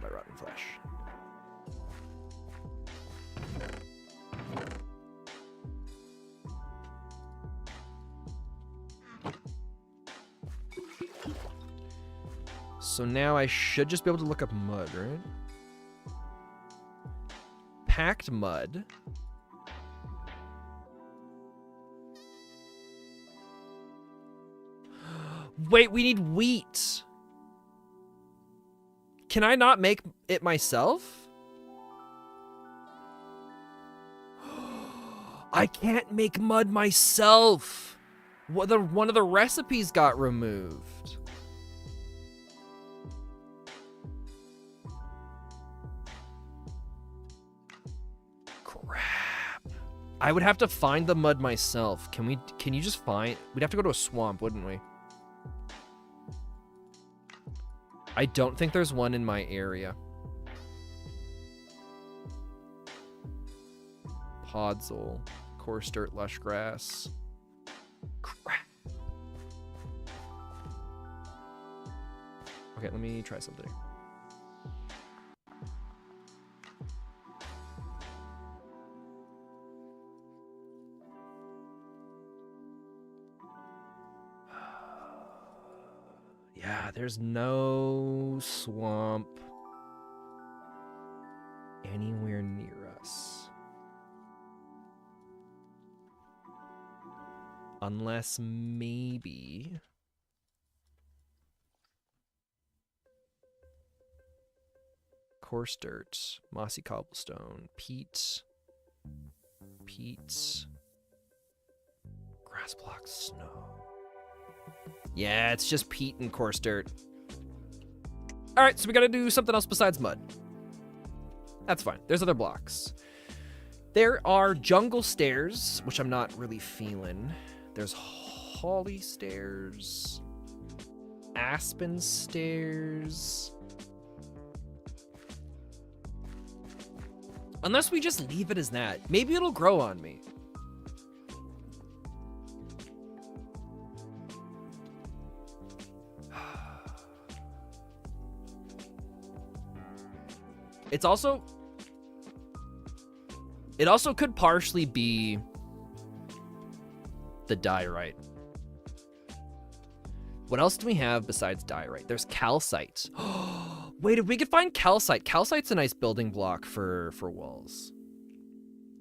My rotten flesh. So now I should just be able to look up mud, right? Packed mud. Wait, we need wheat. Can I not make it myself? I can't make mud myself. One of the recipes got removed. I would have to find the mud myself. Can you just find... We'd have to go to a swamp, wouldn't we? I don't think there's one in my area. Podzol. Coarse dirt, lush grass. Crap. Okay, let me try something. Yeah, there's no swamp anywhere near us. Unless maybe... coarse dirt, mossy cobblestone, peat, grass blocks, snow. Yeah, it's just peat and coarse dirt. All right, so we gotta do something else besides mud. That's fine. There's other blocks. There are jungle stairs, which I'm not really feeling. There's holly stairs, aspen stairs. Unless we just leave it as that. Maybe it'll grow on me. It also could partially be the diorite. What else do we have besides diorite? There's calcite. Wait, if we could find calcite. Calcite's a nice building block for walls.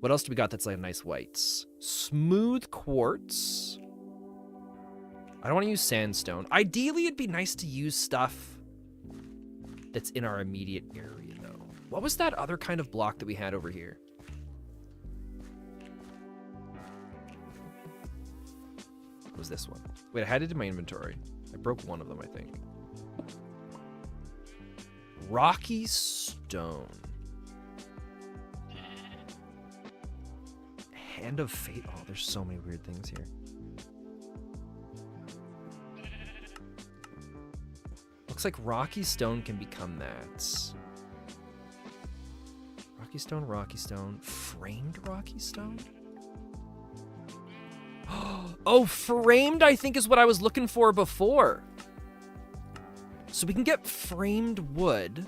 What else do we got that's like nice whites? Smooth quartz. I don't want to use sandstone. Ideally, it'd be nice to use stuff that's in our immediate area, though. What was that other kind of block that we had over here? What was this one? Wait, I had it in my inventory. I broke one of them, I think. Rocky stone. Hand of fate. Oh, there's so many weird things here. Looks like rocky stone can become that. Rocky stone, framed rocky stone? Oh, framed I think is what I was looking for before. So we can get framed wood.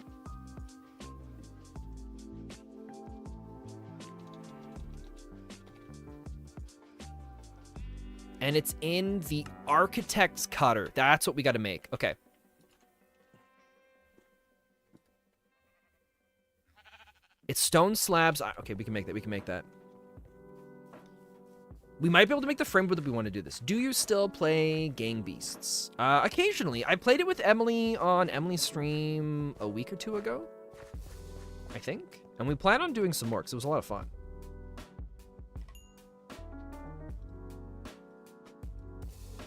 And it's in the architect's cutter. That's what we got to make. Okay. It's stone slabs. Okay, we can make that. We can make that. We might be able to make the framed wood if we want to do this. Do you still play Gang Beasts? Occasionally. I played it with Emily on Emily's stream a week or two ago, I think. And we plan on doing some more because it was a lot of fun.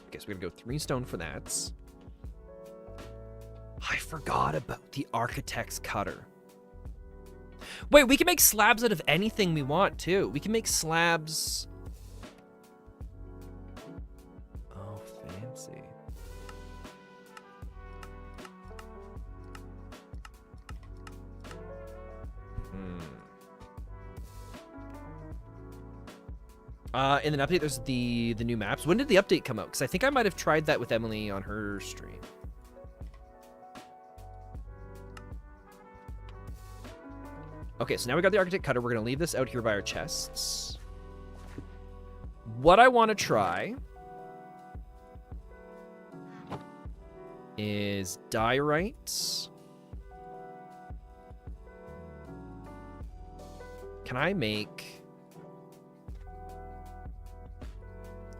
Okay, so we're going to go 3 stone for that. I forgot about the architect's cutter. Wait, we can make slabs out of anything we want, too. We can make slabs... Oh, fancy. In an update, there's the new maps. When did the update come out? Because I think I might have tried that with Emily on her stream. Okay, so now we got the architect cutter. We're going to leave this out here by our chests. What I want to try is diorite. Can I make...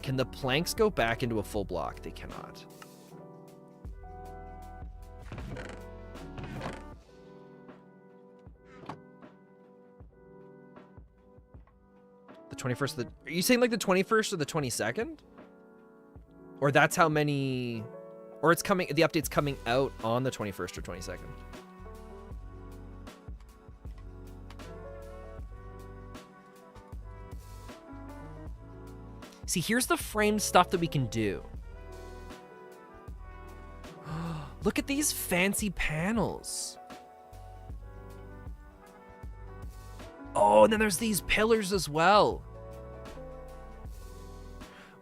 Can the planks go back into a full block? They cannot. The 21st, are you saying like the 21st or the 22nd? Or that's how many, or it's coming, the update's coming out on the 21st or 22nd? See, here's the framed stuff that we can do. Look at these fancy panels. Oh, and then there's these pillars as well.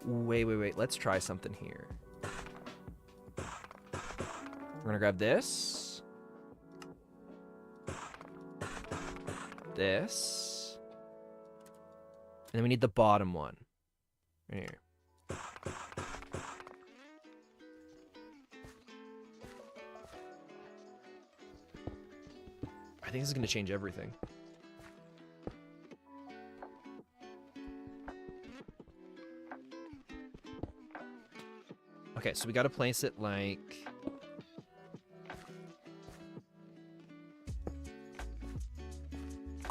Wait. Let's try something here. We're gonna grab this. This. And then we need the bottom one. Right here. I think this is gonna change everything. Okay, so we gotta place it like...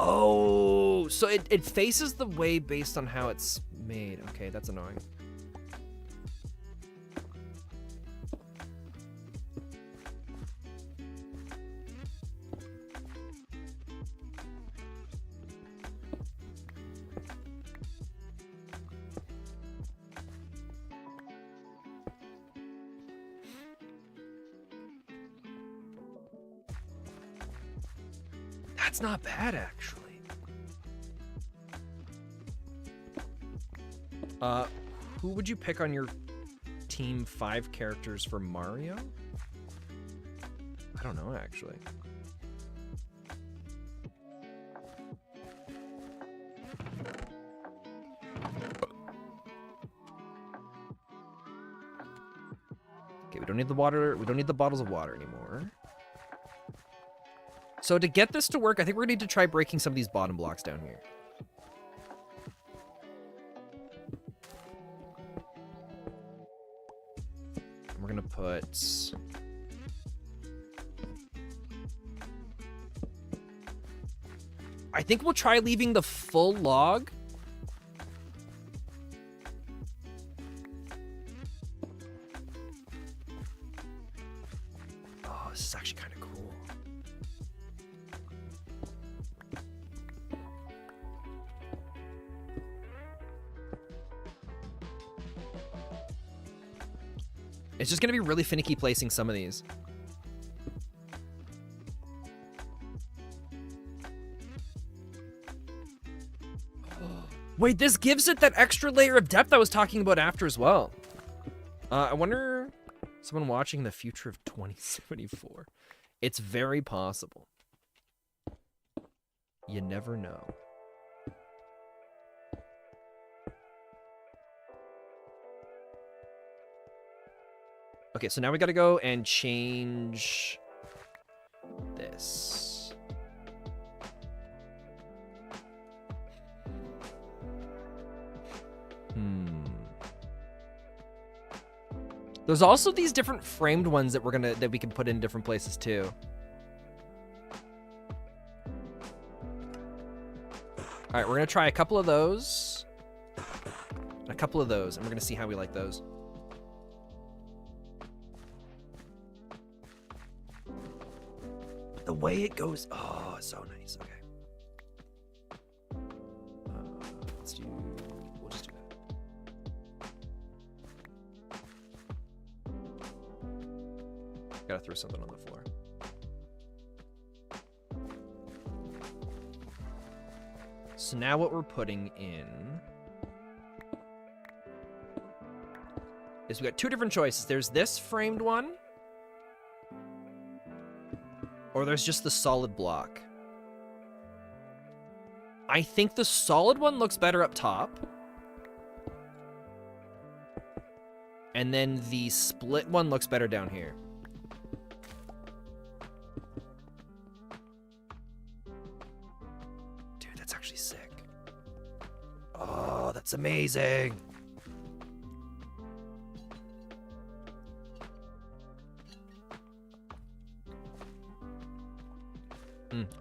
Oh, so it faces the way based on how it's made. Okay, that's annoying. That's not bad, actually. Who would you pick on your team 5 characters for Mario? I don't know, actually. Okay, we don't need the water. We don't need the bottles of water anymore. So to get this to work, I think we're gonna need to try breaking some of these bottom blocks down here. And we're gonna put... I think we'll try leaving the full log. Oh, this is actually kind of cool. It's just gonna be really finicky placing some of these. Wait, this gives it that extra layer of depth I was talking about after as well. I wonder, someone watching the future of 2074. It's very possible. You never know. Okay, so now we gotta go and change this. There's also these different framed ones that we can put in different places too. All right, we're gonna try a couple of those, and a couple of those, and we're gonna see how we like those. The way it goes, oh, so nice. Okay. Let's do. We'll just do that. Gotta throw something on the floor. So now what we're putting in is we got 2 different choices. There's this framed one, or there's just the solid block. I think the solid one looks better up top. And then the split one looks better down here. Dude, that's actually sick. Oh, that's amazing.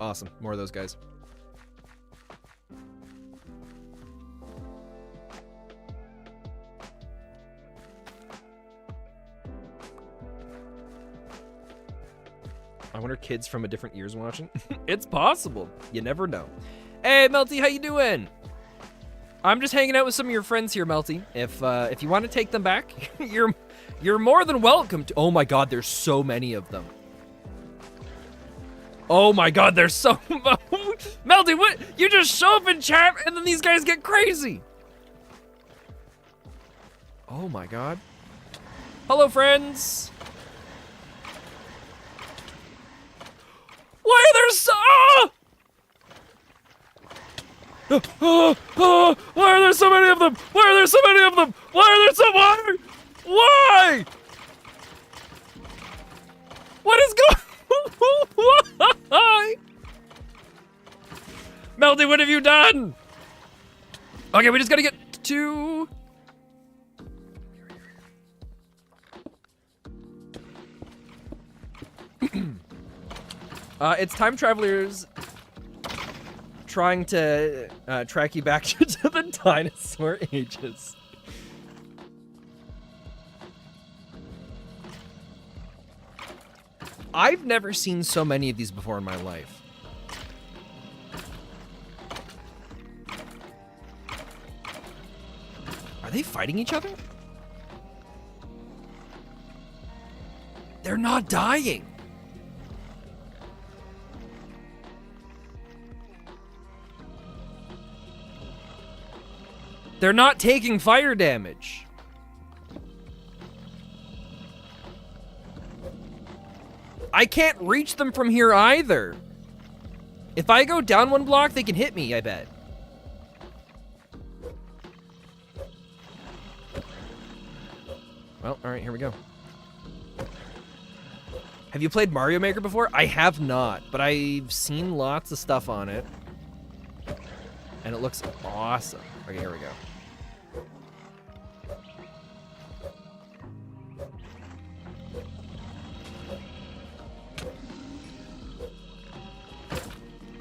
Awesome. More of those guys. I wonder kids from a different year's watching. It's possible. You never know. Hey, Melty, how you doing? I'm just hanging out with some of your friends here, Melty. If you want to take them back, you're more than welcome to. Oh my God, there's so many of them. Oh my God, there's so much. Melty, what? You just show up in chat and then these guys get crazy. Oh my God. Hello, friends. Why are there so... why are there so many of them? Why are there so many of them? Why are there so many? Why? What is going... Why? Melty, what have you done? Okay, we just gotta get to... It's Time Traveler's trying to track you back to the dinosaur ages. I've never seen so many of these before in my life. Are they fighting each other? They're not dying. They're not taking fire damage. I can't reach them from here either. If I go down one block, they can hit me, I bet. Well, all right, here we go. Have you played Mario Maker before? I have not, but I've seen lots of stuff on it. And it looks awesome. Okay, here we go.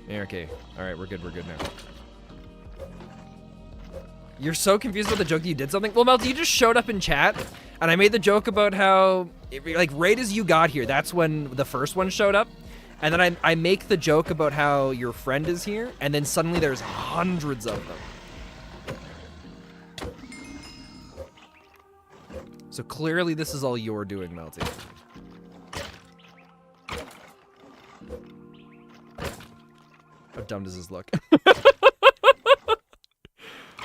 Yeah, okay. All right, we're good now. You're so confused about the joke that you did something? Well, Melty, you just showed up in chat, and I made the joke about how, like, right as you got here, that's when the first one showed up. And then I make the joke about how your friend is here, and then suddenly there's hundreds of them. So clearly this is all you're doing, Melty. How dumb does this look?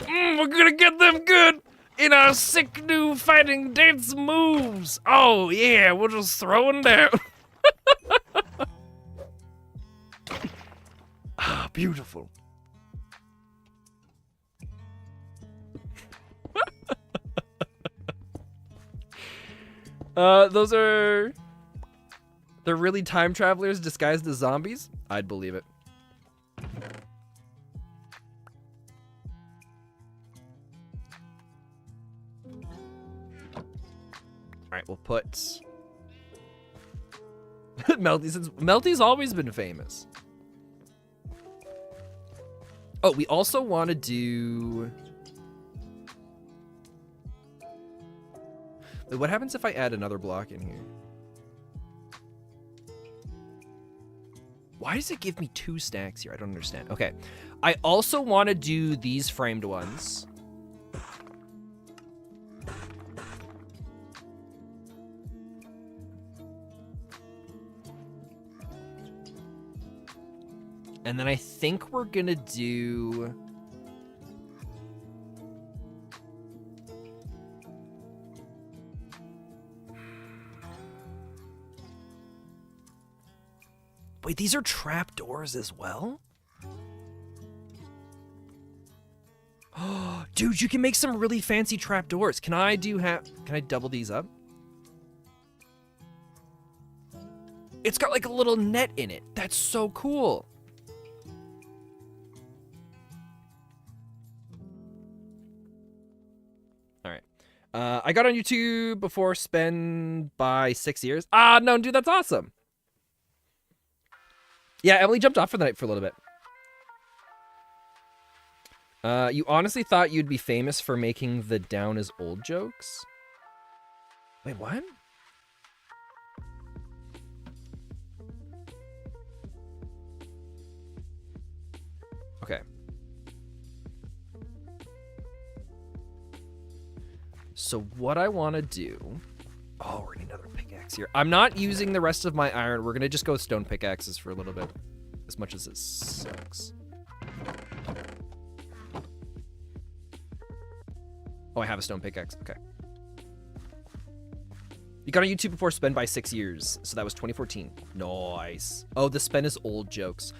We're gonna get them good in our sick new fighting dance moves. Oh yeah, we'll just throw them down. Ah, beautiful. Those are... They're really time travelers disguised as zombies? I'd believe it. Alright, we'll put... Melty's always been famous. Oh, we also want to do... What happens if I add another block in here? Why does it give me 2 stacks here? I don't understand. Okay. I also want to do these framed ones. And then I think we're gonna do... Wait, these are trapdoors as well? Oh, dude, you can make some really fancy trapdoors. Can I double these up? It's got like a little net in it. That's so cool. All right. I got on YouTube before spend by 6 years. Ah, no, dude, that's awesome. Yeah, Emily jumped off for the night for a little bit. You honestly thought you'd be famous for making the down is old jokes? Wait, what? Okay. So what I want to do... Oh, we're gonna need another pickaxe here. I'm not using the rest of my iron. We're gonna just go with stone pickaxes for a little bit. As much as it sucks. Oh, I have a stone pickaxe. Okay. You got on YouTube before spend by 6 years. So that was 2014. Nice. Oh, the spend is old jokes.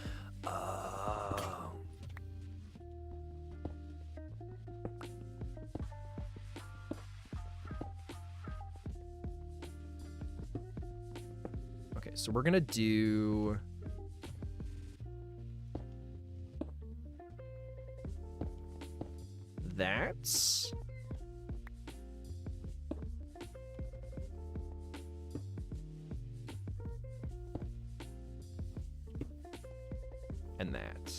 Okay, so we're gonna do... that. And that.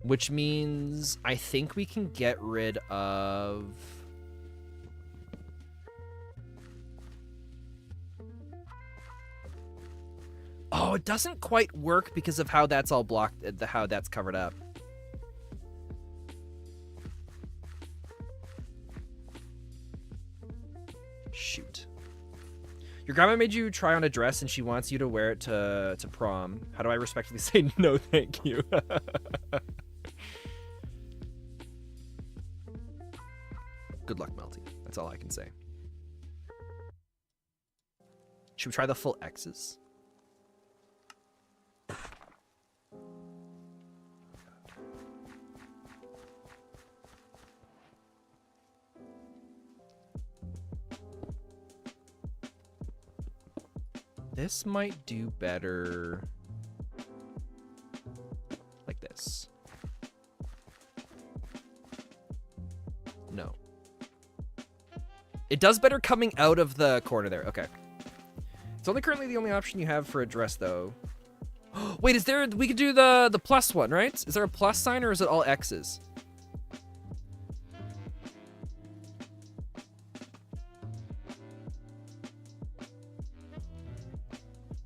which means I think we can get rid of... Oh, it doesn't quite work because of how that's all blocked, how that's covered up. Shoot. Your grandma made you try on a dress and she wants you to wear it to prom. How do I respectfully say no thank you? Good luck, Melty. That's all I can say. Should we try the full X's? This might do better like this. No. It does better coming out of the corner there. Okay. It's only currently the only option you have for a dress, though. Wait, is there... We could do the plus one, right? Is there a plus sign, or is it all X's?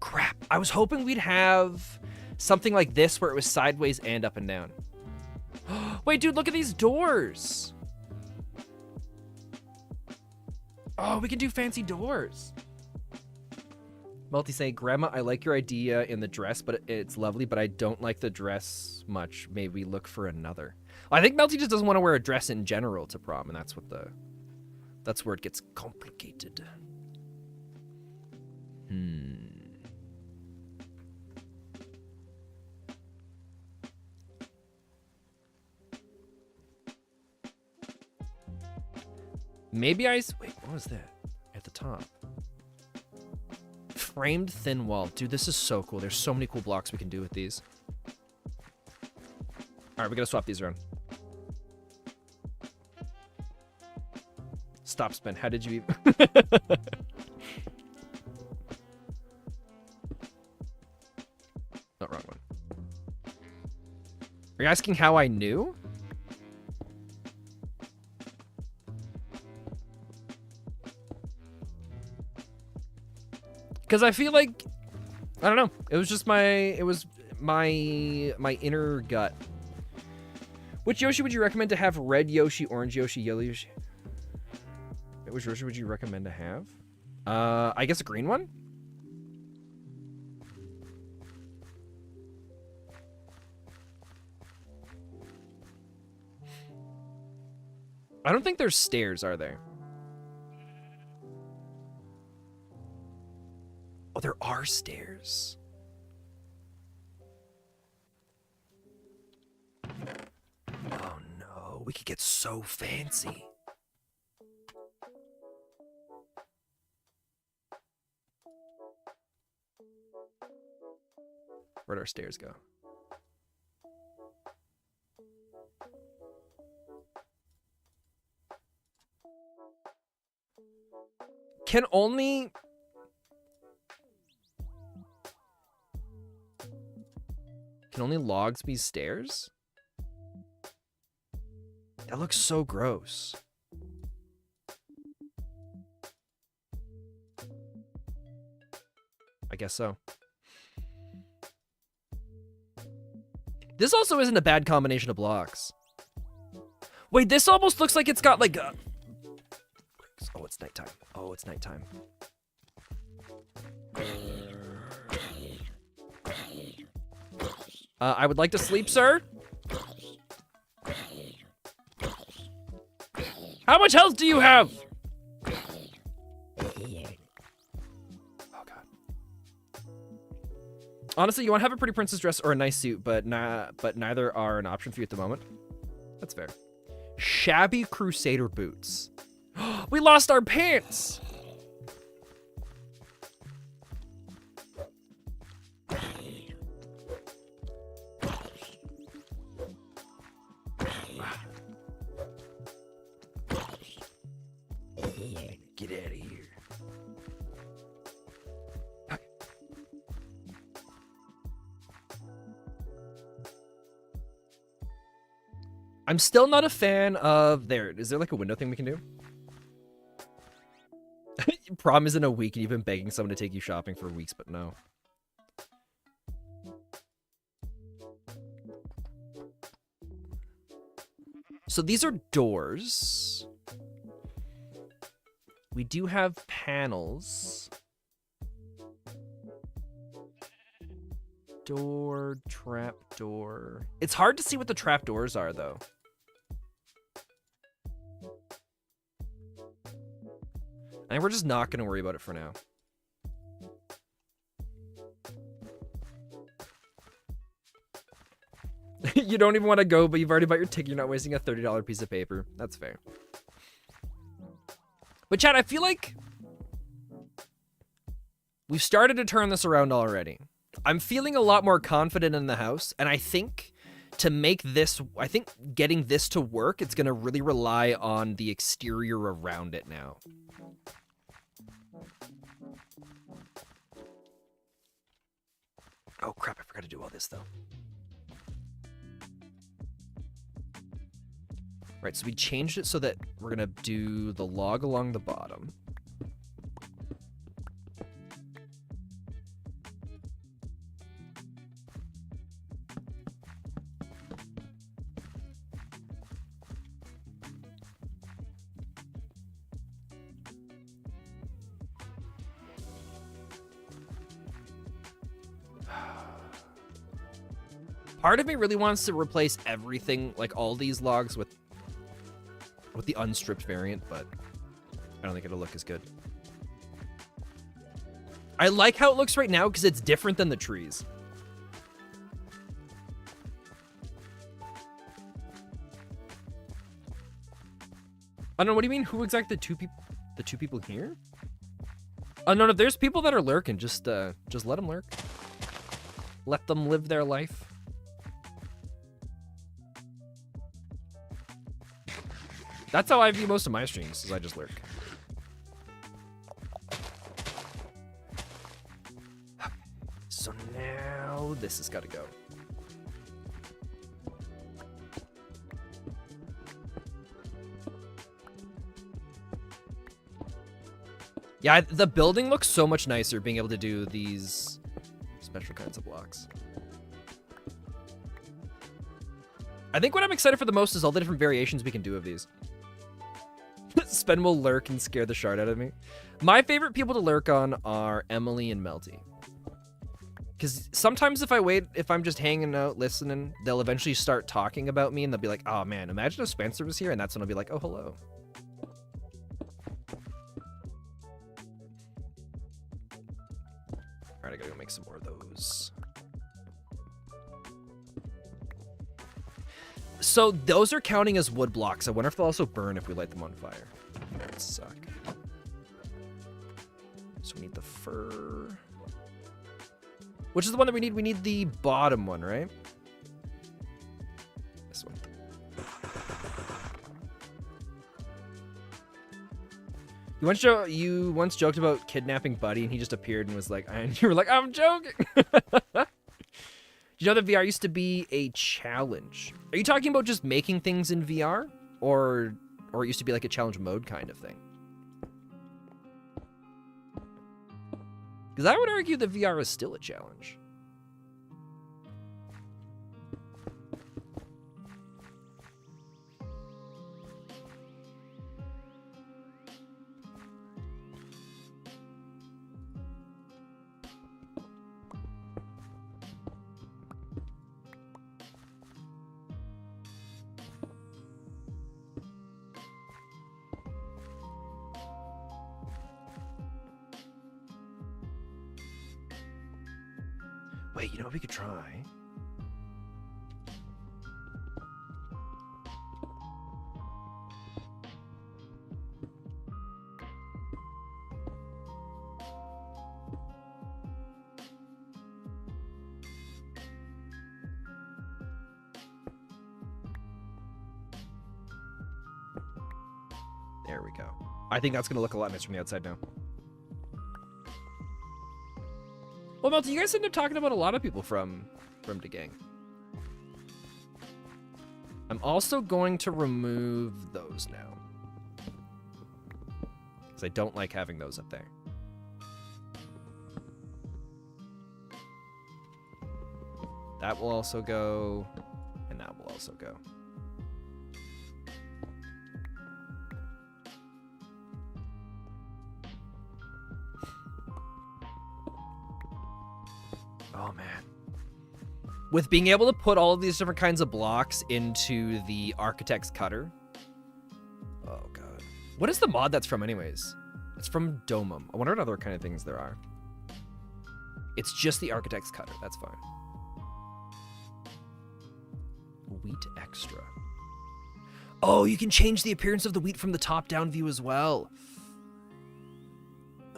Crap. I was hoping we'd have something like this where it was sideways and up and down. Wait, dude, look at these doors. Oh, we can do fancy doors. Multi say, Grandma, I like your idea in the dress, but it's lovely, but I don't like the dress much. Maybe we look for another. I think Melty just doesn't want to wear a dress in general to prom, and that's where it gets complicated. Maybe wait, what was that at the top? Framed thin wall. Dude, this is so cool. There's so many cool blocks we can do with these. All right, we gotta swap these around. Stop spin. How did you even... Not wrong one. Are you asking how I knew? Because I feel like, I don't know. It was just my inner gut. Which Yoshi would you recommend to have? Red Yoshi, orange Yoshi, yellow Yoshi? Which Yoshi would you recommend to have? I guess a green one? I don't think there's stairs, are there? Oh, there are stairs. Oh no, we could get so fancy. Where'd our stairs go? Can only logs be stairs? That looks so gross. I guess so. This also isn't a bad combination of blocks. Wait, this almost looks like it's got like a... Oh, it's nighttime. Oh, it's nighttime. I would like to sleep, sir. How much health do you have? Oh, God. Honestly, you want to have a pretty princess dress or a nice suit, but neither are an option for you at the moment. That's fair. Shabby crusader boots. We lost our pants. Get out of here. Okay. I'm still not a fan of... There, is there like a window thing we can do? Prom is in a week and you've been begging someone to take you shopping for weeks, but no. So these are doors. We do have panels. Door, trap door. It's hard to see what the trap doors are, though. I think we're just not going to worry about it for now. You don't even want to go, but you've already bought your ticket. You're not wasting a $30 piece of paper. That's fair. But Chad, I feel like we've started to turn this around already. I'm feeling a lot more confident in the house, and I think to make this, I think getting this to work, it's going to really rely on the exterior around it now. Oh crap, I forgot to do all this though. Right, so we changed it so that we're gonna do the log along the bottom. Part of me really wants to replace everything, like all these logs with the unstripped variant, but I don't think it'll look as good. I like how it looks right now because it's different than the trees. I don't know, what do you mean? Who exactly the two people here? Oh no, there's people that are lurking. Just let them lurk. Let them live their life. That's how I view most of my streams, is I just lurk. So now this has got to go. Yeah, the building looks so much nicer being able to do these special kinds of blocks. I think what I'm excited for the most is all the different variations we can do of these. Spen will lurk and scare the shard out of me. My favorite people to lurk on are Emily and Melty. Because sometimes if I'm just hanging out, listening, they'll eventually start talking about me and they'll be like, oh man, imagine if Spencer was here, and that's when I'll be like, oh, hello. All right, I gotta go make some more of those. So those are counting as wood blocks. I wonder if they'll also burn if we light them on fire. That would suck. So we need the fur. Which is the one that we need? We need the bottom one, right? This one. You once joked about kidnapping Buddy, and he just appeared and was like, and you were like, I'm joking. You know that VR used to be a challenge. Are you talking about just making things in VR? Or it used to be like a challenge mode kind of thing? Because I would argue that VR is still a challenge. Wait, you know what we could try? There we go. I think that's going to look a lot nicer from the outside now. Well, Melty, you guys end up talking about a lot of people from the gang. I'm also going to remove those now. Because I don't like having those up there. That will also go, and that will also go. Oh, man. With being able to put all of these different kinds of blocks into the architect's cutter. Oh, God. What is the mod that's from anyways? It's from Domum. I wonder what other kind of things there are. It's just the architect's cutter. That's fine. Wheat extra. Oh, you can change the appearance of the wheat from the top-down view as well.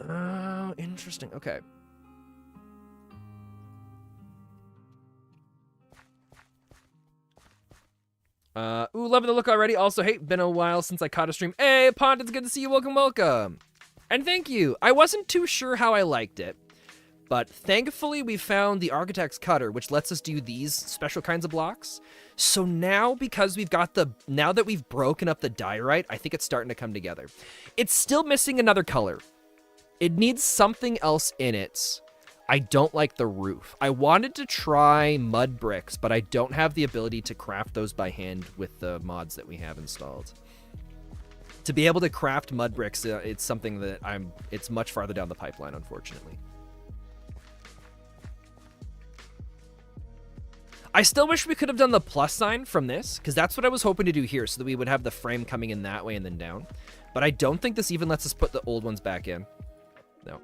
Oh, interesting. Okay. Ooh, loving the look already. Also, hey, been a while since I caught a stream. Hey, Pond, it's good to see you. Welcome, welcome. And thank you. I wasn't too sure how I liked it, but thankfully we found the architect's cutter, which lets us do these special kinds of blocks. So now, because we've got now that we've broken up the diorite, I think it's starting to come together. It's still missing another color. It needs something else in it. I don't like the roof. I wanted to try mud bricks, but I don't have the ability to craft those by hand with the mods that we have installed. To be able to craft mud bricks, it's something that it's much farther down the pipeline, unfortunately. I still wish we could have done the plus sign from this, because that's what I was hoping to do here, so that we would have the frame coming in that way and then down. But I don't think this even lets us put the old ones back in. No.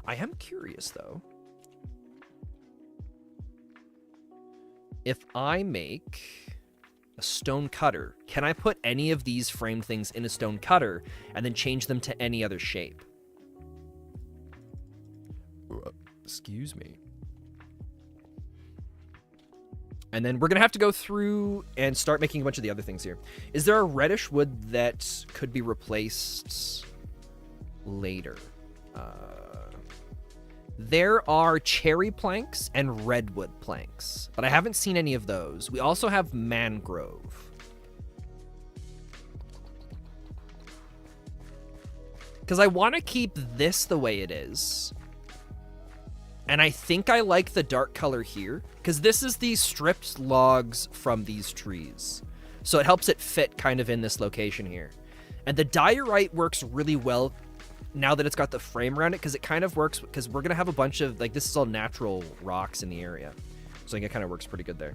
I am curious, though. If I make a stone cutter, can I put any of these frame things in a stone cutter and then change them to any other shape? Excuse me. And then we're going to have to go through and start making a bunch of the other things here. Is there a reddish wood that could be replaced later? There are cherry planks and redwood planks, but I haven't seen any of those. We also have mangrove. Because I want to keep this the way it is. And I think I like the dark color here, because this is the stripped logs from these trees. So it helps it fit kind of in this location here. And the diorite works really well now that it's got the frame around it, because it kind of works, because we're going to have a bunch of, like, this is all natural rocks in the area. So I think it kind of works pretty good there.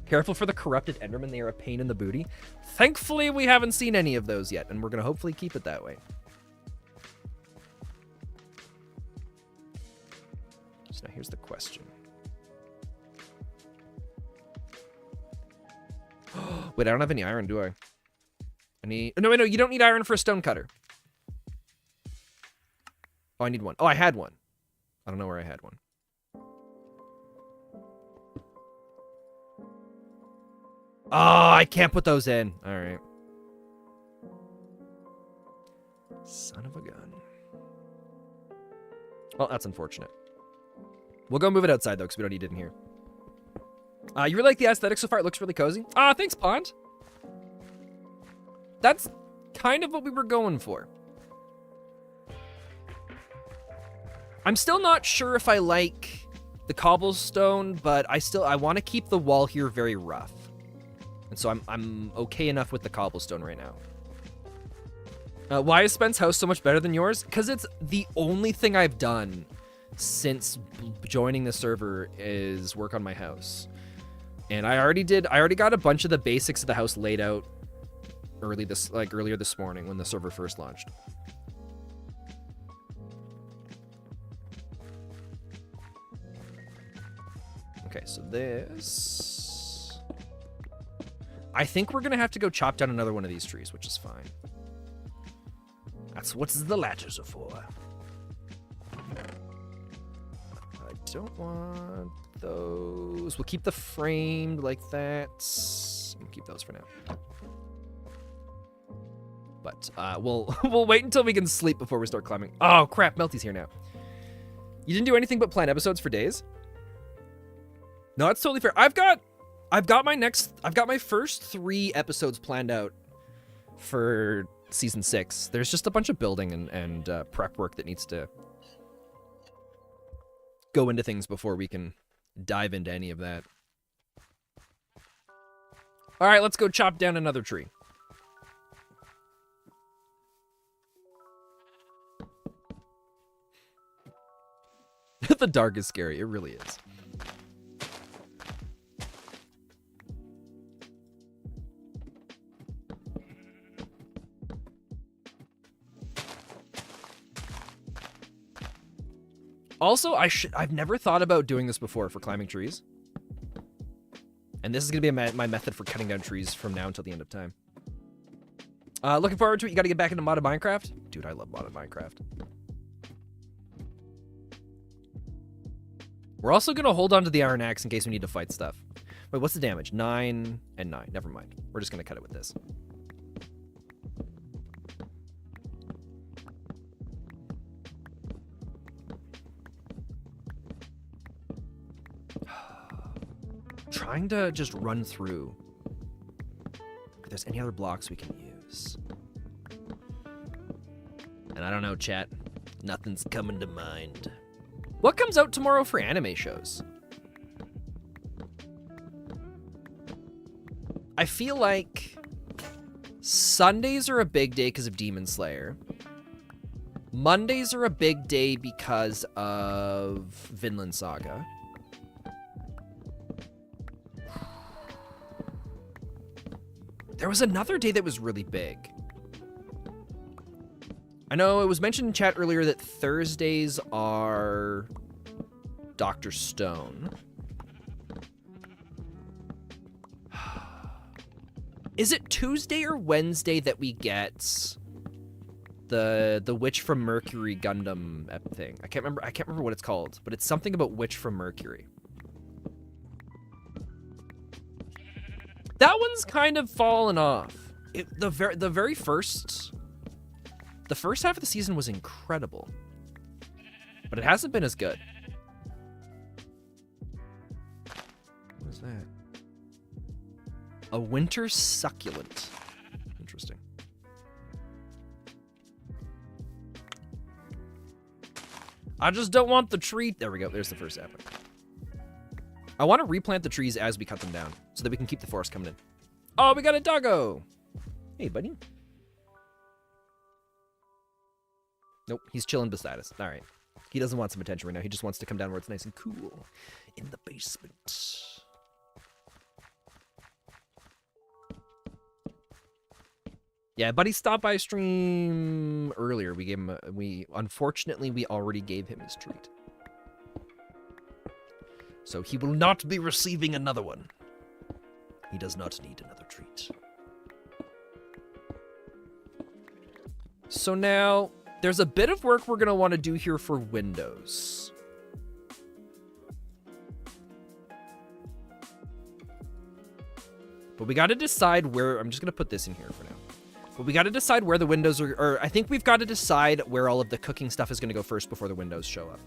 Careful for the corrupted Enderman, they are a pain in the booty. Thankfully, we haven't seen any of those yet, and we're going to hopefully keep it that way. So now here's the question. Wait, I don't have any iron, do I? No, wait, no, you don't need iron for a stone cutter. Oh, I need one. Oh, I had one. I don't know where I had one. Oh, I can't put those in. All right. Son of a gun. Well, that's unfortunate. We'll go move it outside, though, because we don't need it in here. You really like the aesthetic so far? It looks really cozy. Thanks, Pond. That's kind of what we were going for. I'm still not sure if I like the cobblestone, but I want to keep the wall here very rough. And so I'm okay enough with the cobblestone right now. Why is Spen's house so much better than yours? Because it's the only thing I've done since joining the server is work on my house. And I already got a bunch of the basics of the house laid out earlier this morning when the server first launched. Okay, so this... I think we're going to have to go chop down another one of these trees, which is fine. That's what the ladders are for. I don't want those. We'll keep the framed like that. We'll keep those for now. But we'll wait until we can sleep before we start climbing. Oh, crap. Melty's here now. You didn't do anything but plan episodes for days? No, that's totally fair. I've I've got my first 3 episodes planned out for season 6. There's just a bunch of building and prep work that needs to go into things before we can dive into any of that. All right, let's go chop down another tree. The dark is scary. It really is. Also, I've never thought about doing this before for climbing trees. And this is going to be my method for cutting down trees from now until the end of time. Looking forward to it. You got to get back into modded Minecraft. Dude, I love modded Minecraft. We're also going to hold on to the iron axe in case we need to fight stuff. Wait, what's the damage? 9 and 9. Never mind. We're just going to cut it with this. Trying to just run through if there's any other blocks we can use. And I don't know, chat. Nothing's coming to mind. What comes out tomorrow for anime shows? I feel like Sundays are a big day because of Demon Slayer. Mondays are a big day because of Vinland Saga. There was another day that was really big. I know it was mentioned in chat earlier that Thursdays are Dr. Stone. Is it Tuesday or Wednesday that we get the Witch from Mercury Gundam thing? I can't remember what it's called, but it's something about Witch from Mercury. That one's kind of fallen off. The first half of the season was incredible, but it hasn't been as good. What's that? A winter succulent. Interesting. I just don't want the tree. There we go. There's the first apple. I want to replant the trees as we cut them down so that we can keep the forest coming in. Oh, we got a doggo. Hey, buddy. Nope, he's chilling beside us. All right. He doesn't want some attention right now. He just wants to come down where it's nice and cool in the basement. Yeah, buddy stopped by stream earlier. We gave him unfortunately, we already gave him his treat. So he will not be receiving another one. He does not need another treat. So now, there's a bit of work we're going to want to do here for windows. But we got to decide where... I'm just going to put this in here for now. But we got to decide where the windows are... Or I think we've got to decide where all of the cooking stuff is going to go first before the windows show up.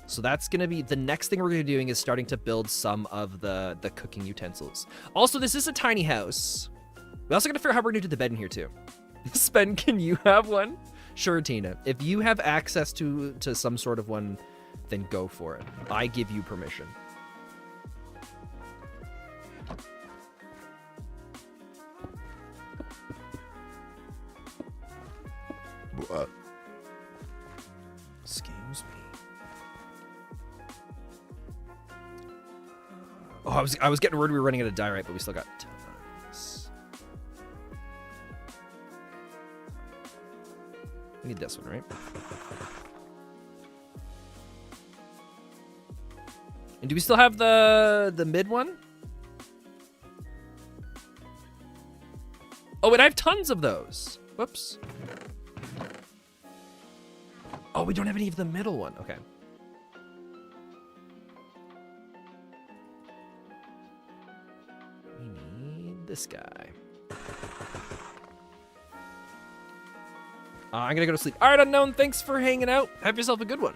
So that's going to be... The next thing we're going to be doing is starting to build some of the cooking utensils. Also, this is a tiny house. We also got to figure out how we're going to do the bed in here, too. Spen, can you have one? Sure, Tina. If you have access to some sort of one, then go for it. I give you permission. What? Excuse me. Oh, I was getting worried we were running out of diorite, but we still got tons. We need this one, right? And do we still have the mid one? Oh, and I have tons of those. Whoops. Oh, we don't have any of the middle one. Okay. We need this guy. I'm gonna go to sleep. All right, Unknown, thanks for hanging out. Have yourself a good one.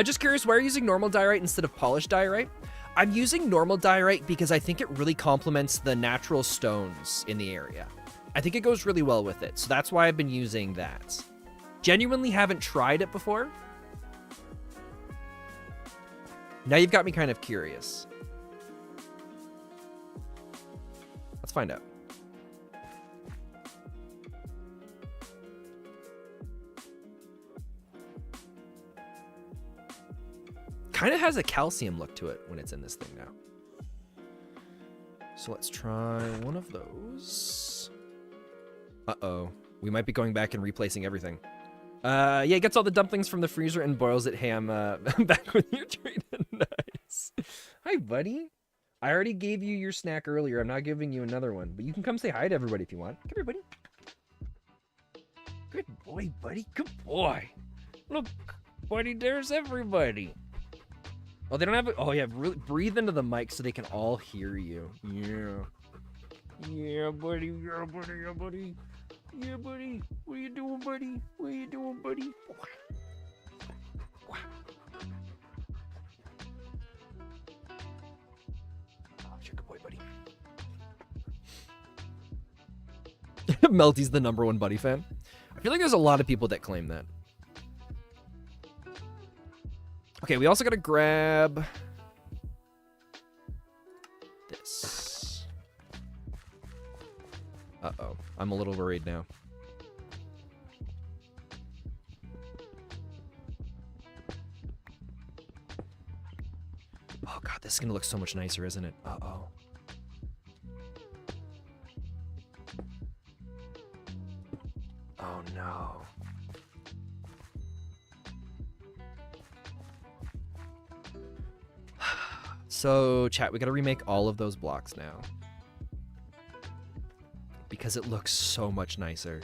Just curious, why are you using normal diorite instead of polished diorite? I'm using normal diorite because I think it really complements the natural stones in the area. I think it goes really well with it, so that's why I've been using that. Genuinely haven't tried it before. Now you've got me kind of curious. Let's find out. Kind of has a calcium look to it when it's in this thing now. So let's try one of those. Uh-oh. We might be going back and replacing everything. Yeah, he gets all the dumplings from the freezer and boils it ham back when you're treated nice. Hi, buddy. I already gave you your snack earlier. I'm not giving you another one, but you can come say hi to everybody if you want. Come here, buddy. Good boy, buddy. Good boy. Look, buddy, there's everybody. Oh, they don't have it. Oh, yeah, really breathe into the mic so they can all hear you. Yeah. Yeah, buddy. Yeah, buddy. Yeah, buddy. Yeah, buddy. What are you doing, buddy? What are you doing, buddy? Oh, you're a good boy, buddy. Melty's the #1 Buddy fan. I feel like there's a lot of people that claim that. Okay, we also gotta grab this. Uh-oh. I'm a little worried now. Oh god, this is gonna look so much nicer, isn't it? Uh-oh. Oh no. So, chat, we gotta remake all of those blocks now. Because it looks so much nicer.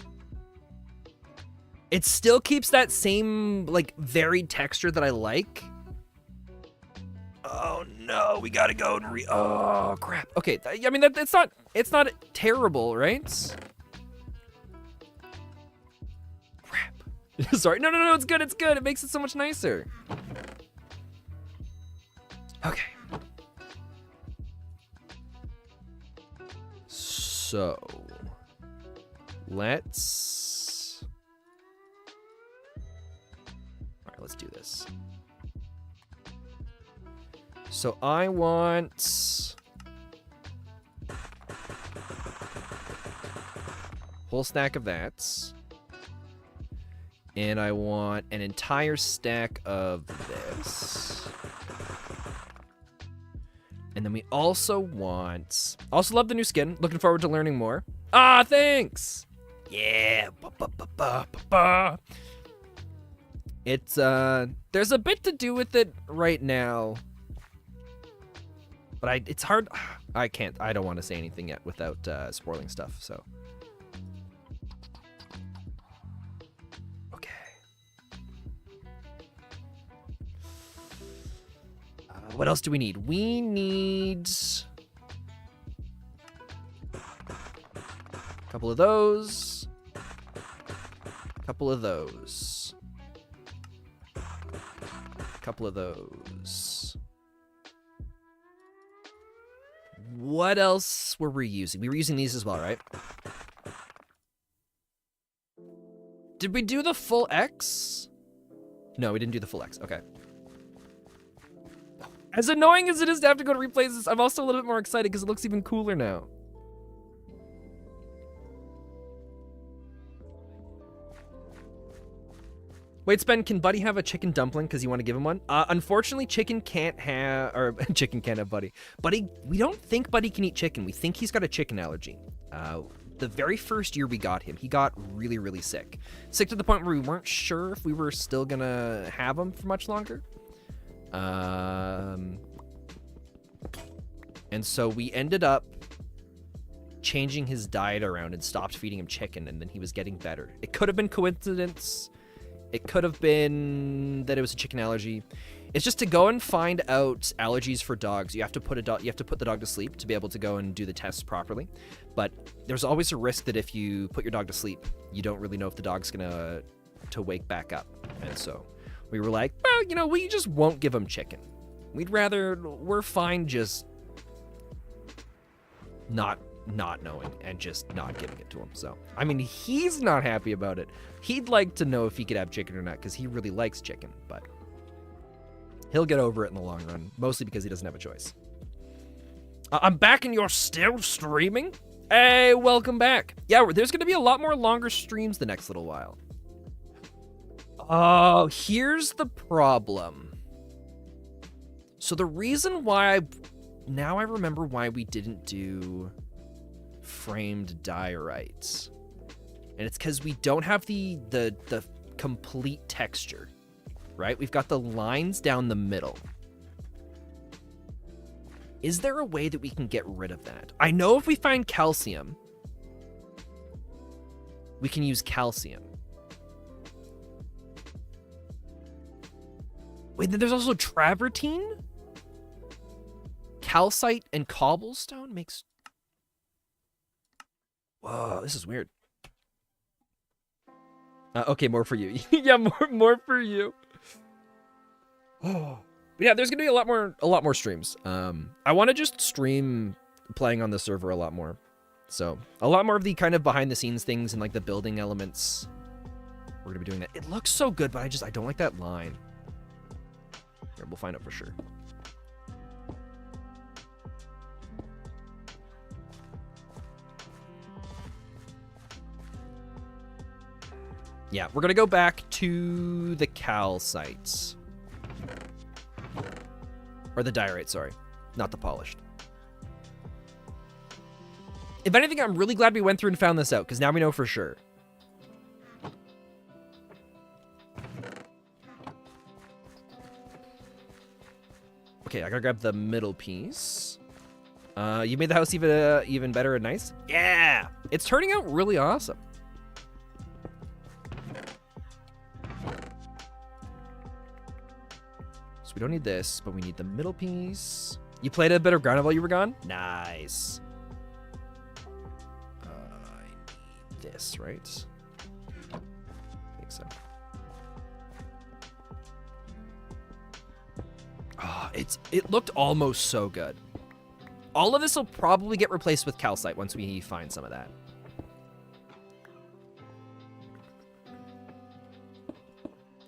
It still keeps that same, like, varied texture that I like. Oh no, we gotta go and oh crap. Okay, I mean, it's not terrible, right? Crap. Sorry, no, it's good, it makes it so much nicer. Okay. So, let's... Alright, let's do this. So I want... whole stack of that. And I want an entire stack of this. And then we also want... Also love the new skin. Looking forward to learning more. Ah, thanks! Yeah. It's, there's a bit to do with it right now. But it's hard... I don't want to say anything yet without spoiling stuff, so... What else do we need? We need a couple of those. Couple of those. Couple of those. What else were we using? We were using these as well, right? Did we do the full X? No, we didn't do the full X. Okay. As annoying as it is to have to go to replace this, I'm also a little bit more excited because it looks even cooler now. Wait, Spen, can Buddy have a chicken dumpling because you want to give him one? Unfortunately, Chicken can't have, or Chicken can't have Buddy. Buddy, we don't think Buddy can eat chicken. We think he's got a chicken allergy. The very first year we got him, he got really, really sick. Sick to the point where we weren't sure if we were still gonna have him for much longer. And so we ended up changing his diet around and stopped feeding him chicken, and then he was getting better. It could have been coincidence. It could have been that it was a chicken allergy. It's just to go and find out allergies for dogs. You have to put the dog to sleep to be able to go and do the tests properly. But there's always a risk that if you put your dog to sleep, you don't really know if the dog's gonna wake back up. And so We were like, well, you know, we just won't give him chicken. We're fine just not knowing and just not giving it to him. So, I mean, he's not happy about it. He'd like to know if he could have chicken or not because he really likes chicken, but he'll get over it in the long run, mostly because he doesn't have a choice. I'm back and you're still streaming? Hey, welcome back. Yeah, there's going to be a lot more longer streams the next little while. Oh, here's the problem. So the reason why now I remember why we didn't do framed diorites. And it's because we don't have the complete texture, right? We've got the lines down the middle. Is there a way that we can get rid of that? I know if we find calcium, we can use calcium. Wait, then there's also travertine? Calcite and cobblestone makes... Whoa, this is weird. Okay, more for you. Yeah, more for you. Oh. But yeah, there's gonna be a lot more streams. I want to just stream playing on the server a lot more. So a lot more of the kind of behind the scenes things and like the building elements. We're gonna be doing that. It looks so good, but I don't like that line. Here, we'll find out for sure. Yeah, we're gonna go back to the calcites. Or the diorite, sorry. Not the polished. If anything, I'm really glad we went through and found this out, because now we know for sure. Okay, I gotta grab the middle piece. You made the house even better and nice? Yeah! It's turning out really awesome. We don't need this, but we need the middle piece. You played a bit of Grounded while you were gone? Nice. I need this, right? I think so. Oh, it looked almost so good. All of this will probably get replaced with calcite once we find some of that.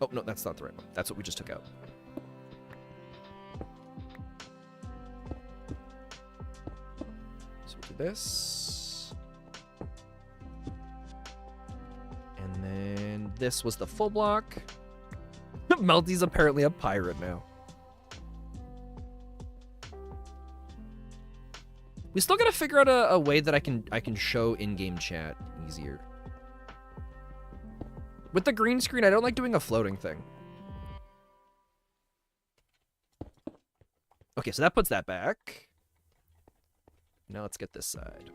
Oh, no, that's not the right one. That's what we just took out. This. And then this was the full block. Melty's apparently a pirate now. We still gotta figure out a way that I can show in-game chat easier. With the green screen, I don't like doing a floating thing. Okay, so that puts that back. Now let's get this side.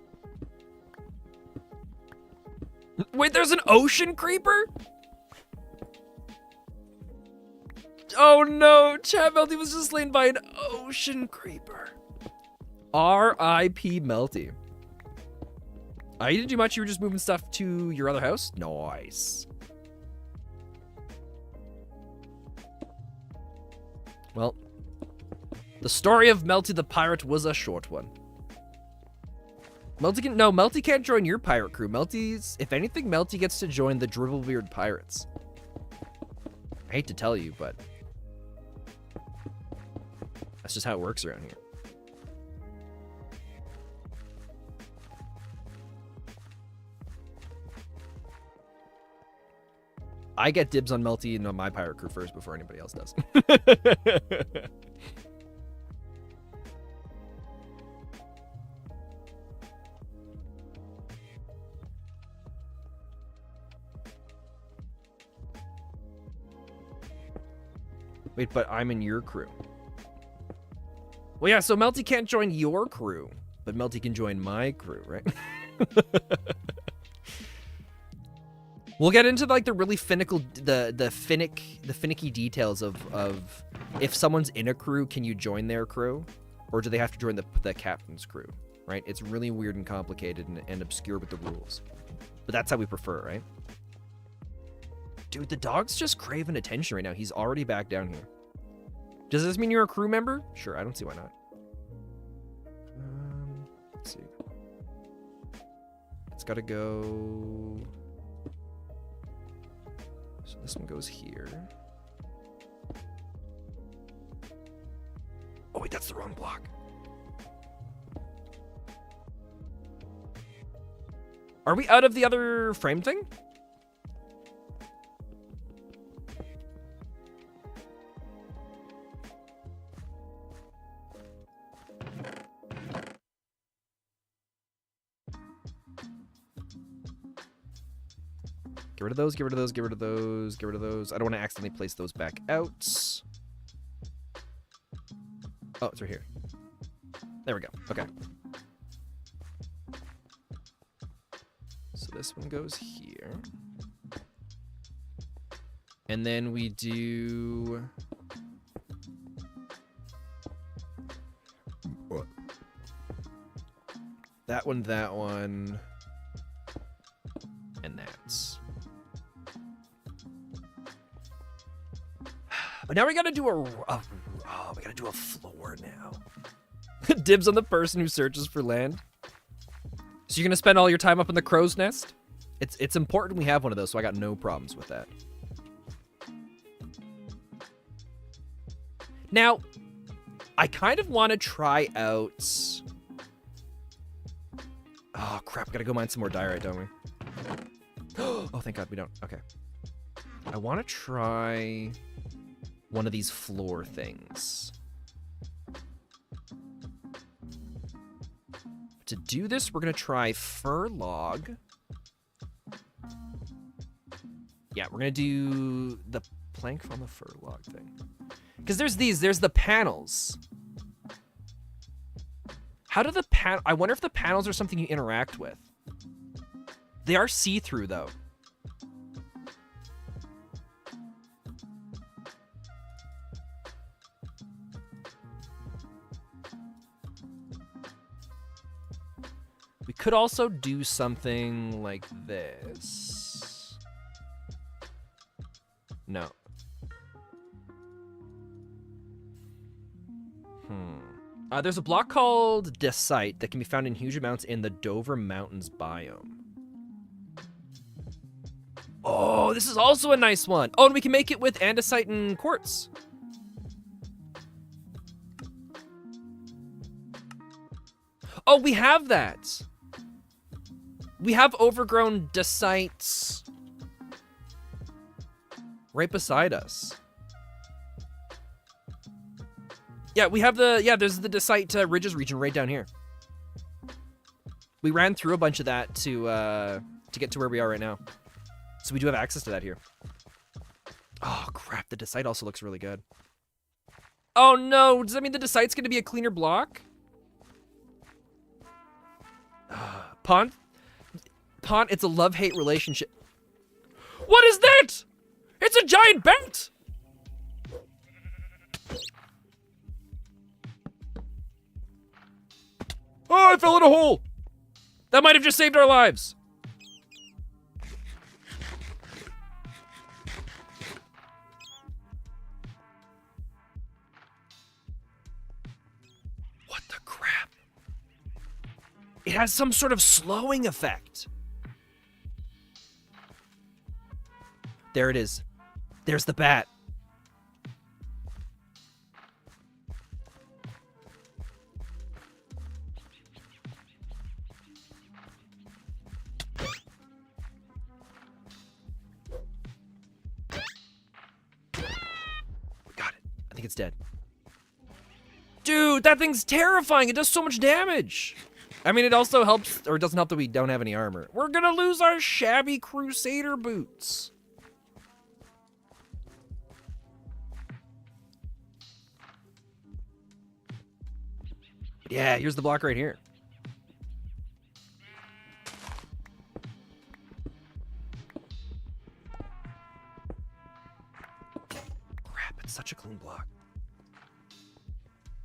Wait, there's an ocean creeper? Oh no, Chat Melty was just slain by an ocean creeper. R.I.P. Melty. You didn't do much, you were just moving stuff to your other house? Nice. Well, the story of Melty the pirate was a short one. Melty can't join your pirate crew. If anything, Melty gets to join the Dribblebeard Pirates. I hate to tell you, but that's just how it works around here. I get dibs on Melty and on my pirate crew first before anybody else does. Wait, but I'm in your crew. Well, yeah, so Melty can't join your crew, but Melty can join my crew, right? We'll get into like the really finicky details of if someone's in a crew, can you join their crew, or do they have to join the captain's crew, right? It's really weird and complicated and obscure with the rules, but that's how we prefer, right? Dude, the dog's just craving attention right now. He's already back down here. Does this mean you're a crew member? Sure, I don't see why not. Let's see. It's gotta go... So this one goes here. Oh wait, that's the wrong block. Are we out of the other frame thing? Get rid of those, get rid of those, get rid of those, get rid of those. I don't want to accidentally place those back out. Oh, it's right here. There we go. Okay. So this one goes here. And then we do... that one, and that's... But now we gotta do we gotta do a floor now. Dibs on the person who searches for land. So you're gonna spend all your time up in the crow's nest? It's important we have one of those, so I got no problems with that. Now, I kind of want to try out... Oh, crap. Gotta go mine some more diorite, don't we? Oh, thank God we don't. Okay. I want to try one of these floor things. To do this, we're going to try fur log. Yeah, we're going to do the plank from the fur log thing. Because there's the panels. How do the I wonder if the panels are something you interact with. They are see-through, though. We could also do something like this. No. There's a block called Dacite that can be found in huge amounts in the Dover Mountains biome. Oh, this is also a nice one. Oh, and we can make it with andesite and quartz. Oh, we have that. We have overgrown Dacites right beside us. Yeah, we have there's the Dacite Ridges region right down here. We ran through a bunch of that to get to where we are right now. So we do have access to that here. Oh, crap. The Dacite also looks really good. Oh, no. Does that mean the Dacite's going to be a cleaner block? Pont, it's a love-hate relationship. What is that? It's a giant bat! Oh, I fell in a hole! That might have just saved our lives. What the crap? It has some sort of slowing effect. There it is. There's the bat. I think it's dead. Dude, that thing's terrifying. It does so much damage. I mean, it also helps, or it doesn't help that we don't have any armor. We're gonna lose our shabby Crusader boots. Yeah, here's the block right here. Crap, it's such a clean block.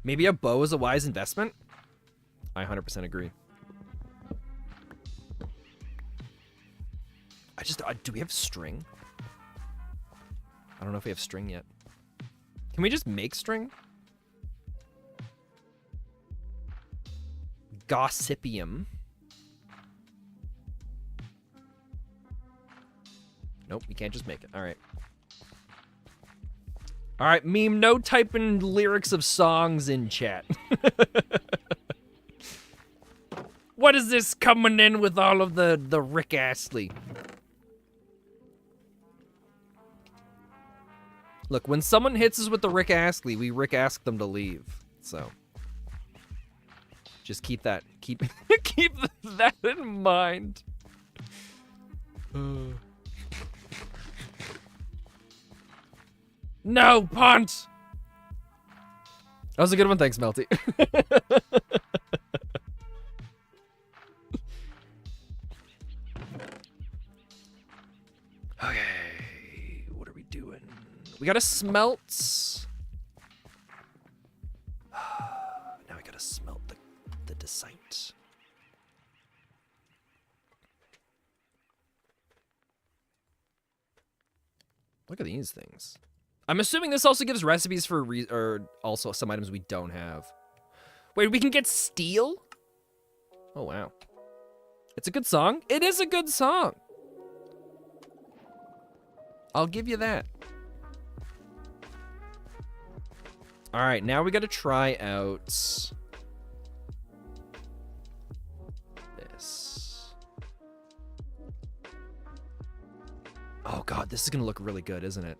Maybe a bow is a wise investment? I 100% agree. Do we have string? I don't know if we have string yet. Can we just make string? Gossipium. Nope, we can't just make it. All right. All right, meme, no typing lyrics of songs in chat. What is this coming in with all of the Rick Astley? Look, when someone hits us with the Rick Astley, we Rick ask them to leave. So just keep that keep that in mind. No, punt. That was a good one, thanks, Melty. Okay, what are we doing? We gotta smelt. Now we gotta smelt the decite. Look at these things. I'm assuming this also gives recipes for or also some items we don't have. Wait, we can get steel? Oh, wow. It's a good song. It is a good song. I'll give you that. All right, now we got to try out this. Oh, God, this is going to look really good, isn't it?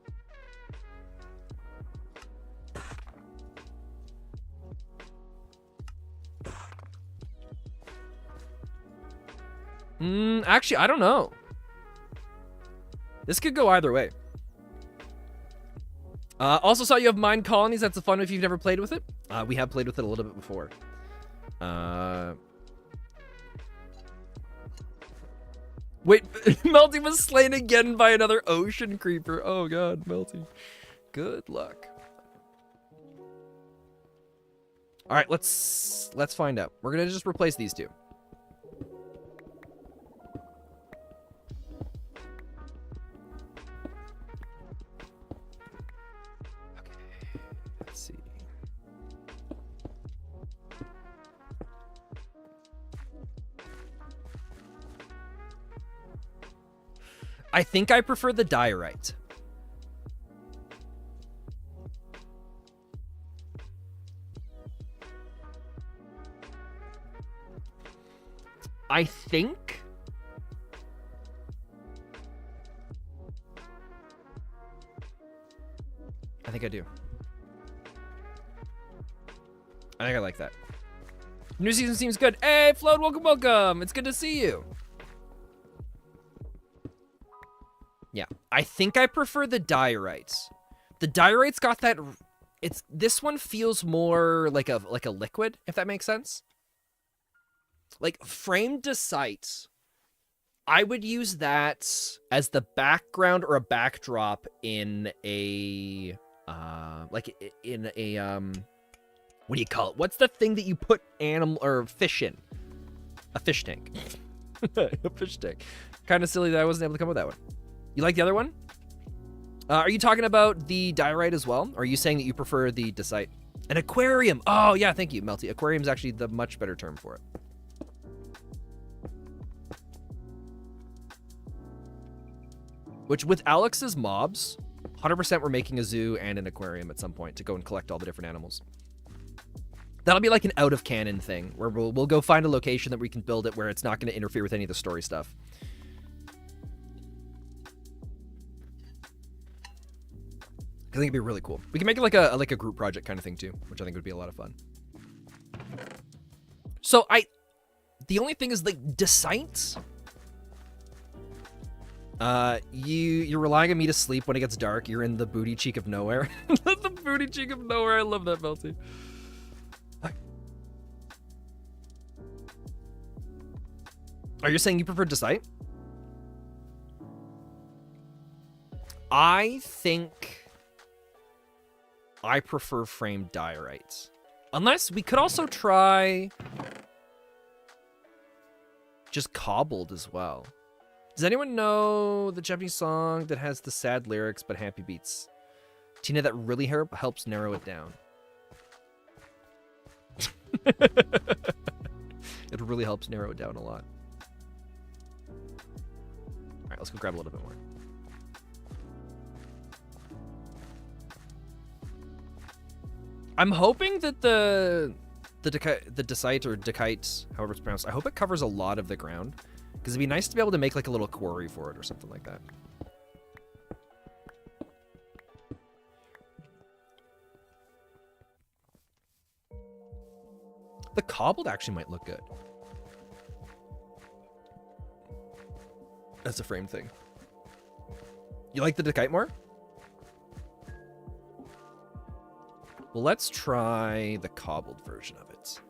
Actually, I don't know. This could go either way. Also saw you have Mine Colonies. That's a fun if you've never played with it. We have played with it a little bit before. Wait, Melty was slain again by another ocean creeper. Oh God, Melty. Good luck. All right, let's find out. We're gonna just replace these two. I think I prefer the diorite. I think I do. I think I like that. New season seems good. Hey, Float, welcome, welcome. It's good to see you. Yeah, I think I prefer the diorites. The diorite's got that. This one feels more like a liquid, if that makes sense. Like framed decite, I would use that as the background or a backdrop in a what do you call it? What's the thing that you put animal or fish in? A fish tank. A fish tank. Kind of silly that I wasn't able to come up with that one. You like the other one? Are you talking about the diorite as well? Or are you saying that you prefer the decite? An aquarium. Oh, yeah, thank you, Melty. Aquarium's actually the much better term for it. Which, with Alex's mobs, 100% we're making a zoo and an aquarium at some point to go and collect all the different animals. That'll be like an out-of-canon thing, where we'll go find a location that we can build it where it's not going to interfere with any of the story stuff. I think it'd be really cool. We can make it like a group project kind of thing too, which I think would be a lot of fun. So the only thing is like decite. You're relying on me to sleep when it gets dark. You're in the booty cheek of nowhere. The booty cheek of nowhere. I love that, Melty. Are you saying you prefer decite? I think I prefer framed diorites. Unless we could also try just cobbled as well. Does anyone know the Japanese song that has the sad lyrics but happy beats? Tina, that really helps narrow it down. It really helps narrow it down a lot. All right, let's go grab a little bit more. I'm hoping that the Decite or Decite, however it's pronounced, I hope it covers a lot of the ground. Because it'd be nice to be able to make like a little quarry for it or something like that. The cobbled actually might look good. That's a frame thing. You like the Decite more? Well, let's try the cobbled version of it.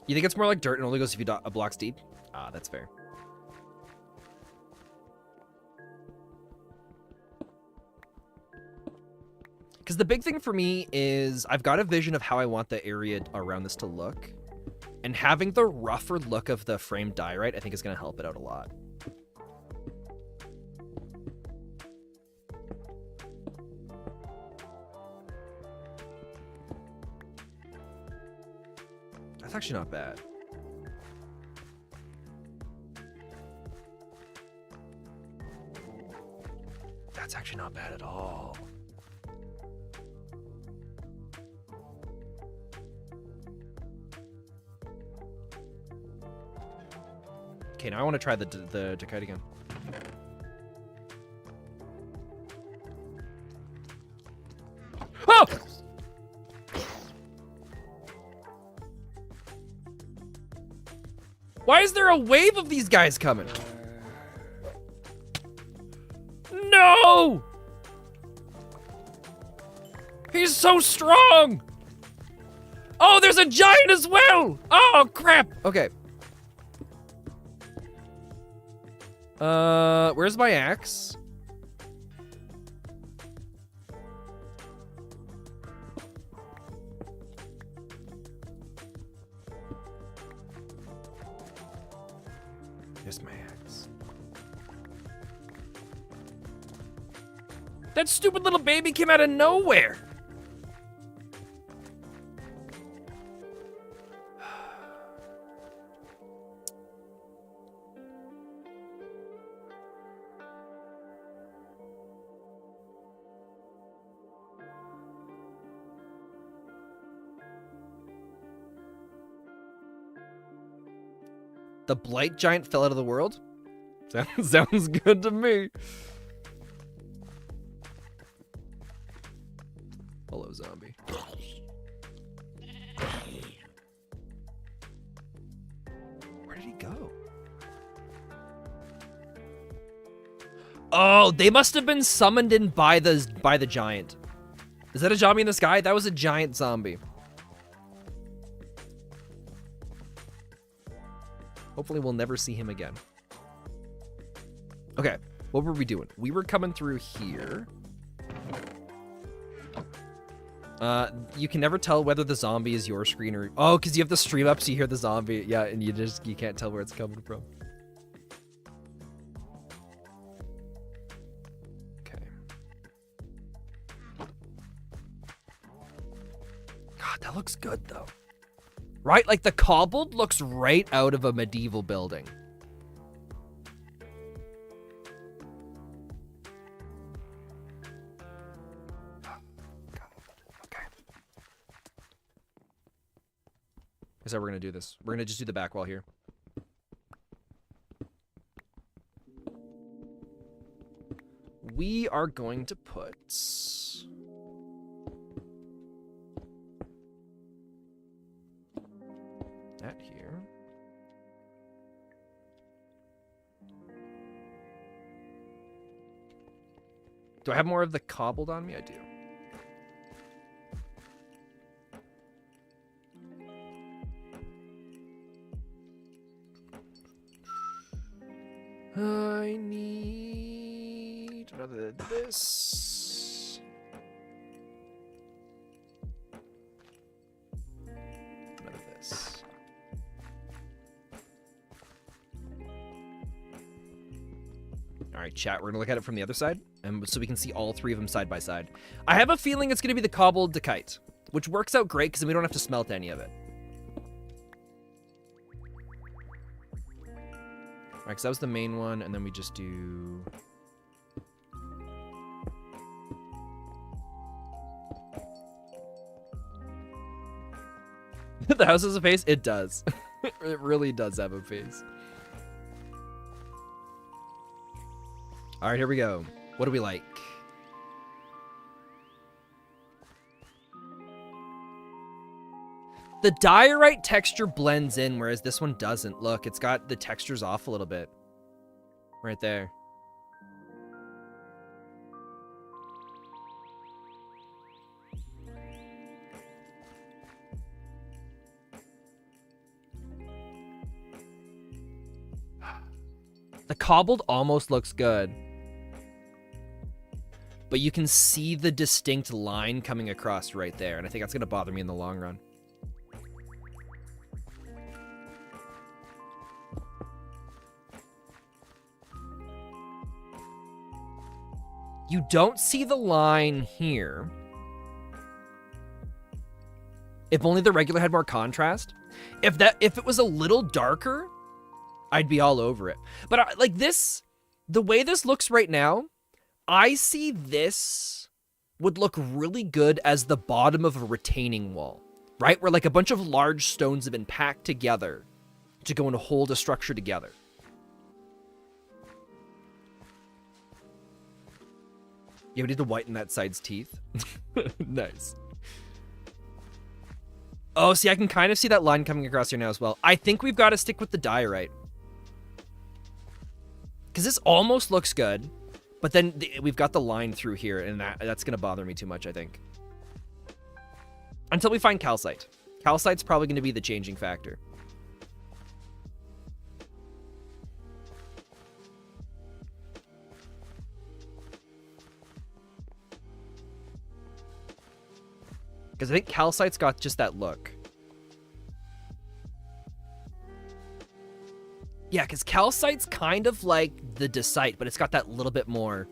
You think it's more like dirt and only goes if you a block's deep? Ah, that's fair. Because the big thing for me is I've got a vision of how I want the area around this to look. And having the rougher look of the framed diorite, I think is going to help it out a lot. That's actually not bad. That's actually not bad at all. Okay, now I want to try the Decite again. Oh! Why is there a wave of these guys coming? No! He's so strong! Oh, there's a giant as well! Oh, crap! Okay. Where's my axe? Here's my axe. That stupid little baby came out of nowhere. The blight giant fell out of the world? Sounds good to me. Hello, zombie. Where did he go? Oh, they must have been summoned in by the giant. Is that a zombie in the sky? That was a giant zombie. Hopefully we'll never see him again. Okay, what were we doing? We were coming through here. You can never tell whether the zombie is your screen or... Oh, because you have the stream up so you hear the zombie. Yeah, and you can't tell where it's coming from. Okay. God, that looks good though. Right? Like the cobbled looks right out of a medieval building. Okay. Here's how we're gonna do this. We're gonna just do the back wall here. We are going to put... that here. Do I have more of the cobbled on me? I do. I need None of this. None of this. All right, chat. We're gonna look at it from the other side, and so we can see all three of them side by side. I have a feeling it's gonna be the cobbled Decite, which works out great because then we don't have to smelt any of it. All right, because that was the main one, and then we just do. The house has a face? It does. It really does have a face. All right, here we go. What do we like? The diorite texture blends in, whereas this one doesn't. Look, it's got the textures off a little bit. Right there. The cobbled almost looks good. But you can see the distinct line coming across right there, and I think that's going to bother me in the long run. You don't see the line here. If only the regular had more contrast. If it was a little darker, I'd be all over it. But like this, the way this looks right now, I see this would look really good as the bottom of a retaining wall, right? Where like a bunch of large stones have been packed together to go and hold a structure together. Yeah, we need to whiten that side's teeth. Nice. Oh, see, I can kind of see that line coming across here now as well. I think we've got to stick with the diorite. Because this almost looks good, but then we've got the line through here, and that's going to bother me too much, I think. Until we find calcite. Calcite's probably going to be the changing factor. Because I think calcite's got just that look. Yeah, because calcite's kind of like the Decite, but it's got that little bit more.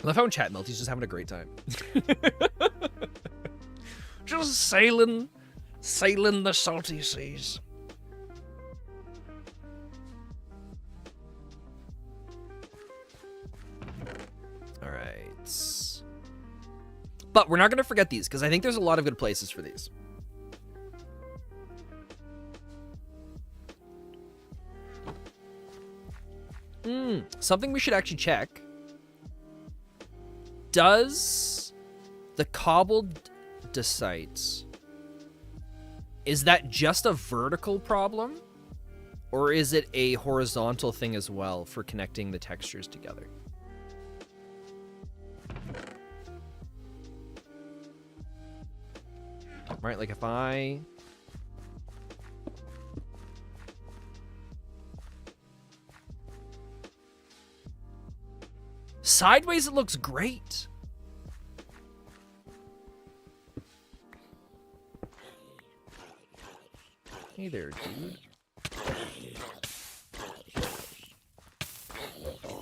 I love how in chat Melty's just having a great time. Just sailing the salty seas. All right. But we're not going to forget these, because I think there's a lot of good places for these. Something we should actually check. Does the cobbled Decite, is that just a vertical problem? Or is it a horizontal thing as well for connecting the textures together? Right, like if I... Sideways, it looks great. Hey there, dude.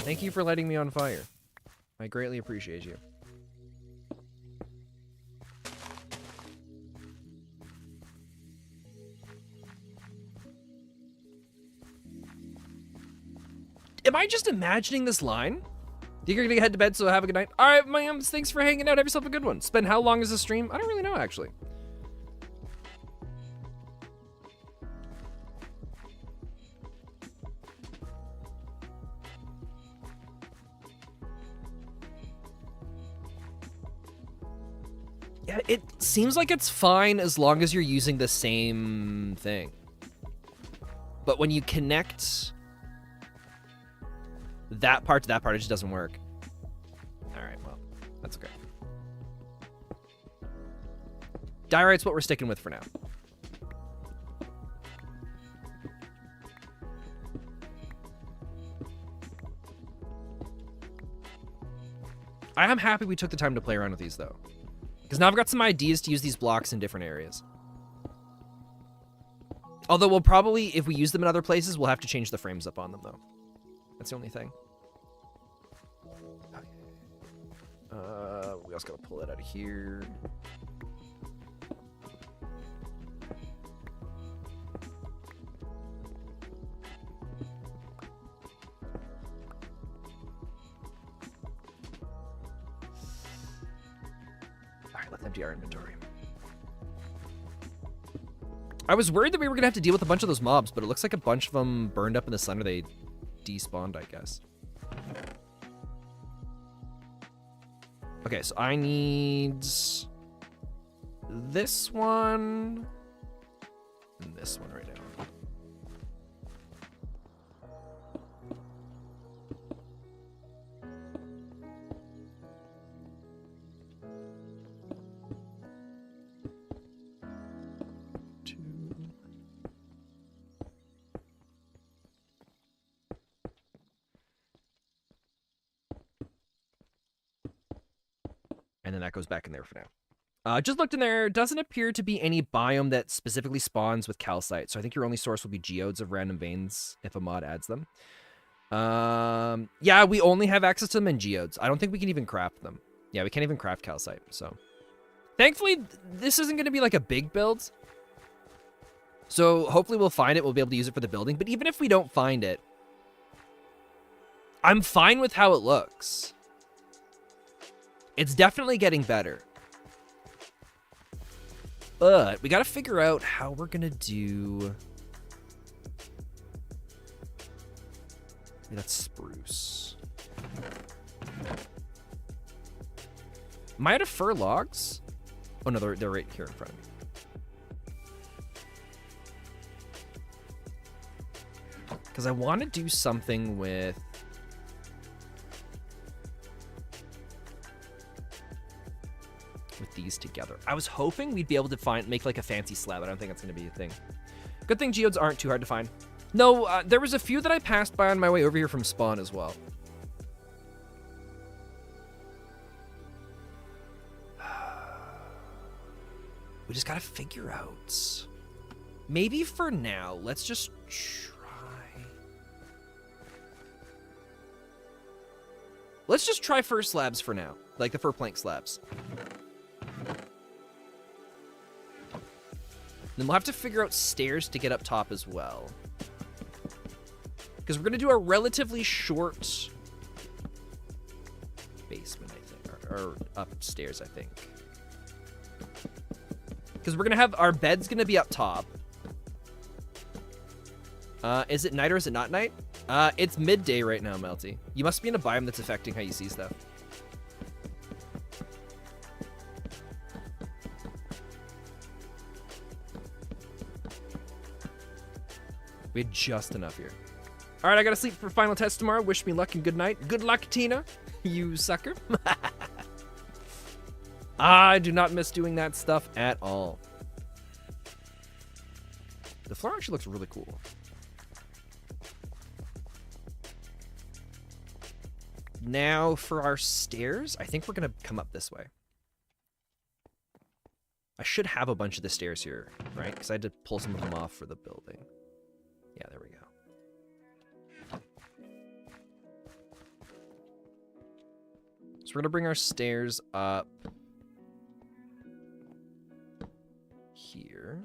Thank you for lighting me on fire. I greatly appreciate you. Am I just imagining this line? You're gonna head to bed, so have a good night. All right, my thanks for hanging out. Have yourself a good one. Spend how long is the stream? I don't really know, actually. Yeah, it seems like it's fine as long as you're using the same thing. But when you connect that part to that part, it just doesn't work. All right, well, that's okay. Diorite's what we're sticking with for now. I am happy we took the time to play around with these, though. Because now I've got some ideas to use these blocks in different areas. Although we'll probably, if we use them in other places, we'll have to change the frames up on them, though. That's the only thing. We also gotta pull it out of here. Alright, let's empty our inventory. I was worried that we were gonna have to deal with a bunch of those mobs, but it looks like a bunch of them burned up in the sun, or they despawned, I guess. Okay, so I need this one and this one right now. And then that goes back in there for now. Just looked in there. Doesn't appear to be any biome that specifically spawns with calcite. So I think your only source will be geodes of random veins if a mod adds them. Yeah, we only have access to them in geodes. I don't think we can even craft them. Yeah, we can't even craft calcite. So thankfully, this isn't going to be like a big build. So hopefully we'll find it. We'll be able to use it for the building. But even if we don't find it, I'm fine with how it looks. It's definitely getting better. But we got to figure out how we're going to do... Maybe that's spruce. Am I out of fir logs? Oh, no, they're right here in front of me. Because I want to do something with... these together. I was hoping we'd be able to make like a fancy slab. I don't think that's going to be a thing. Good thing geodes aren't too hard to find. No, there was a few that I passed by on my way over here from spawn as well. We just got to figure out. Maybe for now, let's just try. Let's just try fir slabs for now. Like the fir plank slabs. Then we'll have to figure out stairs to get up top as well. Because we're going to do a relatively short basement, I think. Or upstairs, I think. Because we're going to have... Our bed's going to be up top. Is it night or is it not night? It's midday right now, Melty. You must be in a biome that's affecting how you see stuff. We had just enough here. All right, I gotta sleep for final test tomorrow. Wish me luck and good night. Good luck, Tina, you sucker. I do not miss doing that stuff at all. The floor actually looks really cool. Now for our stairs, I think we're gonna come up this way. I should have a bunch of the stairs here, right? Because I had to pull some of them off for the building. Yeah, there we go. So we're gonna bring our stairs up here.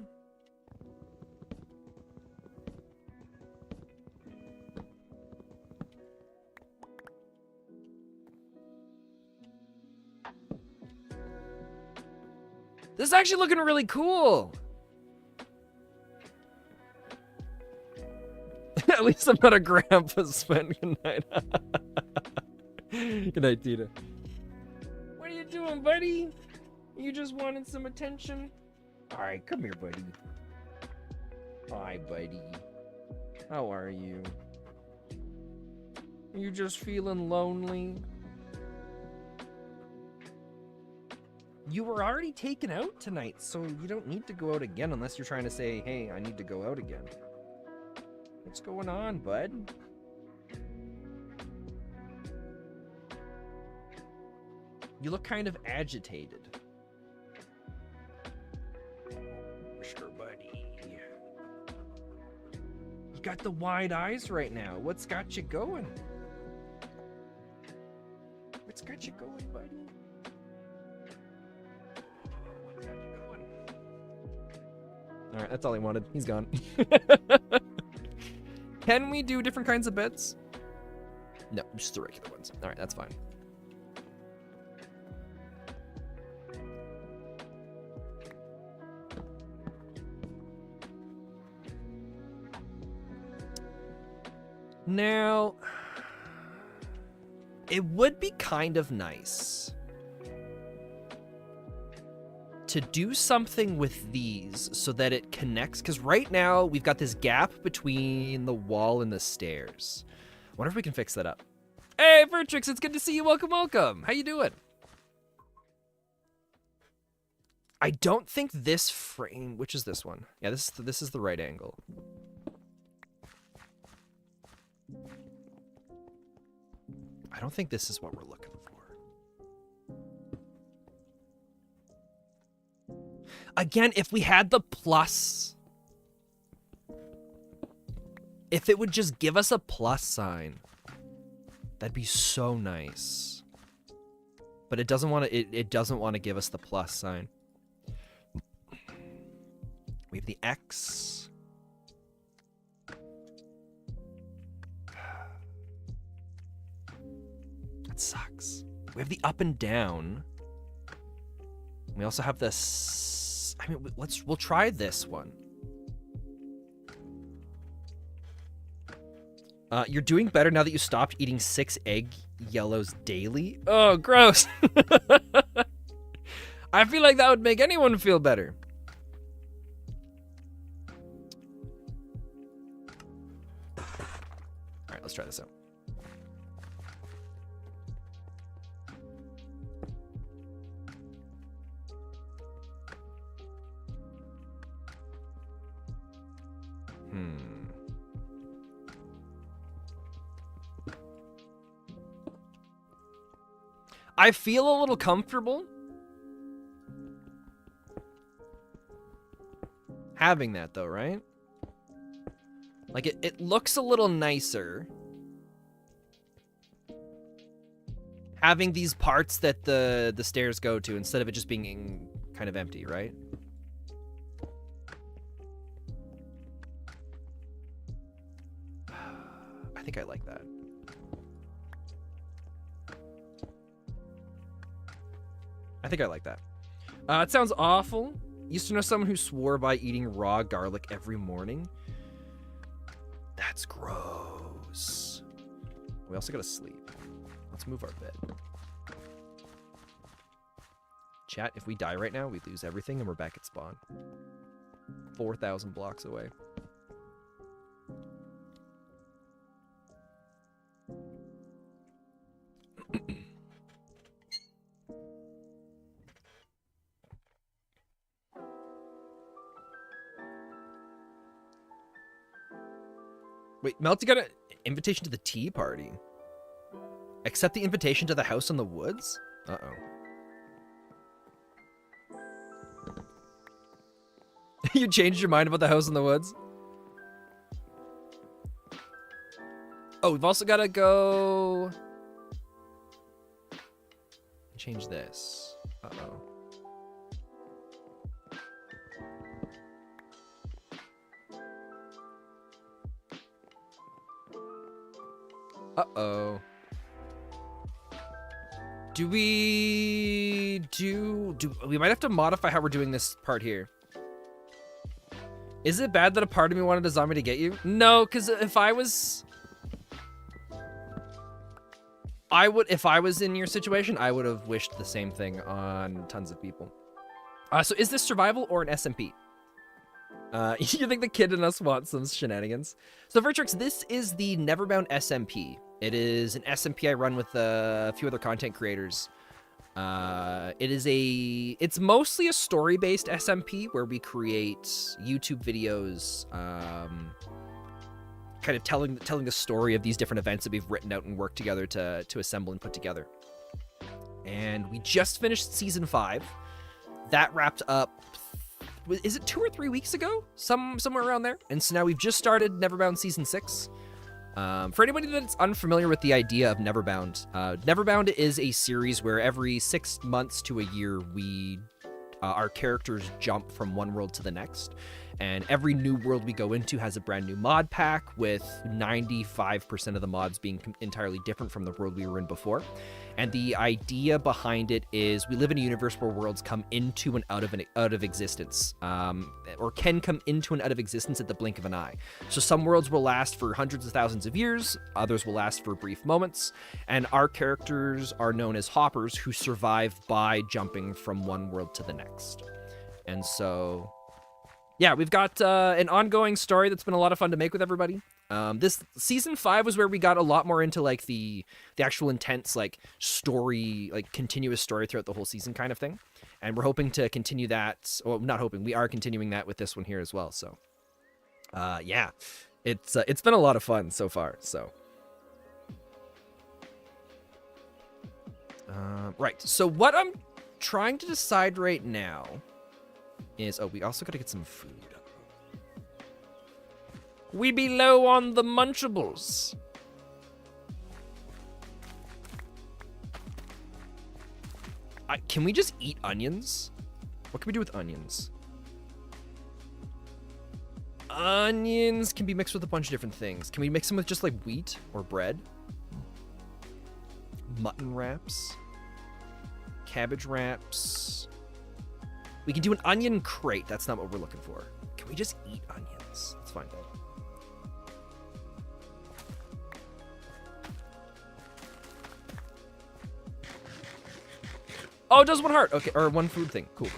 This is actually looking really cool. At least I'm not a grandpa, Sven. Good night. Good night, Tina. What are you doing, buddy? You just wanted some attention? Alright, come here, buddy. Hi, buddy. How are you? You just feeling lonely? You were already taken out tonight, so you don't need to go out again unless you're trying to say, hey, I need to go out again. What's going on, bud? You look kind of agitated. Sure, buddy. You got the wide eyes right now. What's got you going? What's got you going, buddy? What's got you going? Alright, that's all he wanted. He's gone. Can we do different kinds of beds? No, just the regular ones. Alright, that's fine. Now, it would be kind of nice to do something with these so that it connects, because right now we've got this gap between the wall and the stairs. I wonder if we can fix that up. Hey, Vertrix, it's good to see you. Welcome, welcome. How you doing? I don't think this frame, which is this one? Yeah, this is the right angle. I don't think this is what we're looking for. Again, if we had the plus, if it would just give us a plus sign, that'd be so nice. But it doesn't want to. It doesn't want to give us the plus sign. We have the X. That sucks. We have the up and down. We also have this. I mean, we'll try this one. You're doing better now that you stopped eating 6 egg yellows daily. Oh, gross. I feel like that would make anyone feel better. All right, let's try this out. I feel a little comfortable having that though, right? Like it looks a little nicer having these parts that the stairs go to instead of it just being kind of empty, right? I think I like that. I think I like that. It sounds awful. Used to know someone who swore by eating raw garlic every morning. That's gross. We also gotta sleep. Let's move our bed. Chat, if we die right now, we lose everything and we're back at spawn. 4,000 blocks away. Wait, Melty got an invitation to the tea party. Accept the invitation to the house in the woods? Uh-oh. You changed your mind about the house in the woods? Oh, we've also got to go... change this. Uh-oh. Uh-oh. We might have to modify how we're doing this part here. Is it bad that a part of me wanted a zombie to get you? No, because if I was in your situation, I would have wished the same thing on tons of people. So is this survival or an SMP? You think the kid in us wants some shenanigans? So Vertrix, this is the NeverBound SMP. It is an SMP I run with a few other content creators. It's mostly a story-based SMP where we create YouTube videos, kind of telling the story of these different events that we've written out and worked together to assemble and put together. and we just finished season 5. That wrapped up, is it 2 or 3 weeks ago? Somewhere around there. And so now we've just started NeverBound season 6. For anybody that's unfamiliar with the idea of NeverBound, NeverBound is a series where every 6 months to a year our characters jump from one world to the next, and every new world we go into has a brand new mod pack, with 95% of the mods being entirely different from the world we were in before. And the idea behind it is we live in a universe where worlds come into and out of existence, or can come into and out of existence at the blink of an eye. So some worlds will last for hundreds of thousands of years, others will last for brief moments, and our characters are known as hoppers, who survive by jumping from one world to the next. And so, yeah, we've got an ongoing story that's been a lot of fun to make with everybody. This season 5 was where we got a lot more into like the actual intense like story, like continuous story throughout the whole season kind of thing. And we're hoping to continue that. Well, not hoping, we are continuing that with this one here as well. So, yeah, it's been a lot of fun so far. So, right. So what I'm trying to decide right now is, we also got to get some food. We be low on the Munchables. Can we just eat onions? What can we do with onions? Onions can be mixed with a bunch of different things. Can we mix them with just like wheat or bread? Mutton wraps. Cabbage wraps. We can do an onion crate. That's not what we're looking for. Can we just eat onions? Let's find out. Oh, it does 1 heart. Okay, or 1 food thing. Cool.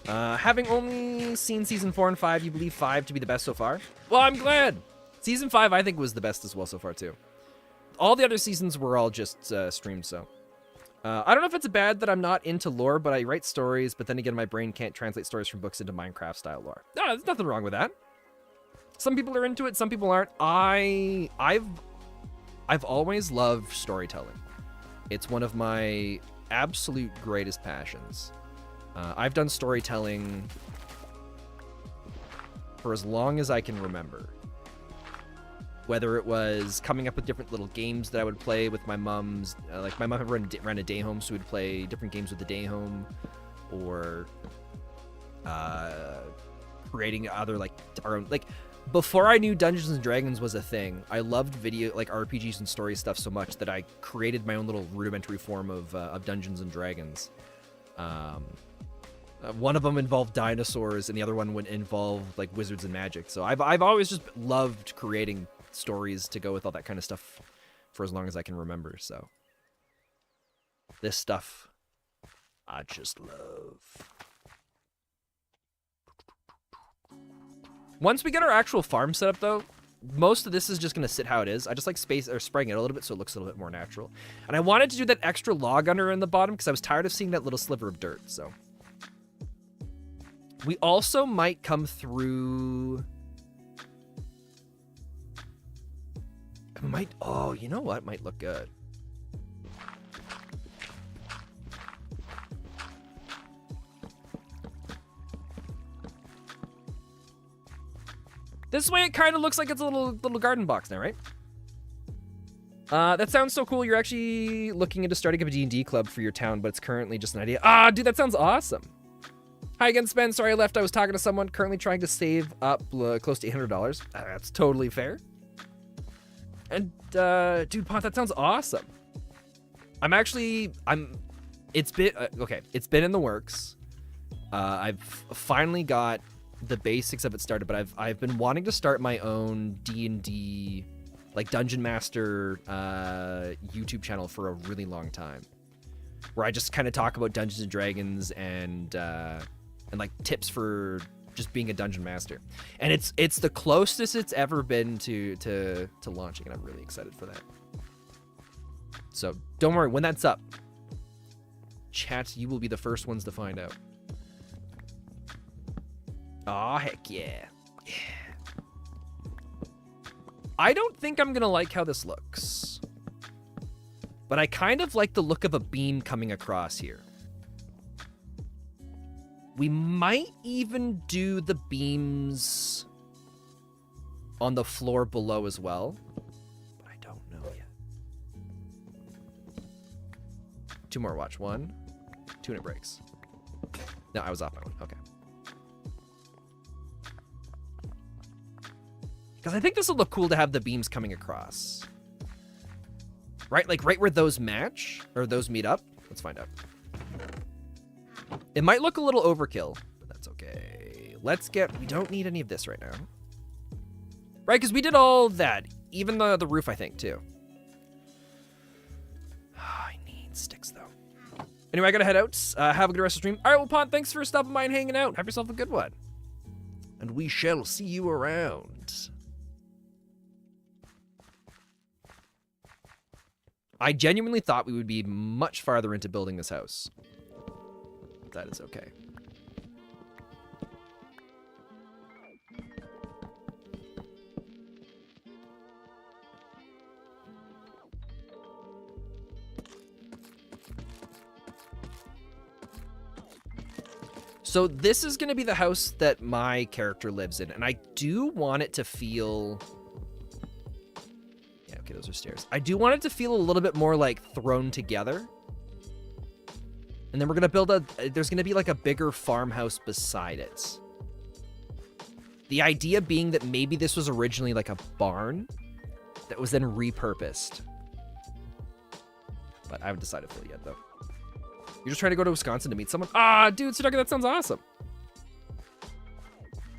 Having only seen season 4 and 5, you believe 5 to be the best so far? Well, I'm glad. Season 5, I think, was the best as well so far, too. All the other seasons were all just streamed, so. I don't know if it's bad that I'm not into lore, but I write stories, but then again, my brain can't translate stories from books into Minecraft-style lore. No, there's nothing wrong with that. Some people are into it, some people aren't. I've always loved storytelling. It's one of my absolute greatest passions. I've done storytelling for as long as I can remember. Whether it was coming up with different little games that I would play with my mom's, like my mom ran a day home, so we'd play different games with the day home, or creating other like our own, like before I knew Dungeons and Dragons was a thing, I loved video like RPGs and story stuff so much that I created my own little rudimentary form of Dungeons and Dragons. One of them involved dinosaurs, and the other one would involve like wizards and magic. So I've always just loved creating stories to go with all that kind of stuff for as long as I can remember. So this stuff I just love. Once we get our actual farm set up, though, most of this is just going to sit how it is. I just like spraying it a little bit so it looks a little bit more natural. And I wanted to do that extra log under in the bottom because I was tired of seeing that little sliver of dirt. So we also might come through. Oh, you know what? Might look good. This way it kind of looks like it's a little garden box now, right? That sounds so cool. You're actually looking into starting up a D&D club for your town, but it's currently just an idea. Ah, dude, that sounds awesome. Hi again, Spen. Sorry I left. I was talking to someone currently trying to save up close to $800. That's totally fair. And, dude, Pont, that sounds awesome. It's been in the works. I've finally got the basics of it started, but I've been wanting to start my own D&D, like Dungeon Master YouTube channel for a really long time, where I just kind of talk about Dungeons and Dragons and like tips for just being a dungeon master. And it's the closest it's ever been to launching, and I'm really excited for that. So don't worry, when that's up, chat, you will be the first ones to find out. Aw, heck yeah. Yeah. I don't think I'm gonna like how this looks. But I kind of like the look of a beam coming across here. We might even do the beams on the floor below as well. But I don't know yet. 2 more, watch. 1, 2, and it breaks. No, I was off by 1. Okay. Because I think this will look cool to have the beams coming across. Right? Like right where those match, or those meet up. Let's find out. It might look a little overkill, but that's okay. We don't need any of this right now. Right, because we did all that. Even the roof, I think, too. I need sticks, though. Anyway, I gotta head out. Have a good rest of the stream. All right, well, Pont, thanks for stopping by and hanging out. Have yourself a good one. And we shall see you around. I genuinely thought we would be much farther into building this house. That is okay. So this is going to be the house that my character lives in, and I do want it to feel... Yeah, okay, those are stairs. I do want it to feel a little bit more like thrown together. And then we're going to build there's going to be like a bigger farmhouse beside it. The idea being that maybe this was originally like a barn that was then repurposed. But I haven't decided fully yet, though. You're just trying to go to Wisconsin to meet someone? Ah, dude, Sudoku, that sounds awesome.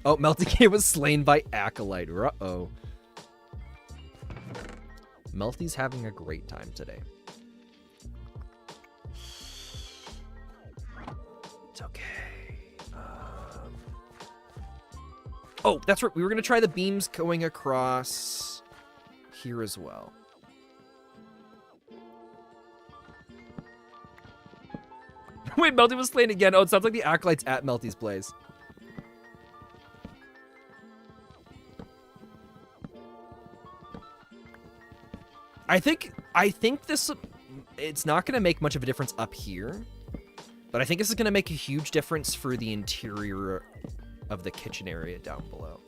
Oh, Melty K was slain by Acolyte. Uh-oh. Melty's having a great time today. It's okay. Oh, that's right. We were going to try the beams going across here as well. Wait, Melty was slain again. Oh, it sounds like the Acolyte's at Melty's place. I think this, it's not going to make much of a difference up here, but I think this is going to make a huge difference for the interior of the kitchen area down below.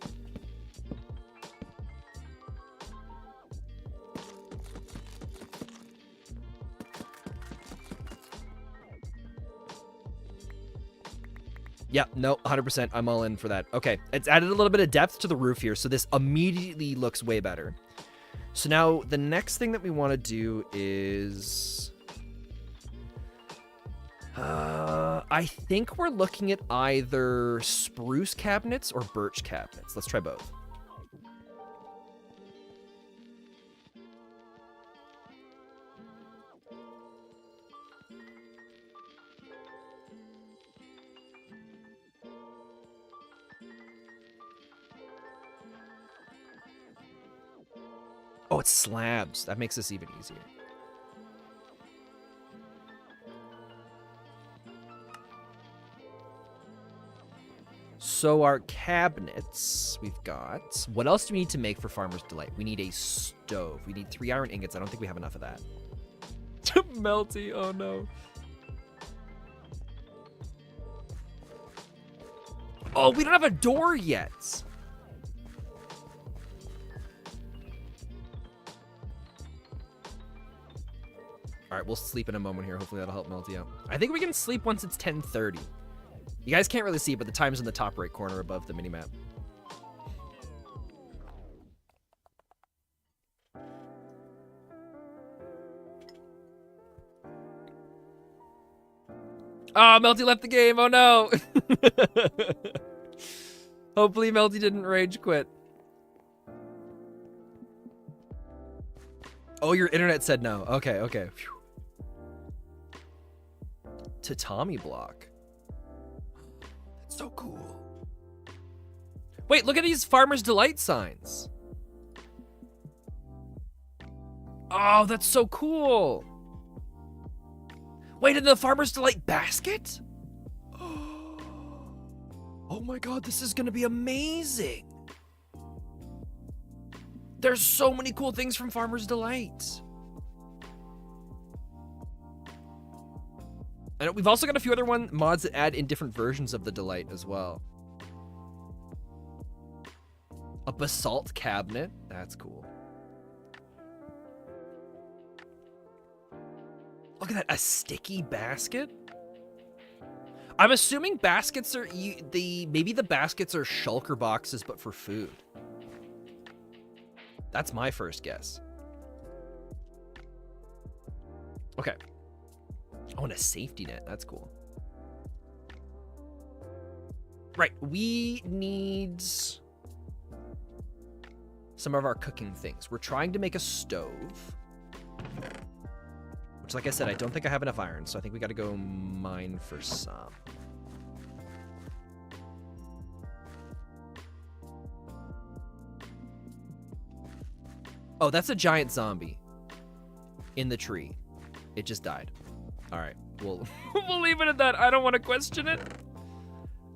Yeah, no, 100%. I'm all in for that. Okay, it's added a little bit of depth to the roof here, so this immediately looks way better. So now the next thing that we want to do is... I think we're looking at either spruce cabinets or birch cabinets. Let's try both. Oh, it's slabs. That makes this even easier. So our cabinets, we've got... What else do we need to make for Farmer's Delight? We need a stove. We need 3 iron ingots. I don't think we have enough of that. Melty, oh no. Oh, we don't have a door yet. All right, we'll sleep in a moment here. Hopefully that'll help Melty out. I think we can sleep once it's 10:30. You guys can't really see it, but the time's in the top right corner above the minimap. Oh, Melty left the game. Oh, no. Hopefully Melty didn't rage quit. Oh, your internet said no. Okay, okay. Phew. Tatami block. That's so cool. Wait, look at these Farmer's Delight signs. Oh, that's so cool. Wait, in the Farmer's Delight basket? Oh my god, this is gonna be amazing. There's so many cool things from Farmer's Delight. And we've also got a few other mods that add in different versions of the delight as well. A basalt cabinet. That's cool. Look at that. A sticky basket? I'm assuming baskets are maybe the baskets are shulker boxes, but for food. That's my first guess. Okay. Oh, and a safety net. That's cool. Right. We need some of our cooking things. We're trying to make a stove. Which, like I said, I don't think I have enough iron, so I think we got to go mine for some. Oh, that's a giant zombie in the tree. It just died. All right, we'll leave it at that. I don't want to question it.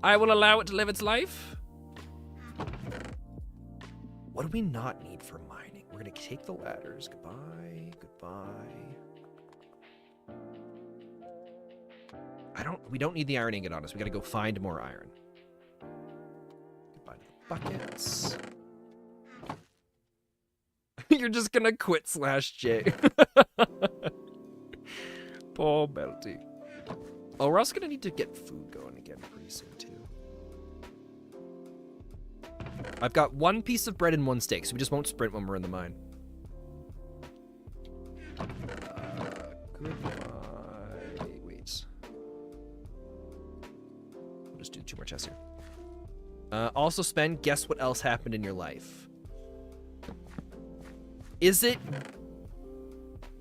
I will allow it to live its life. What do we not need for mining? We're gonna take the ladders. Goodbye, goodbye. We don't need the iron ingot on us. We gotta go find more iron. Goodbye to the buckets. You're just gonna quit /J. Poor Belty. Oh, we're also gonna need to get food going again pretty soon too. I've got 1 piece of bread and 1 steak, so we just won't sprint when we're in the mine. Goodbye. Wait. We'll just do 2 more chests here. Also spend, guess what else happened in your life? Is it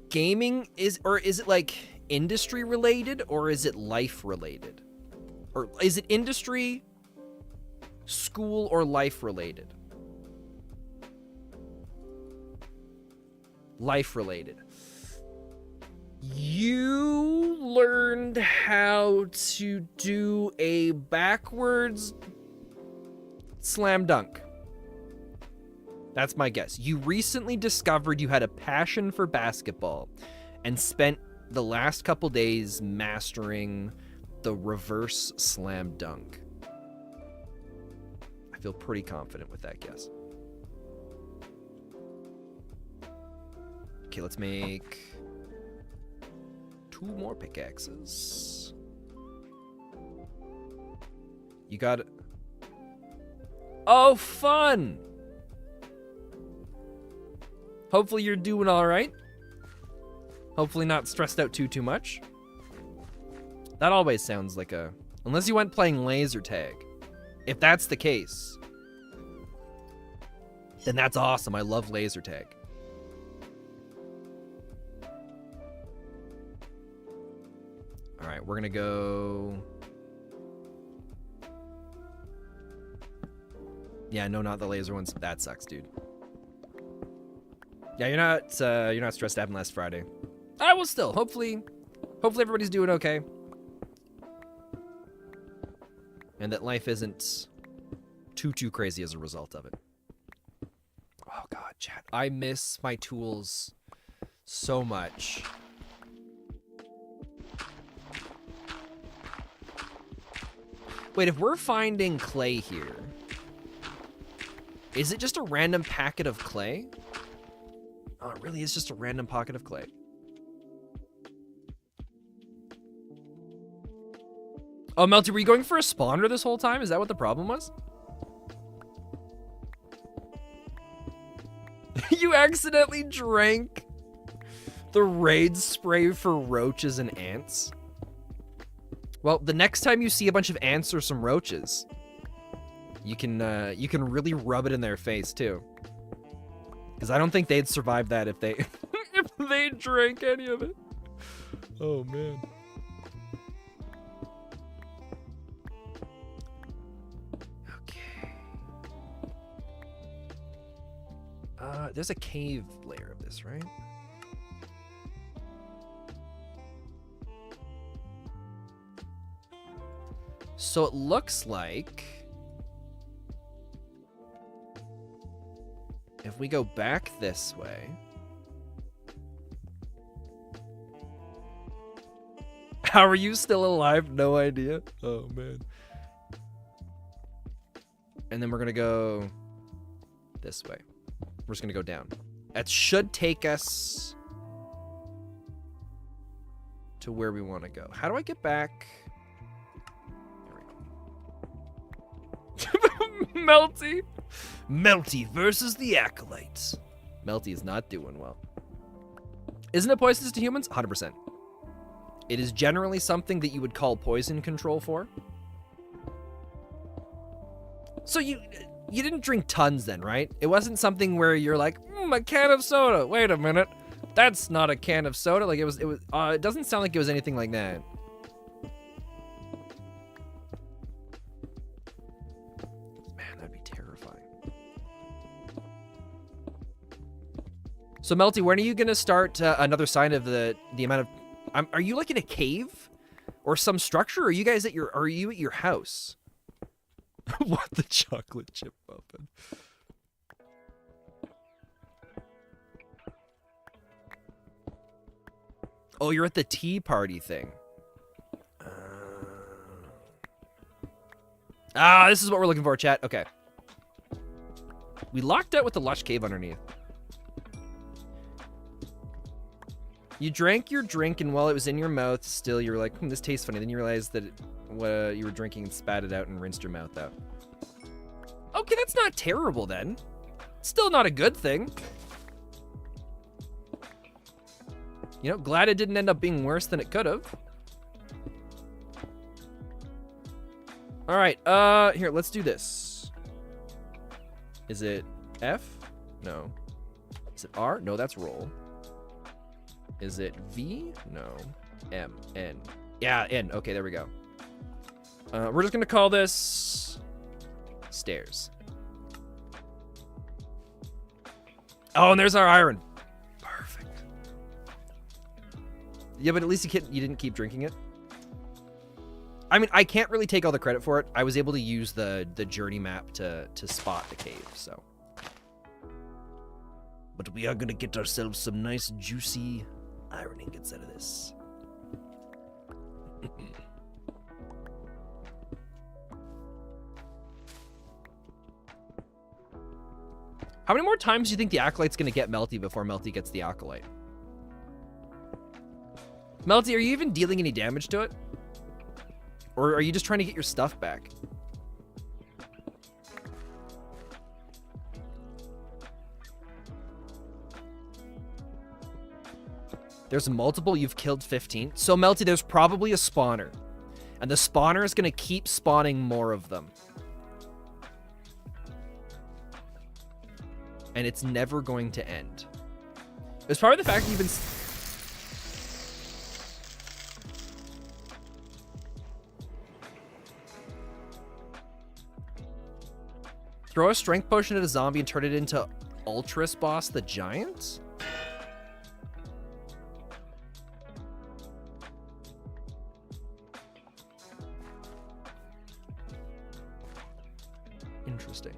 gaming? Or is it like industry related, or is it life related? Or is it industry, school, or life related? Life related. You learned how to do a backwards slam dunk. That's my guess. You recently discovered you had a passion for basketball and spent the last couple days mastering the reverse slam dunk. I feel pretty confident with that guess. Okay, let's make 2 more pickaxes. You got it. Oh, fun! Hopefully you're doing all right. Hopefully not stressed out too much. That always sounds like a... Unless you went playing laser tag. If that's the case, then that's awesome. I love laser tag. All right, we're gonna go... Yeah, no, not the laser ones. That sucks, dude. Yeah, you're not stressed out last Friday. I will still. Hopefully everybody's doing okay. And that life isn't too crazy as a result of it. Oh god, chat. I miss my tools so much. Wait, if we're finding clay here, is it just a random packet of clay? Oh, it really is just a random pocket of clay. Oh, Melty, were you going for a spawner this whole time? Is that what the problem was? You accidentally drank the raid spray for roaches and ants? Well, the next time you see a bunch of ants or some roaches, you can really rub it in their face too. Because I don't think they'd survive that if they if they drank any of it. Oh man. Okay. There's a cave layer of this, right? So it looks like if we go back this way... How are you still alive? No idea. Oh, man. And then we're going to go this way. We're just going to go down. That should take us to where we want to go. How do I get back? There we go. Melty. Melty versus the Acolytes. Melty is not doing well. Isn't it poisonous to humans? 100%. It is generally something that you would call poison control for. So you didn't drink tons then, right? It wasn't something where you're like, a can of soda. Wait a minute. That's not a can of soda. Like it doesn't sound like it was anything like that. Man, that'd be terrifying. So Melty, when are you gonna start another sign of the amount of? Are you like in a cave or some structure? Or are you guys at your? Are you at your house? What, the chocolate chip muffin? Oh, you're at the tea party thing. This is what we're looking for, chat. Okay. We locked out with the lush cave underneath. You drank your drink, and while it was in your mouth, still you're like, this tastes funny. Then you realized that what you were drinking and spat it out and rinsed your mouth out. Okay, that's not terrible then. Still not a good thing. You know, glad it didn't end up being worse than it could have. All right, here, let's do this. Is it F? No. Is it R? No, that's roll. Is it V? No. M. N. Yeah, N. Okay, there we go. We're just gonna call this stairs. Oh, and there's our iron. Perfect. Yeah, but at least you didn't keep drinking it. I mean, I can't really take all the credit for it. I was able to use the journey map to spot the cave, so. But we are gonna get ourselves some nice juicy iron ingots out of this. How many more times do you think the Acolyte's gonna get Melty before Melty gets the Acolyte? Melty, are you even dealing any damage to it? Or are you just trying to get your stuff back? There's multiple, you've killed 15. So Melty, there's probably a spawner. And the spawner is gonna keep spawning more of them. And it's never going to end. It's probably the fact that you've been... Throw a strength potion at a zombie and turn it into Ultras Boss the Giant? Interesting.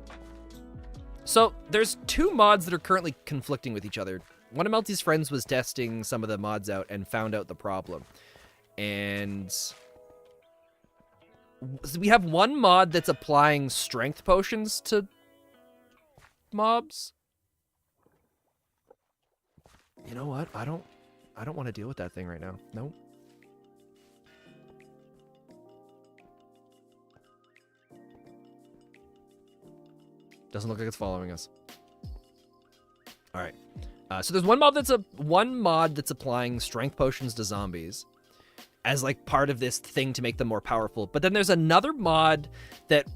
So there's two mods that are currently conflicting with each other. One of Melty's friends was testing some of the mods out and found out the problem. And we have one mod that's applying strength potions to mobs. You know what? I don't want to deal with that thing right now. Nope. Doesn't look like it's following us. All right. So there's one mod that's applying strength potions to zombies as like part of this thing to make them more powerful. But then there's another mod that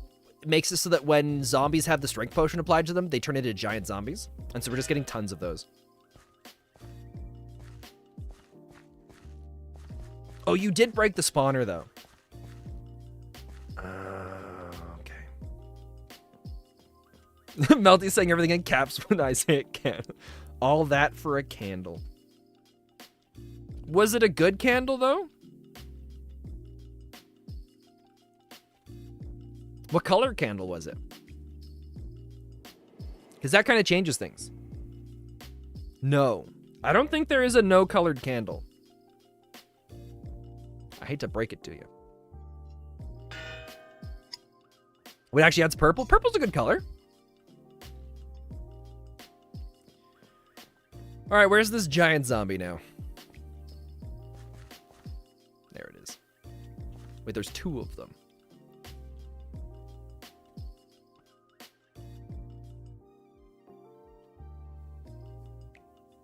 makes it so that when zombies have the strength potion applied to them, they turn into giant zombies. And so we're just getting tons of those. Oh, you did break the spawner though. Melty's saying everything in caps when I say it can. All that for a candle. Was it a good candle, though? What color candle was it? Because that kind of changes things. No. I don't think there is a no-colored candle. I hate to break it to you. Wait, actually, that's purple. Purple's a good color. All right, where's this giant zombie now? There it is. Wait, there's 2 of them.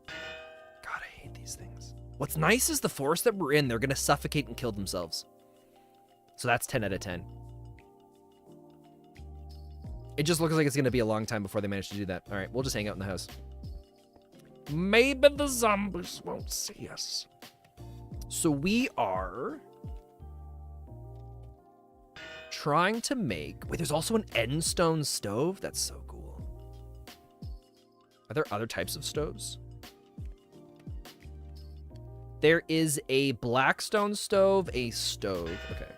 God, I hate these things. What's nice is the forest that we're in, they're going to suffocate and kill themselves. So that's 10 out of 10. It just looks like it's going to be a long time before they manage to do that. All right, we'll just hang out in the house. Maybe the zombies won't see us. So we are trying to make... Wait, there's also an end stone stove? That's so cool. Are there other types of stoves? There is a black stone stove, a stove. Okay.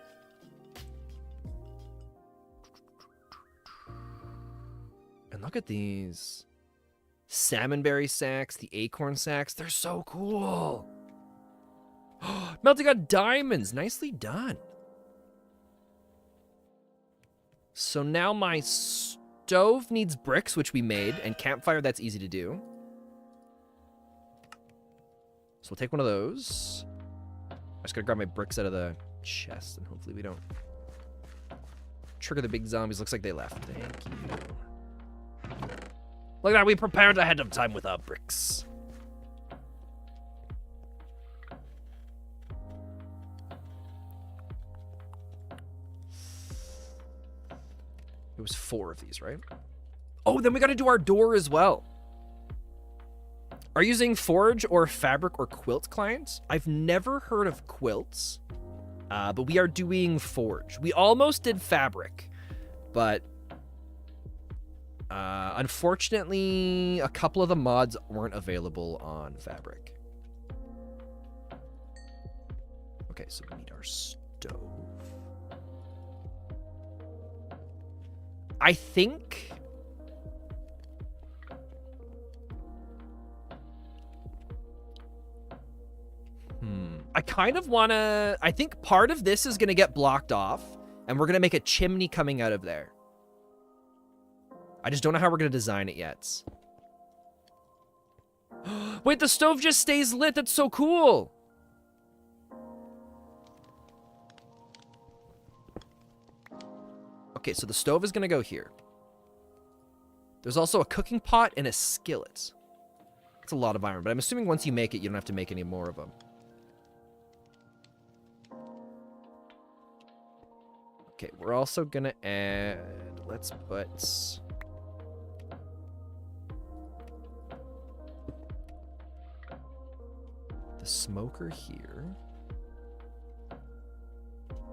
And look at these. Salmonberry sacks, the acorn sacks. They're so cool. Melty got diamonds. Nicely done. So now my stove needs bricks, which we made, and campfire, that's easy to do. So we'll take one of those. I just gotta grab my bricks out of the chest, and hopefully we don't trigger the big zombies. Looks like they left. Thank you. Look at that, we prepared ahead of time with our bricks. It was 4 of these, right? Oh, then we gotta do our door as well. Are you using Forge or Fabric or Quilt clients? I've never heard of quilts, but we are doing Forge. We almost did Fabric, but unfortunately, a couple of the mods weren't available on Fabric. Okay, so we need our stove. I think... I kind of want to... I think part of this is going to get blocked off, and we're going to make a chimney coming out of there. I just don't know how we're going to design it yet. Wait, the stove just stays lit. That's so cool. Okay, so the stove is going to go here. There's also a cooking pot and a skillet. That's a lot of iron, but I'm assuming once you make it, you don't have to make any more of them. Okay, we're also going to add... Let's put... the smoker here.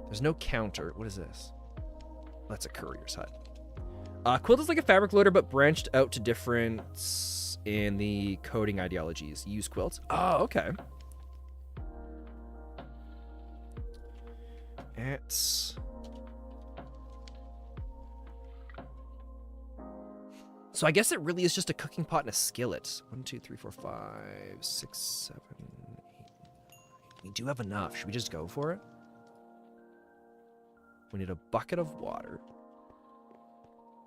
There's no counter. What is this? That's a courier's hut. Quilt is like a fabric loader, but branched out to different in the coding ideologies. Use quilts. Oh, okay. It's... So I guess it really is just a cooking pot and a skillet. 1, 2, 3, 4, 5, 6, 7, 8, 9. We do have enough. Should we just go for it? We need a bucket of water.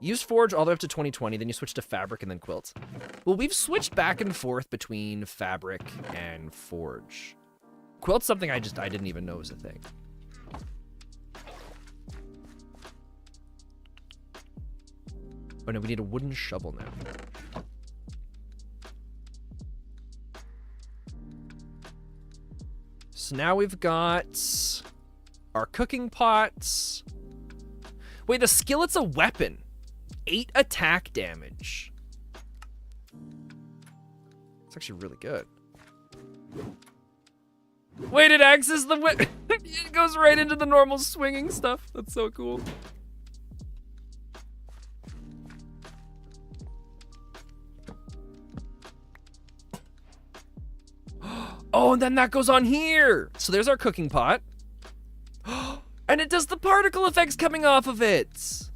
Use Forge all the way up to 2020, then you switch to Fabric and then Quilt. Well, we've switched back and forth between Fabric and Forge. Quilt's something I didn't even know was a thing. Oh no, we need a wooden shovel now. So now we've got our cooking pots. Wait, the skillet's a weapon. 8 attack damage. It's actually really good. Wait, it acts as the whip. It goes right into the normal swinging stuff. That's so cool. Oh, and then that goes on here. So there's our cooking pot. And it does the particle effects coming off of it.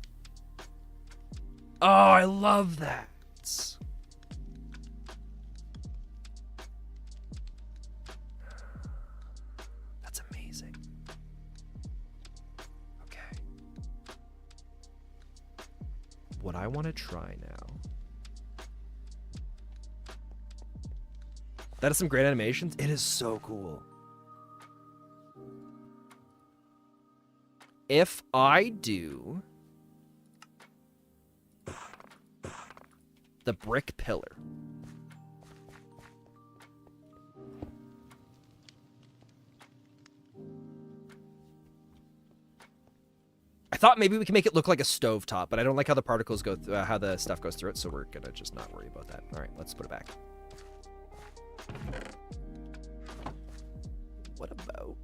Oh, I love that. That's amazing. what I want to try now. That is some great animations. It is so cool. If I do the brick pillar. I thought maybe we can make it look like a stovetop, but I don't like how the particles go through, how the stuff goes through it, so we're gonna just not worry about that. All right, let's put it back. What about...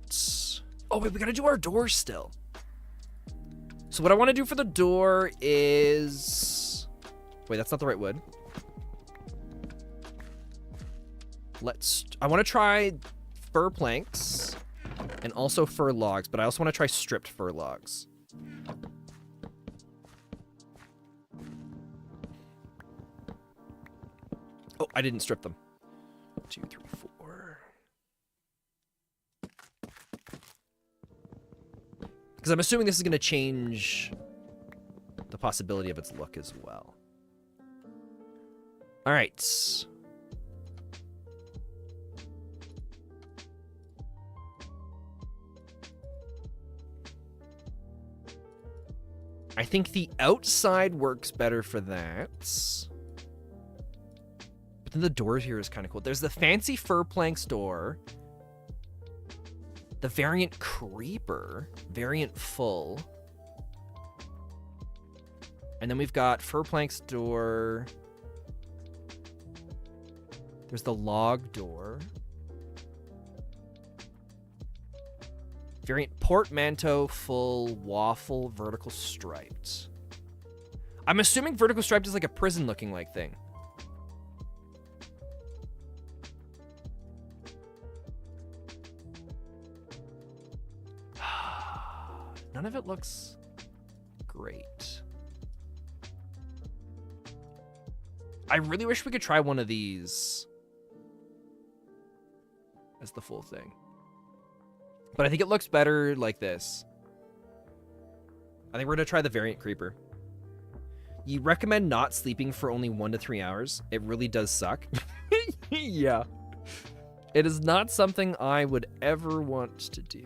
Oh, wait, we gotta do our door still. So what I want to do for the door is... Wait, that's not the right wood. I want to try fir planks and also fir logs, but I also want to try stripped fir logs. Oh, I didn't strip them. 2, 3, 4. Because I'm assuming this is going to change the possibility of its look as well. All right. I think the outside works better for that. But then the door here is kind of cool. There's the fancy fir planks door. The variant creeper. Variant full. And then we've got fir planks door. There's the log door. Variant portmanteau full waffle vertical striped. I'm assuming vertical striped is like a prison looking like thing. None of it looks great. I really wish we could try one of these as the full thing. But I think it looks better like this. I think we're going to try the variant creeper. You recommend not sleeping for only 1 to 3 hours? It really does suck. Yeah. It is not something I would ever want to do.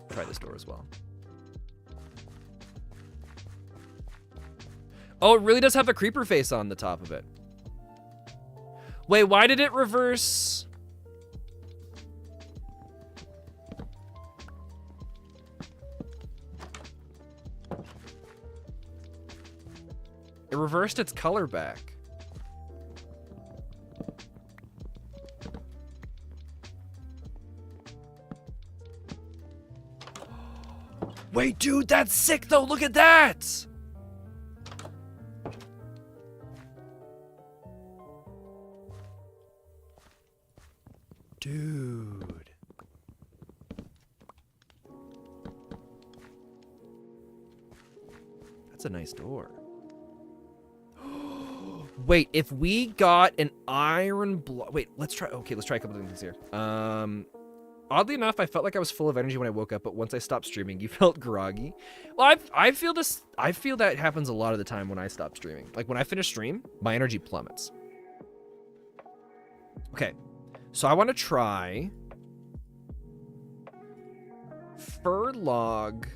Try this door as well. Oh, it really does have the creeper face on the top of it. Wait, why did it reverse? It reversed its color back. Wait, dude, that's sick though. Look at that. Dude. That's a nice door. Wait, if we got an iron block... Wait, let's try... Okay, let's try a couple of things here. Oddly enough, I felt like I was full of energy when I woke up, but once I stopped streaming, you felt groggy. Well, I feel this... I feel that happens a lot of the time when I stop streaming. Like, when I finish stream, my energy plummets. Okay. So I want to try fir log.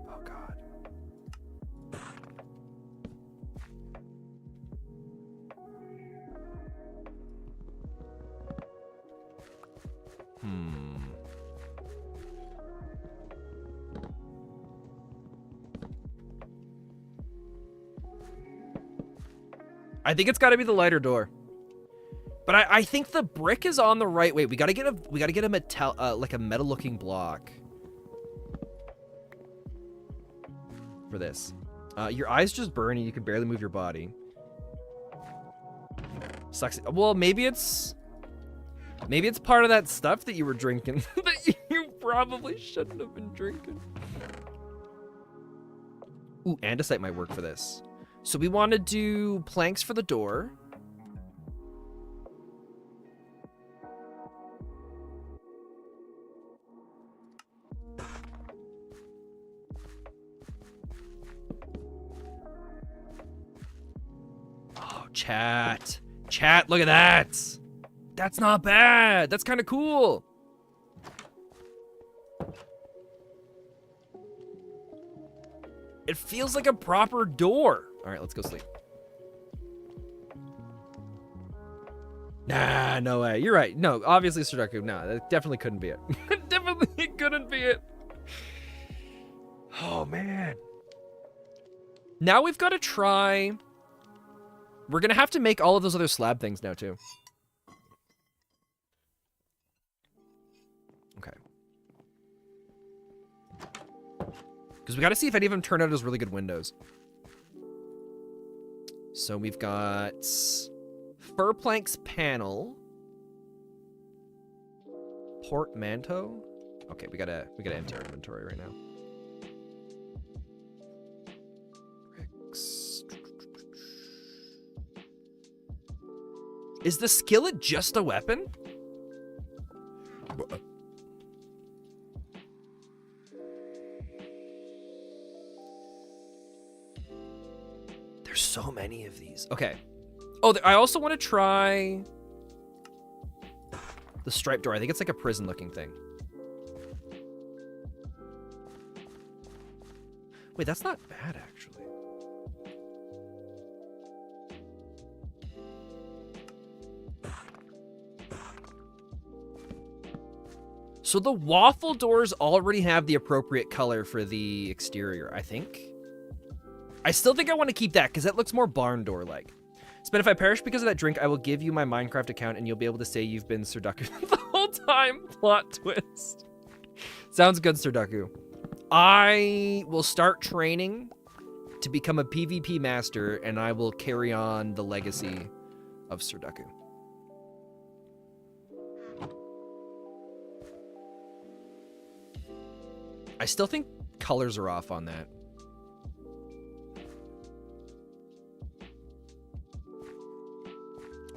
Oh God. I think it's got to be the lighter door, but I think the brick is on the right. Wait, we gotta get a metal like a metal looking block for this. Your eyes just burn and you can barely move your body. Sucks. Well, maybe it's part of that stuff that you were drinking that you probably shouldn't have been drinking. Ooh, andesite might work for this. So we want to do planks for the door. Oh, chat. Chat, look at that. That's not bad. That's kind of cool. It feels like a proper door. All right, let's go sleep. Nah, no way. You're right. No, obviously Sudoku. No, that definitely couldn't be it. Definitely couldn't be it. Oh, man. Now we've got to try... We're going to have to make all of those other slab things now, too. Okay. Because we got to see if any of them turn out as really good windows. So we've got fur planks panel, portmanteau. Okay, we gotta empty our inventory right now. Bricks. Is the skillet just a weapon? There's so many of these. Okay. Oh, I also want to try the striped door. I think it's like a prison-looking thing. Wait, that's not bad, actually. So the waffle doors already have the appropriate color for the exterior, I think. I still think I want to keep that because that looks more barn door-like. But if I perish because of that drink, I will give you my Minecraft account and you'll be able to say you've been Sudoku the whole time. Plot twist. Sounds good, Sudoku. I will start training to become a PvP master and I will carry on the legacy of Sudoku. I still think colors are off on that.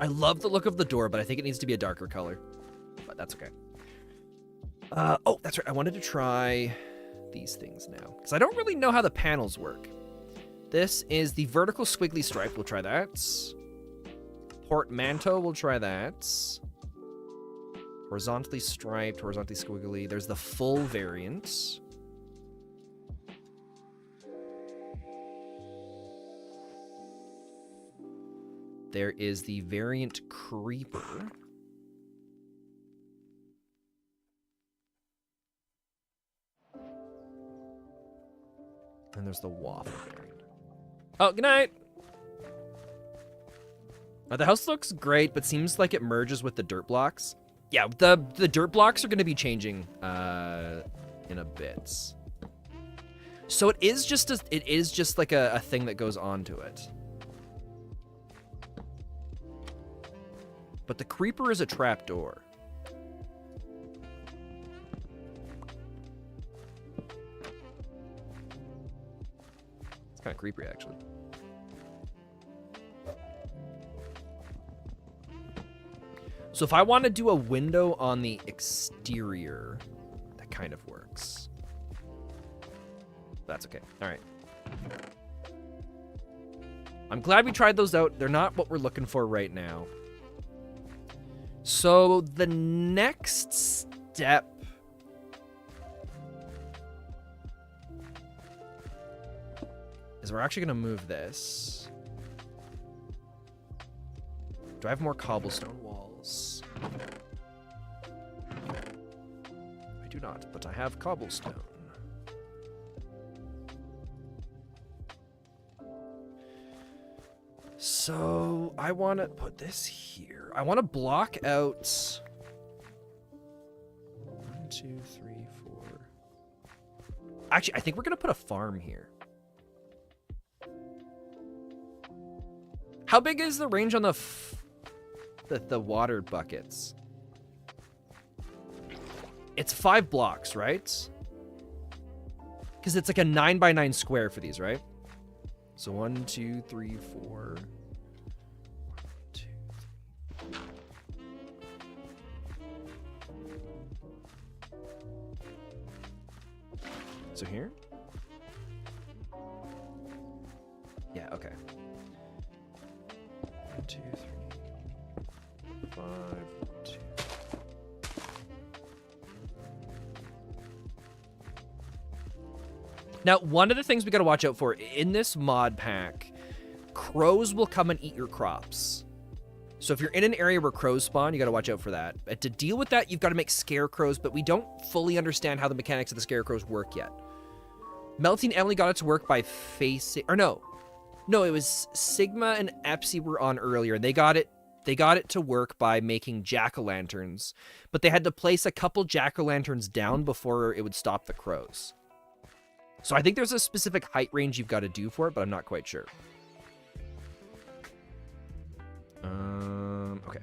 I love the look of the door, but I think it needs to be a darker color. But that's okay. Oh, that's right. I wanted to try these things now. Because I don't really know how the panels work. This is the vertical squiggly stripe. We'll try that. Portmanteau, we'll try that. Horizontally striped, horizontally squiggly. There's the full variant. There is the variant creeper. And there's the waffle variant. Oh, good night. The house looks great, but seems like it merges with the dirt blocks. Yeah, the dirt blocks are going to be changing in a bit. So it is just like a thing that goes onto it. But the creeper is a trapdoor. It's kind of creepy, actually. So if I want to do a window on the exterior, that kind of works. That's okay. All right. I'm glad we tried those out. They're not what we're looking for right now. So the next step is we're actually going to move this. Do I have more cobblestone walls? I do not, but I have cobblestone. So I want to put this here. I want to block out 1, 2, 3, 4. Actually, I think we're going to put a farm here. How big is the range on the water buckets? It's 5 blocks, right? Because it's like a 9 by 9 square for these, right? So 1, 2, 3, 4. 2, 3. So here? Yeah, okay. 1, 2, 3, 5, 2. Now, one of the things we gotta watch out for in this mod pack, crows will come and eat your crops. So if you're in an area where crows spawn, you gotta watch out for that. But to deal with that, you've got to make scarecrows, but we don't fully understand how the mechanics of the scarecrows work yet. Melty and Emily got it to work by facing, or no, it was Sigma and Epsy were on earlier. They got it to work by making jack-o'-lanterns, but they had to place a couple jack-o'-lanterns down before it would stop the crows. So I think there's a specific height range you've got to do for it, but I'm not quite sure. Okay.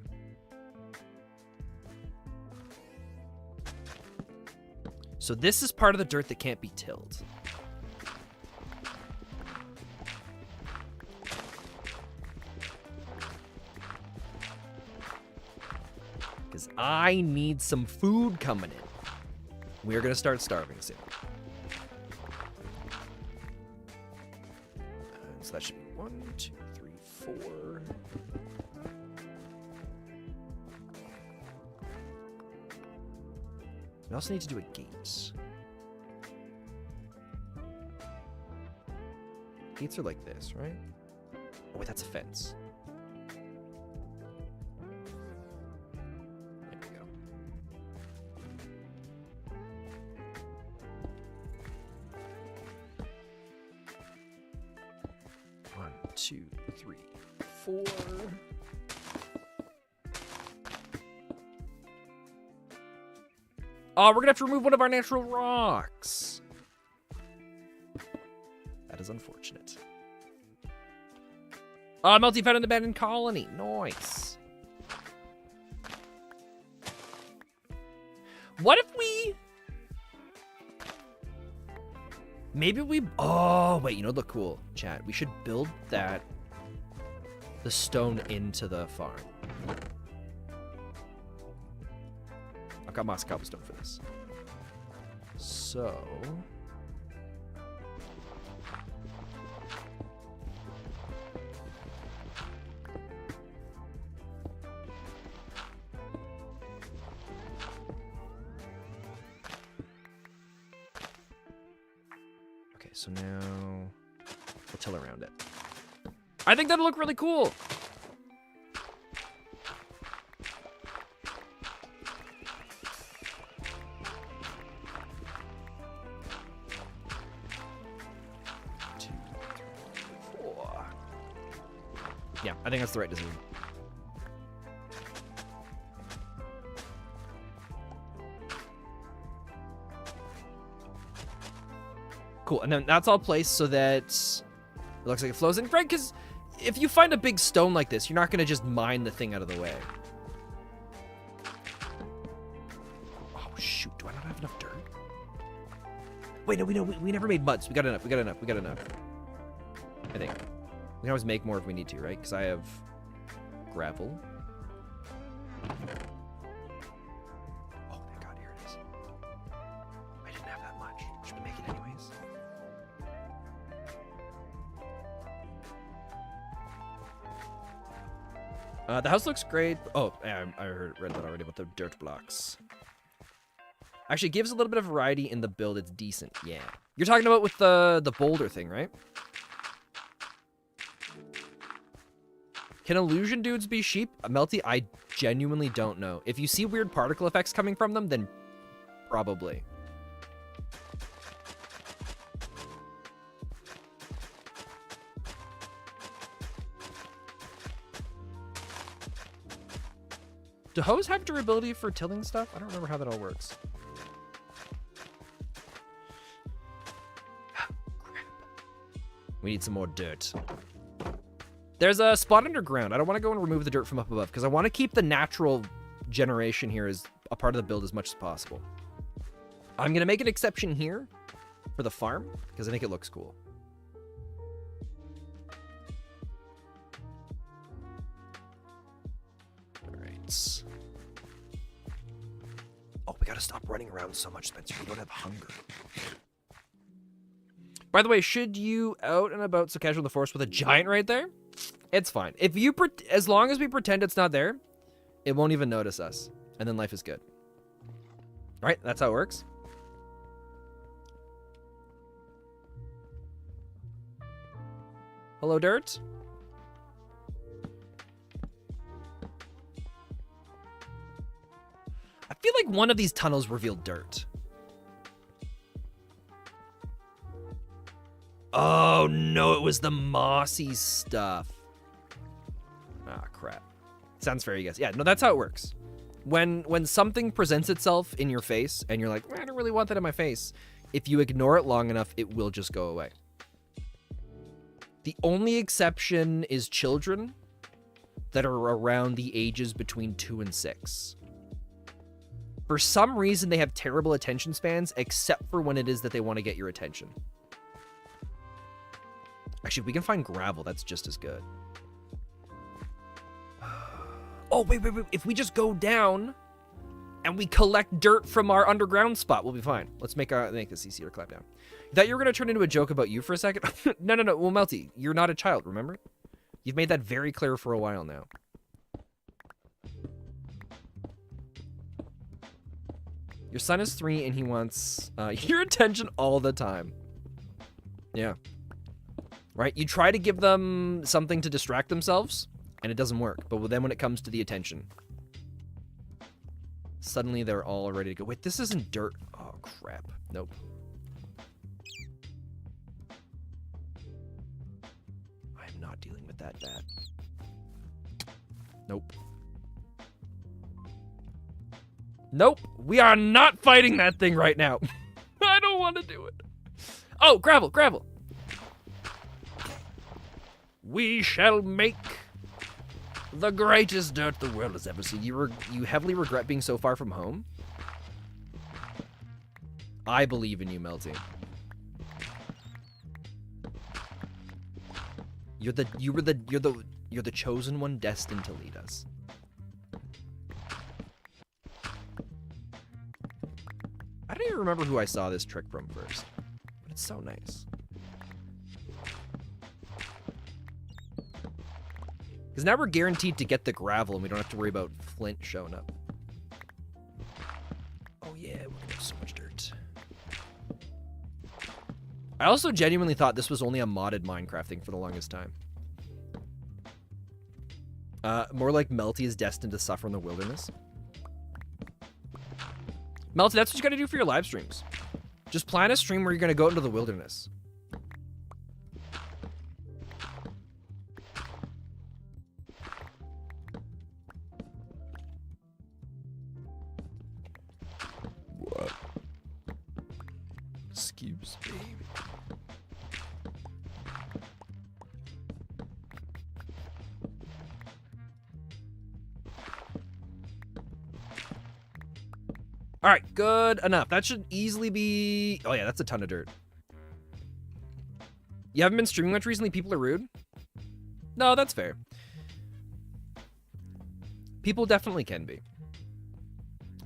So this is part of the dirt that can't be tilled. Because I need some food coming in. We're going to start starving soon. So that should be 1, 2, 3, 4. We also need to do a gate. Gates are like this, right? Oh, wait, that's a fence. There we go. One, 2, 3, 4. Oh, we're gonna have to remove one of our natural rocks. That is unfortunate. Oh, Melty found an abandoned colony. Nice. What if we... Maybe we... Oh, wait, you know, look cool, chat. We should build the stone into the farm. I've got moss cobblestone for this. So... Okay, so now we'll till around it. I think that'll look really cool. Yeah, I think that's the right decision. Cool, and then that's all placed so that it looks like it flows in. Right, because if you find a big stone like this, you're not going to just mine the thing out of the way. Oh, shoot, do I not have enough dirt? Wait, no, we never made mud, so we got enough, we got enough. I think. We can always make more if we need to, right? Because I have gravel. Oh, thank God, here it is. I didn't have that much. Should we make it anyways? The house looks great. Oh, I read that already about the dirt blocks. Actually, it gives a little bit of variety in the build. It's decent, yeah. You're talking about with the boulder thing, right? Can illusion dudes be sheep? Melty, I genuinely don't know. If you see weird particle effects coming from them, then probably. Do hoes have durability for tilling stuff? I don't remember how that all works. Crap. We need some more dirt. There's a spot underground. I don't want to go and remove the dirt from up above because I want to keep the natural generation here as a part of the build as much as possible. I'm going to make an exception here for the farm because I think it looks cool. once. Oh, we gotta stop running around so much, Spencer. We don't have hunger. By the way, should you out and about so casual in the forest with a giant right there? It's fine. If you as long as we pretend it's not there, it won't even notice us, and then life is good. Right? That's how it works. Hello, dirt. I feel like one of these tunnels revealed dirt. Oh no, it was the mossy stuff. Ah, crap. Sounds fair, you guys. Yeah, no, that's how it works. When something presents itself in your face and you're like, I don't really want that in my face, if you ignore it long enough, it will just go away. The only exception is children that are around the ages between 2 and 6. For some reason, they have terrible attention spans, except for when it is that they want to get your attention. Actually, if we can find gravel, that's just as good. Oh, wait. If we just go down and we collect dirt from our underground spot, we'll be fine. Let's make this easier to clap down. You thought you were going to turn into a joke about you for a second? No. Well, Melty, you're not a child, remember? You've made that very clear for a while now. Your son is 3 and he wants your attention all the time. Yeah. Right? You try to give them something to distract themselves, and it doesn't work. But then when it comes to the attention, suddenly they're all ready to go. Wait, this isn't dirt. Oh, crap. Nope. I'm not dealing with that bad. Nope. Nope. We are not fighting that thing right now. I don't want to do it. Oh, gravel. We shall make the greatest dirt the world has ever seen. You heavily regret being so far from home? I believe in you, Melty. You're the chosen one destined to lead us. I don't even remember who I saw this trick from first, but it's so nice. Because now we're guaranteed to get the gravel and we don't have to worry about flint showing up. Oh yeah, we're gonna have so much dirt. I also genuinely thought this was only a modded Minecraft thing for the longest time. More like Melty is destined to suffer in the wilderness. Melty, that's what you gotta do for your live streams. Just plan a stream where you're gonna go into the wilderness. What? Excuse me. All right, good enough. That should easily be... Oh, yeah, that's a ton of dirt. You haven't been streaming much recently? People are rude? No, that's fair. People definitely can be.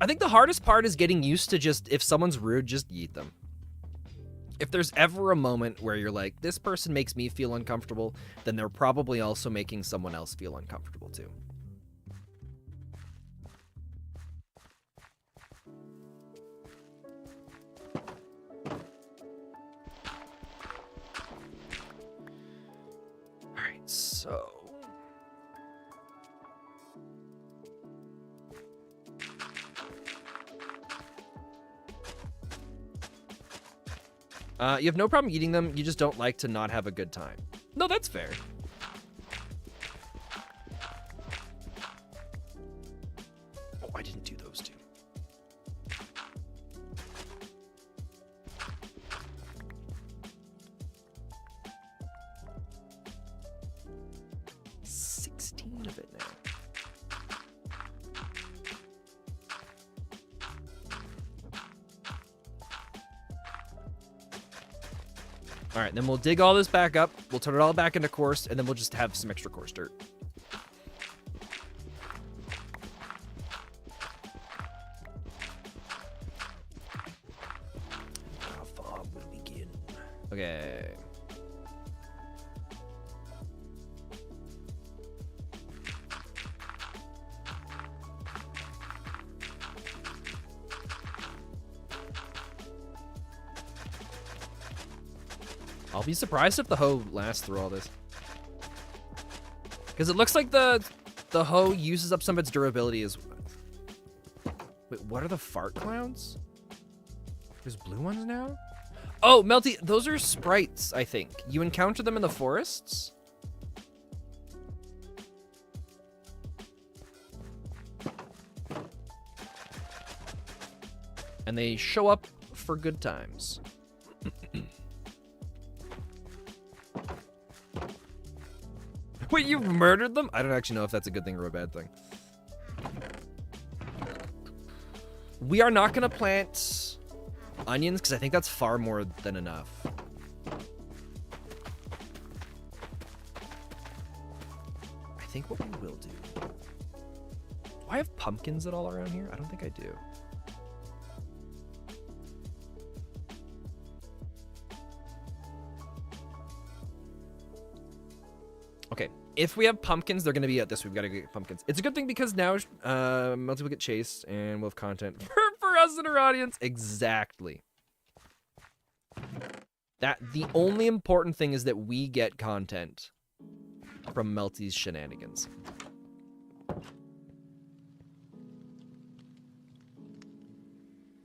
I think the hardest part is getting used to just, if someone's rude, just yeet them. If there's ever a moment where you're like, this person makes me feel uncomfortable, then they're probably also making someone else feel uncomfortable too. So, you have no problem eating them, you just don't like to not have a good time. No, that's fair. Oh, I didn't do those two. Of it now. All right, then we'll dig all this back up. We'll turn it all back into coarse, and then we'll just have some extra coarse dirt. Okay. I'll be surprised if the hoe lasts through all this. Because it looks like the hoe uses up some of its durability as well. Wait, what are the fart clouds? There's blue ones now? Oh, Melty, those are sprites, I think. You encounter them in the forests? And they show up for good times. Wait, you murdered them? I don't actually know if that's a good thing or a bad thing. We are not going to plant onions because I think that's far more than enough. I think what we will do... Do I have pumpkins at all around here? I don't think I do. Okay, if we have pumpkins, they're going to be at this. We've got to get pumpkins. It's a good thing because now Melty will get chased and we'll have content for us and our audience. Exactly. The only important thing is that we get content from Melty's shenanigans.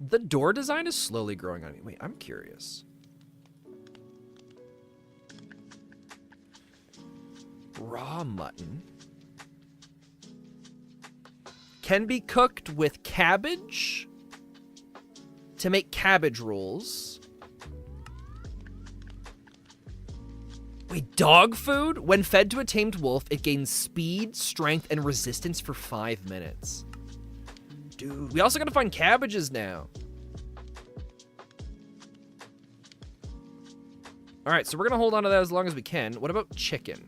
The door design is slowly growing on me. Wait, I'm curious. Raw mutton can be cooked with cabbage to make cabbage rolls. Wait, dog food? When fed to a tamed wolf, it gains speed, strength, and resistance for 5 minutes. Dude, we also gotta find cabbages now. All right, so we're gonna hold on to that as long as we can. What about chicken?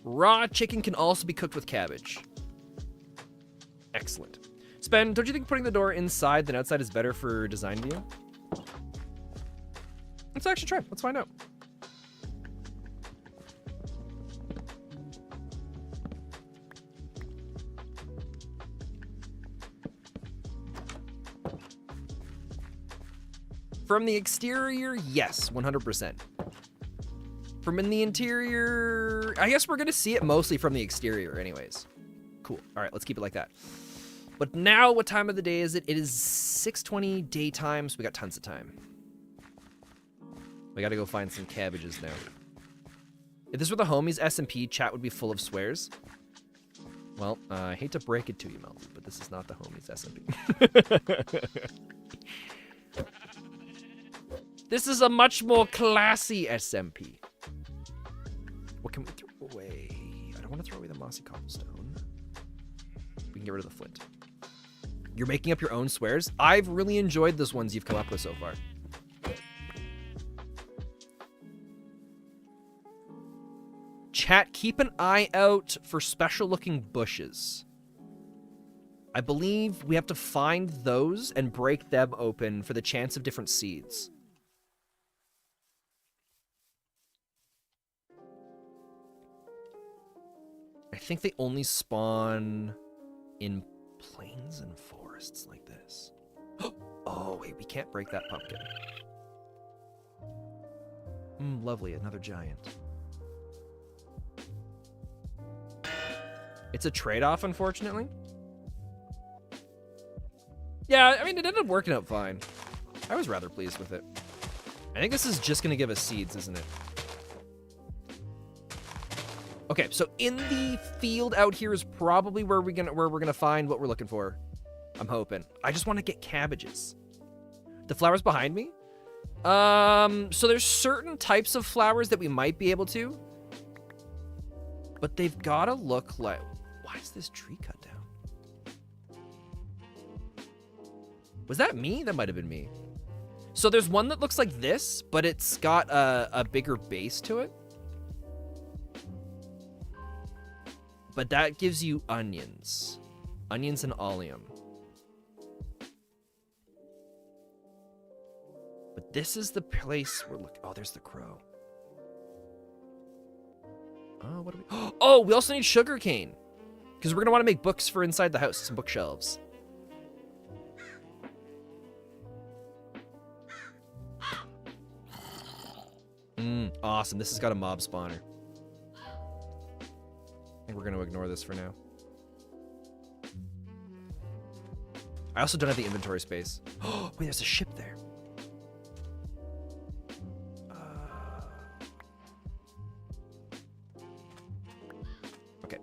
Raw chicken can also be cooked with cabbage. Excellent. Spen, don't you think putting the door inside than outside is better for design view? Let's actually try. Let's find out. From the exterior, yes, 100%. From in the interior, I guess we're gonna see it mostly from the exterior anyways. Cool, all right, let's keep it like that. But now, what time of the day is it? It is 6:20 daytime, so we got tons of time. We gotta go find some cabbages now. If this were the homies SMP, chat would be full of swears. Well, I hate to break it to you, Mel, but this is not the homies SMP. This is a much more classy SMP. What can we throw away? I don't want to throw away the mossy cobblestone. We can get rid of the flint. You're making up your own swears? I've really enjoyed those ones you've come up with so far. Chat, keep an eye out for special looking bushes. I believe we have to find those and break them open for the chance of different seeds. I think they only spawn in plains and forests like this. Oh, wait, we can't break that pumpkin. Lovely, another giant. It's a trade-off, unfortunately. Yeah, I mean, it ended up working out fine. I was rather pleased with it. I think this is just going to give us seeds, isn't it? Okay, so in the field out here is probably where we're gonna find what we're looking for. I'm hoping. I just want to get cabbages. The flowers behind me? So there's certain types of flowers that we might be able to, but they've gotta look like... Why is this tree cut down? Was that me? That might have been me. So there's one that looks like this, but it's got a bigger base to it. But that gives you onions. Onions and allium. But this is the place we're looking. Oh, there's the crow. Oh, what do we... Oh, we also need sugarcane. Because we're going to want to make books for inside the house, some bookshelves. Awesome. This has got a mob spawner. I think we're going to ignore this for now. I also don't have the inventory space. Oh, wait, there's a ship there. Okay.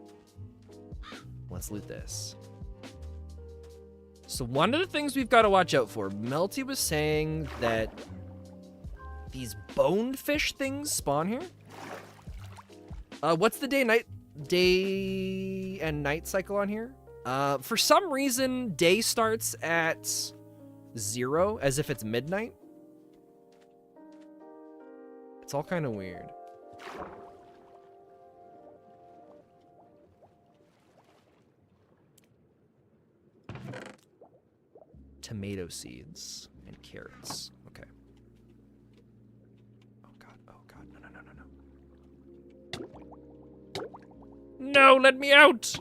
Let's loot this. So one of the things we've got to watch out for, Melty was saying that these bonefish things spawn here. What's the day and night cycle on here? For some reason, day starts at 0, as if it's midnight. It's all kind of weird. Tomato seeds and carrots. Okay. Oh god, no, let me out!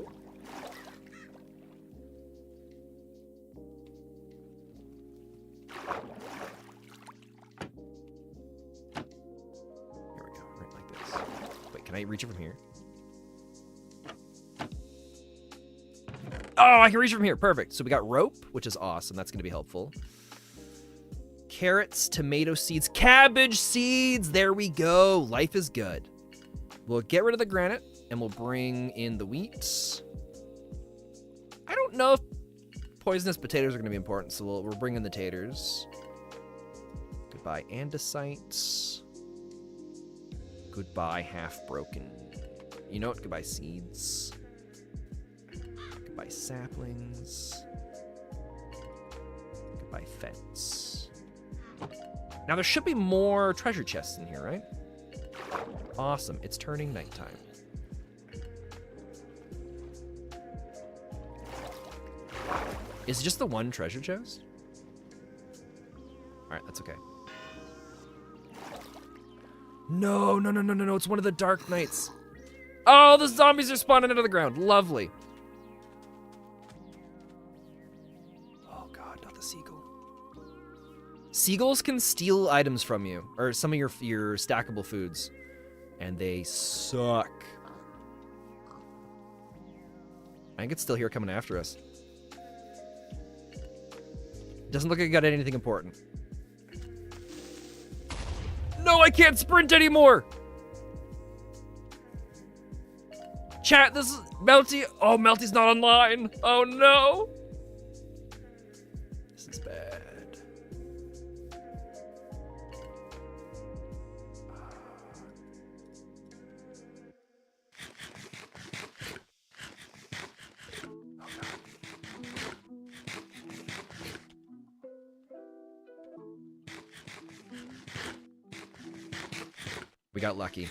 Can I reach it from here? Oh, I can reach it from here. Perfect. So we got rope, which is awesome. That's going to be helpful. Carrots, tomato seeds, cabbage seeds. There we go. Life is good. We'll get rid of the granite, and we'll bring in the wheat. I don't know if poisonous potatoes are going to be important, so we'll bring in the taters. Goodbye, andesite. Goodbye, half-broken. You know what? Goodbye, seeds. Goodbye, saplings. Goodbye, fence. Now, there should be more treasure chests in here, right? Awesome. It's turning nighttime. Is it just the one treasure chest? All right, that's okay. No, it's one of the dark nights. Oh, the zombies are spawning out of the ground. Lovely. Oh god, not the seagull. Seagulls can steal items from you, or some of your stackable foods, and they suck. I think it's still here coming after us. Doesn't look like it got anything important. No, I can't sprint anymore! Chat, this is Melty. Oh, Melty's not online. Oh, no. This is bad. We got lucky.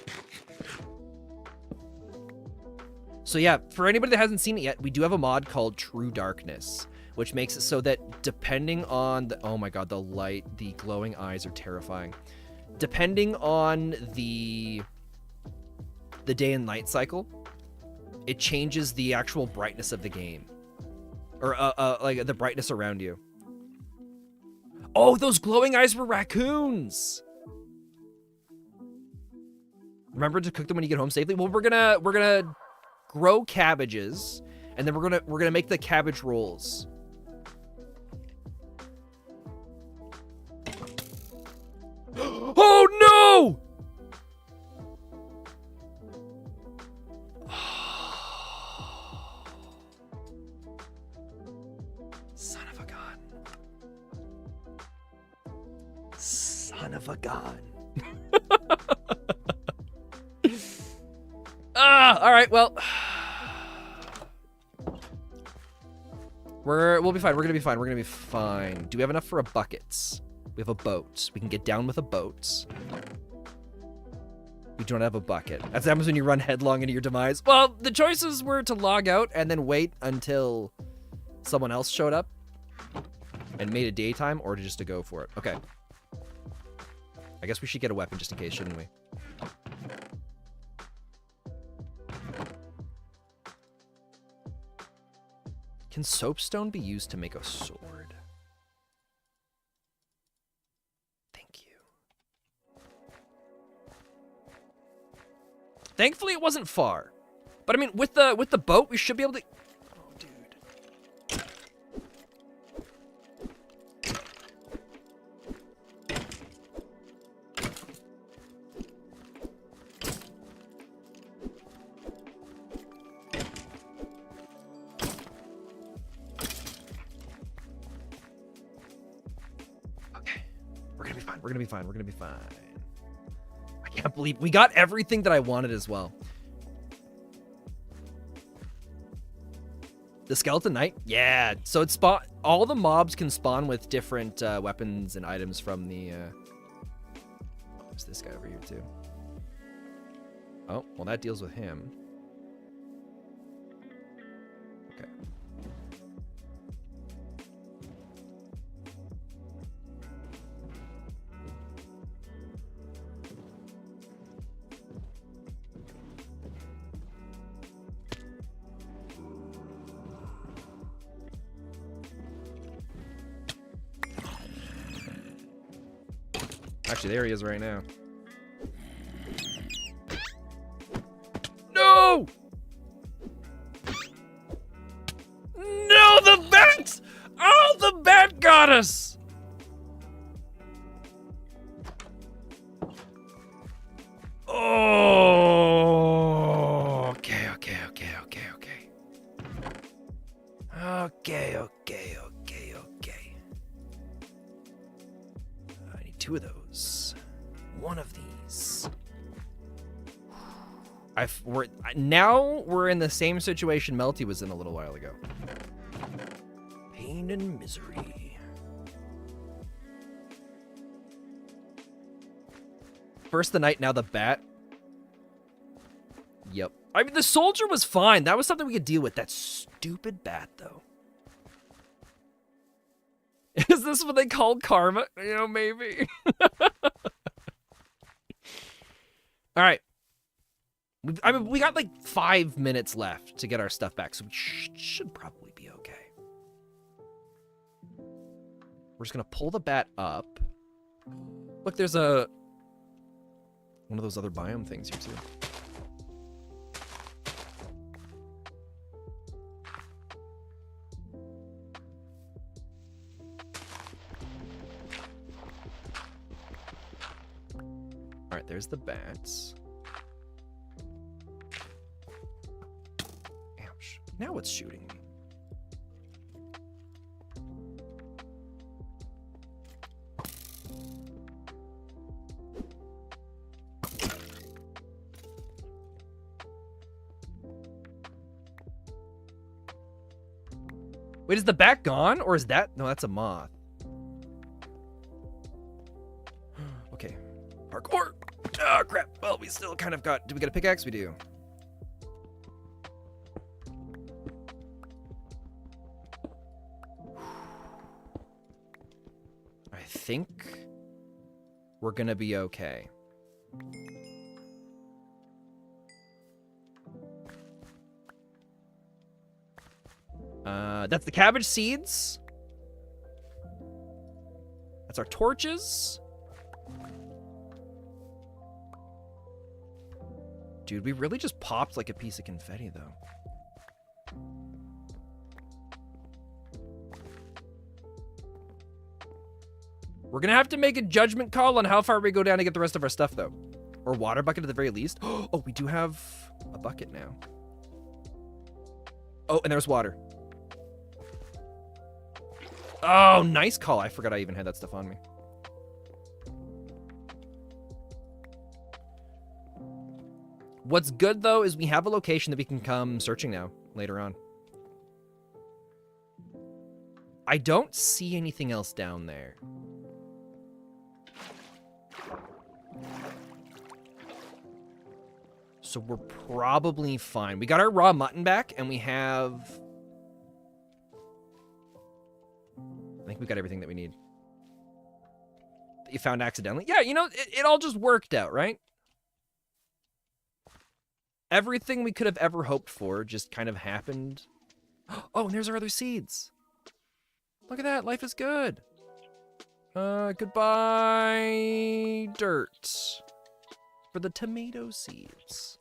So yeah, for anybody that hasn't seen it yet, we do have a mod called True Darkness, which makes it so that depending on the, oh my god, the light, the glowing eyes are terrifying. Depending on the day and night cycle, it changes the actual brightness of the game. Or like the brightness around you. Oh, those glowing eyes were raccoons! Remember to cook them when you get home safely? Well, we're gonna grow cabbages, and then we're gonna make the cabbage rolls. Oh no! Son of a gun. Son of a gun. All right, well, we'll be fine. We're gonna be fine. We're gonna be fine. Do we have enough for a bucket? We have a boat. We can get down with a boat. We don't have a bucket. That's what happens when you run headlong into your demise. Well, the choices were to log out and then wait until someone else showed up and made it daytime, or just to go for it. Okay. I guess we should get a weapon just in case, shouldn't we? Can soapstone be used to make a sword? Thank you. Thankfully, it wasn't far. But I mean, with the boat, we should be able to... Oh, dude. Okay. We're gonna be fine. We're gonna be fine. We're gonna be fine. I can't believe we got everything that I wanted as well. The Skeleton Knight? Yeah. So it's all the mobs can spawn with different weapons and items from the... There's this guy over here, too. Oh, well, that deals with him. Okay. Actually, there he is right now. No! No, the bat! Oh, the bat got us! Oh, okay. I need 2 of those. 1 of these. Now we're in the same situation Melty was in a little while ago. Pain and misery. First the knight, now the bat. Yep. I mean, the soldier was fine. That was something we could deal with. That stupid bat, though. Is this what they call karma? You know, maybe. All right. I mean, we got like 5 minutes left to get our stuff back, so we should probably be okay. We're just gonna pull the bat up. Look, there's one of those other biome things here too. All right, there's the bats. Ouch. Now it's shooting me. Wait, is the bat gone? Or is that... No, that's a moth. Okay. Parkour! Oh, crap. Well, we still kind of got... Do we get a pickaxe? We do. I think we're gonna be okay. That's the cabbage seeds. That's our torches. Dude, we really just popped like a piece of confetti, though. We're gonna have to make a judgment call on how far we go down to get the rest of our stuff, though. Or water bucket at the very least. Oh, we do have a bucket now. Oh, and there's water. Oh, nice call. I forgot I even had that stuff on me. What's good, though, is we have a location that we can come searching now, later on. I don't see anything else down there. So we're probably fine. We got our raw mutton back, and we have... I think we got everything that we need. that you found accidentally. Yeah, you know, it all just worked out, right? Everything we could have ever hoped for just kind of happened. Oh, and there's our other seeds. Look at that. Life is good. Goodbye, dirt. For the tomato seeds.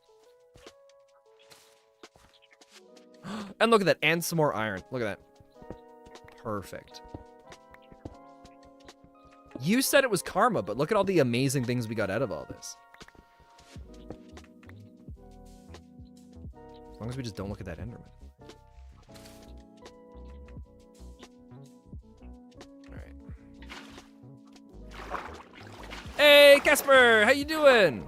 And look at that. And some more iron. Look at that. Perfect. You said it was karma, but look at all the amazing things we got out of all this. As long as we just don't look at that Enderman. Alright. Hey, Casper! How you doing?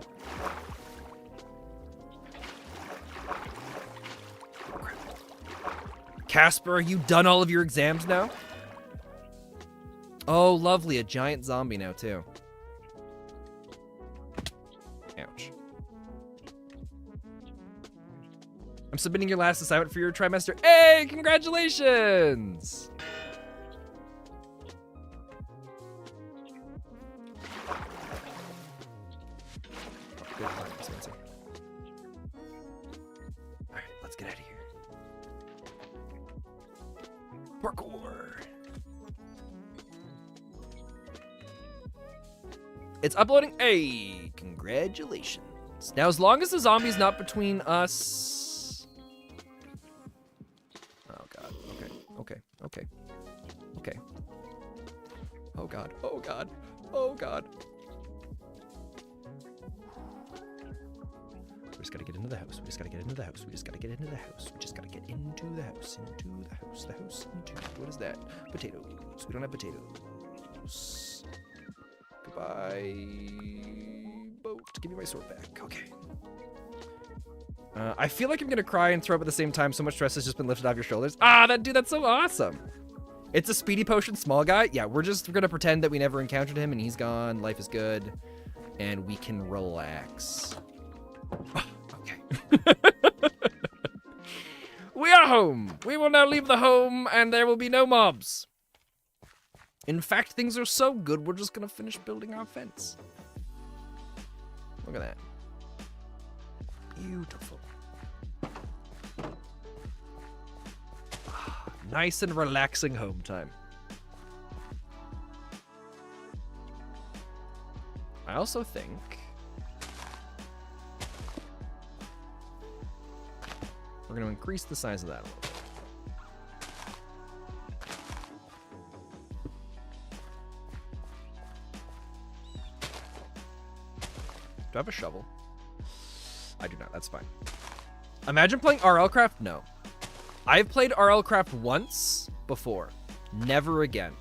Casper, are you done all of your exams now? Oh, lovely. A giant zombie now, too. Ouch. I'm submitting your last assignment for your trimester. Hey, congratulations! Good luck, Spencer. Alright, let's get out of here. Parkour! It's uploading. Hey, congratulations. Now, as long as the zombie's not between us... Oh, God. Okay. Oh, God. Oh, God. We just gotta get into the house. We just gotta get into the house. What is that? Potatoes. We don't have potatoes. Goodbye, boat. Give me my sword back. Okay. I feel like I'm gonna cry and throw up at the same time. So much stress has just been lifted off your shoulders. Ah, that's so awesome. It's a speedy potion small guy. Yeah, we're gonna pretend that we never encountered him and he's gone. Life is good. And we can relax. Oh, okay. We are home. We will now leave the home and there will be no mobs. In fact, things are so good, we're just gonna finish building our fence. Look at that. Beautiful. Nice and relaxing home time. I also think we're going to increase the size of that a little bit. Do I have a shovel? I do not. That's fine. Imagine playing RLcraft? No. I've played RLcraft once before. Never again.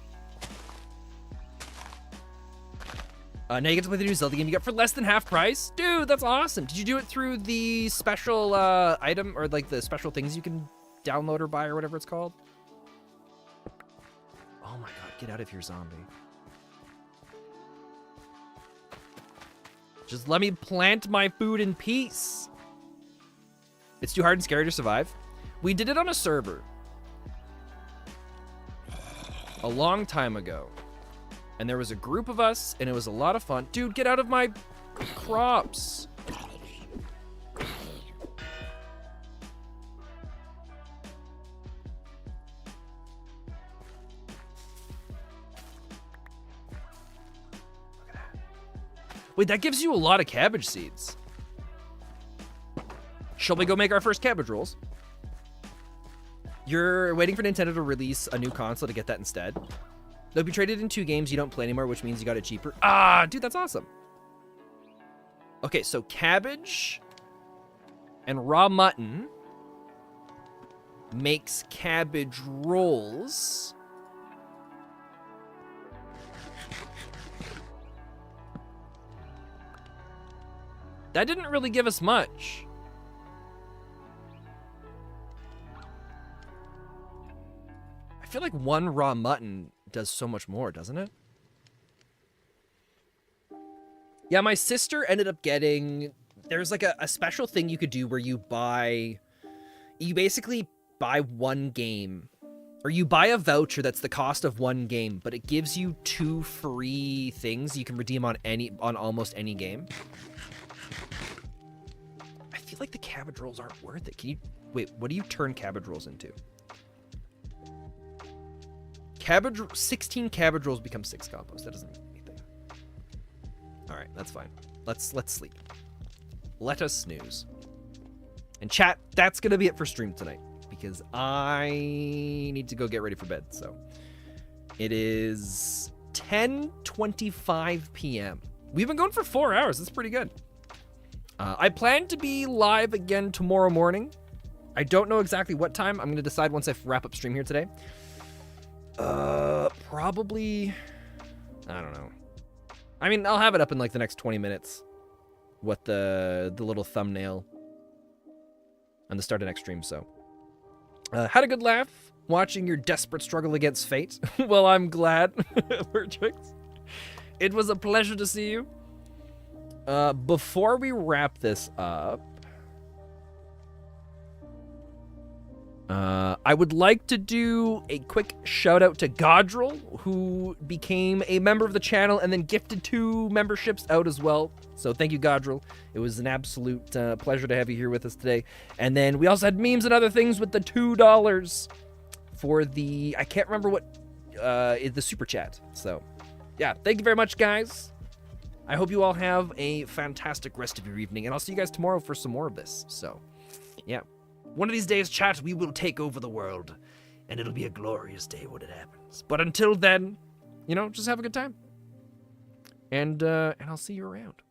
Now you get to play the new Zelda game you got for less than half price? Dude, that's awesome. Did you do it through the special item or like the special things you can download or buy or whatever it's called? Oh my god, get out of here, zombie. Just let me plant my food in peace. It's too hard and scary to survive. We did it on a server a long time ago. And there was a group of us, and it was a lot of fun. Dude, get out of my crops. Wait, that gives you a lot of cabbage seeds. Shall we go make our first cabbage rolls? You're waiting for Nintendo to release a new console to get that instead. They'll be traded in 2 games you don't play anymore, which means you got it cheaper. Ah, dude, that's awesome. Okay, so cabbage and raw mutton makes cabbage rolls. That didn't really give us much. I feel like 1 raw mutton does so much more, doesn't it? Yeah, my sister ended up getting... There's like a special thing you could do where you buy... You basically buy 1 game, or you buy a voucher that's the cost of one game, but it gives you 2 free things you can redeem on almost any game. I feel like the cabbage rolls aren't worth it. Can you wait? What do you turn cabbage rolls into? 16 cabbage rolls become 6 combos. That doesn't mean anything. All right, that's fine. Let's sleep. Let us snooze. And chat, that's gonna be it for stream tonight because I need to go get ready for bed. So it is 10:25 p.m. We've been going for 4 hours. That's pretty good. I plan to be live again tomorrow morning. I don't know exactly what time. I'm gonna decide once I wrap up stream here today. Probably, I don't know. I mean, I'll have it up in like the next 20 minutes. What the little thumbnail on the start of next stream. So, had a good laugh watching your desperate struggle against fate. Well, I'm glad, Virtrix. It was a pleasure to see you. Before we wrap this up, I would like to do a quick shout out to Godril, who became a member of the channel and then gifted 2 memberships out as well. So thank you, Godril. It was an absolute pleasure to have you here with us today. And then we also had memes and other things with the $2 for the, I can't remember what, the super chat. So yeah, thank you very much, guys. I hope you all have a fantastic rest of your evening, and I'll see you guys tomorrow for some more of this. So yeah. One of these days, chat, we will take over the world, and it'll be a glorious day when it happens. But until then, you know, just have a good time. And I'll see you around.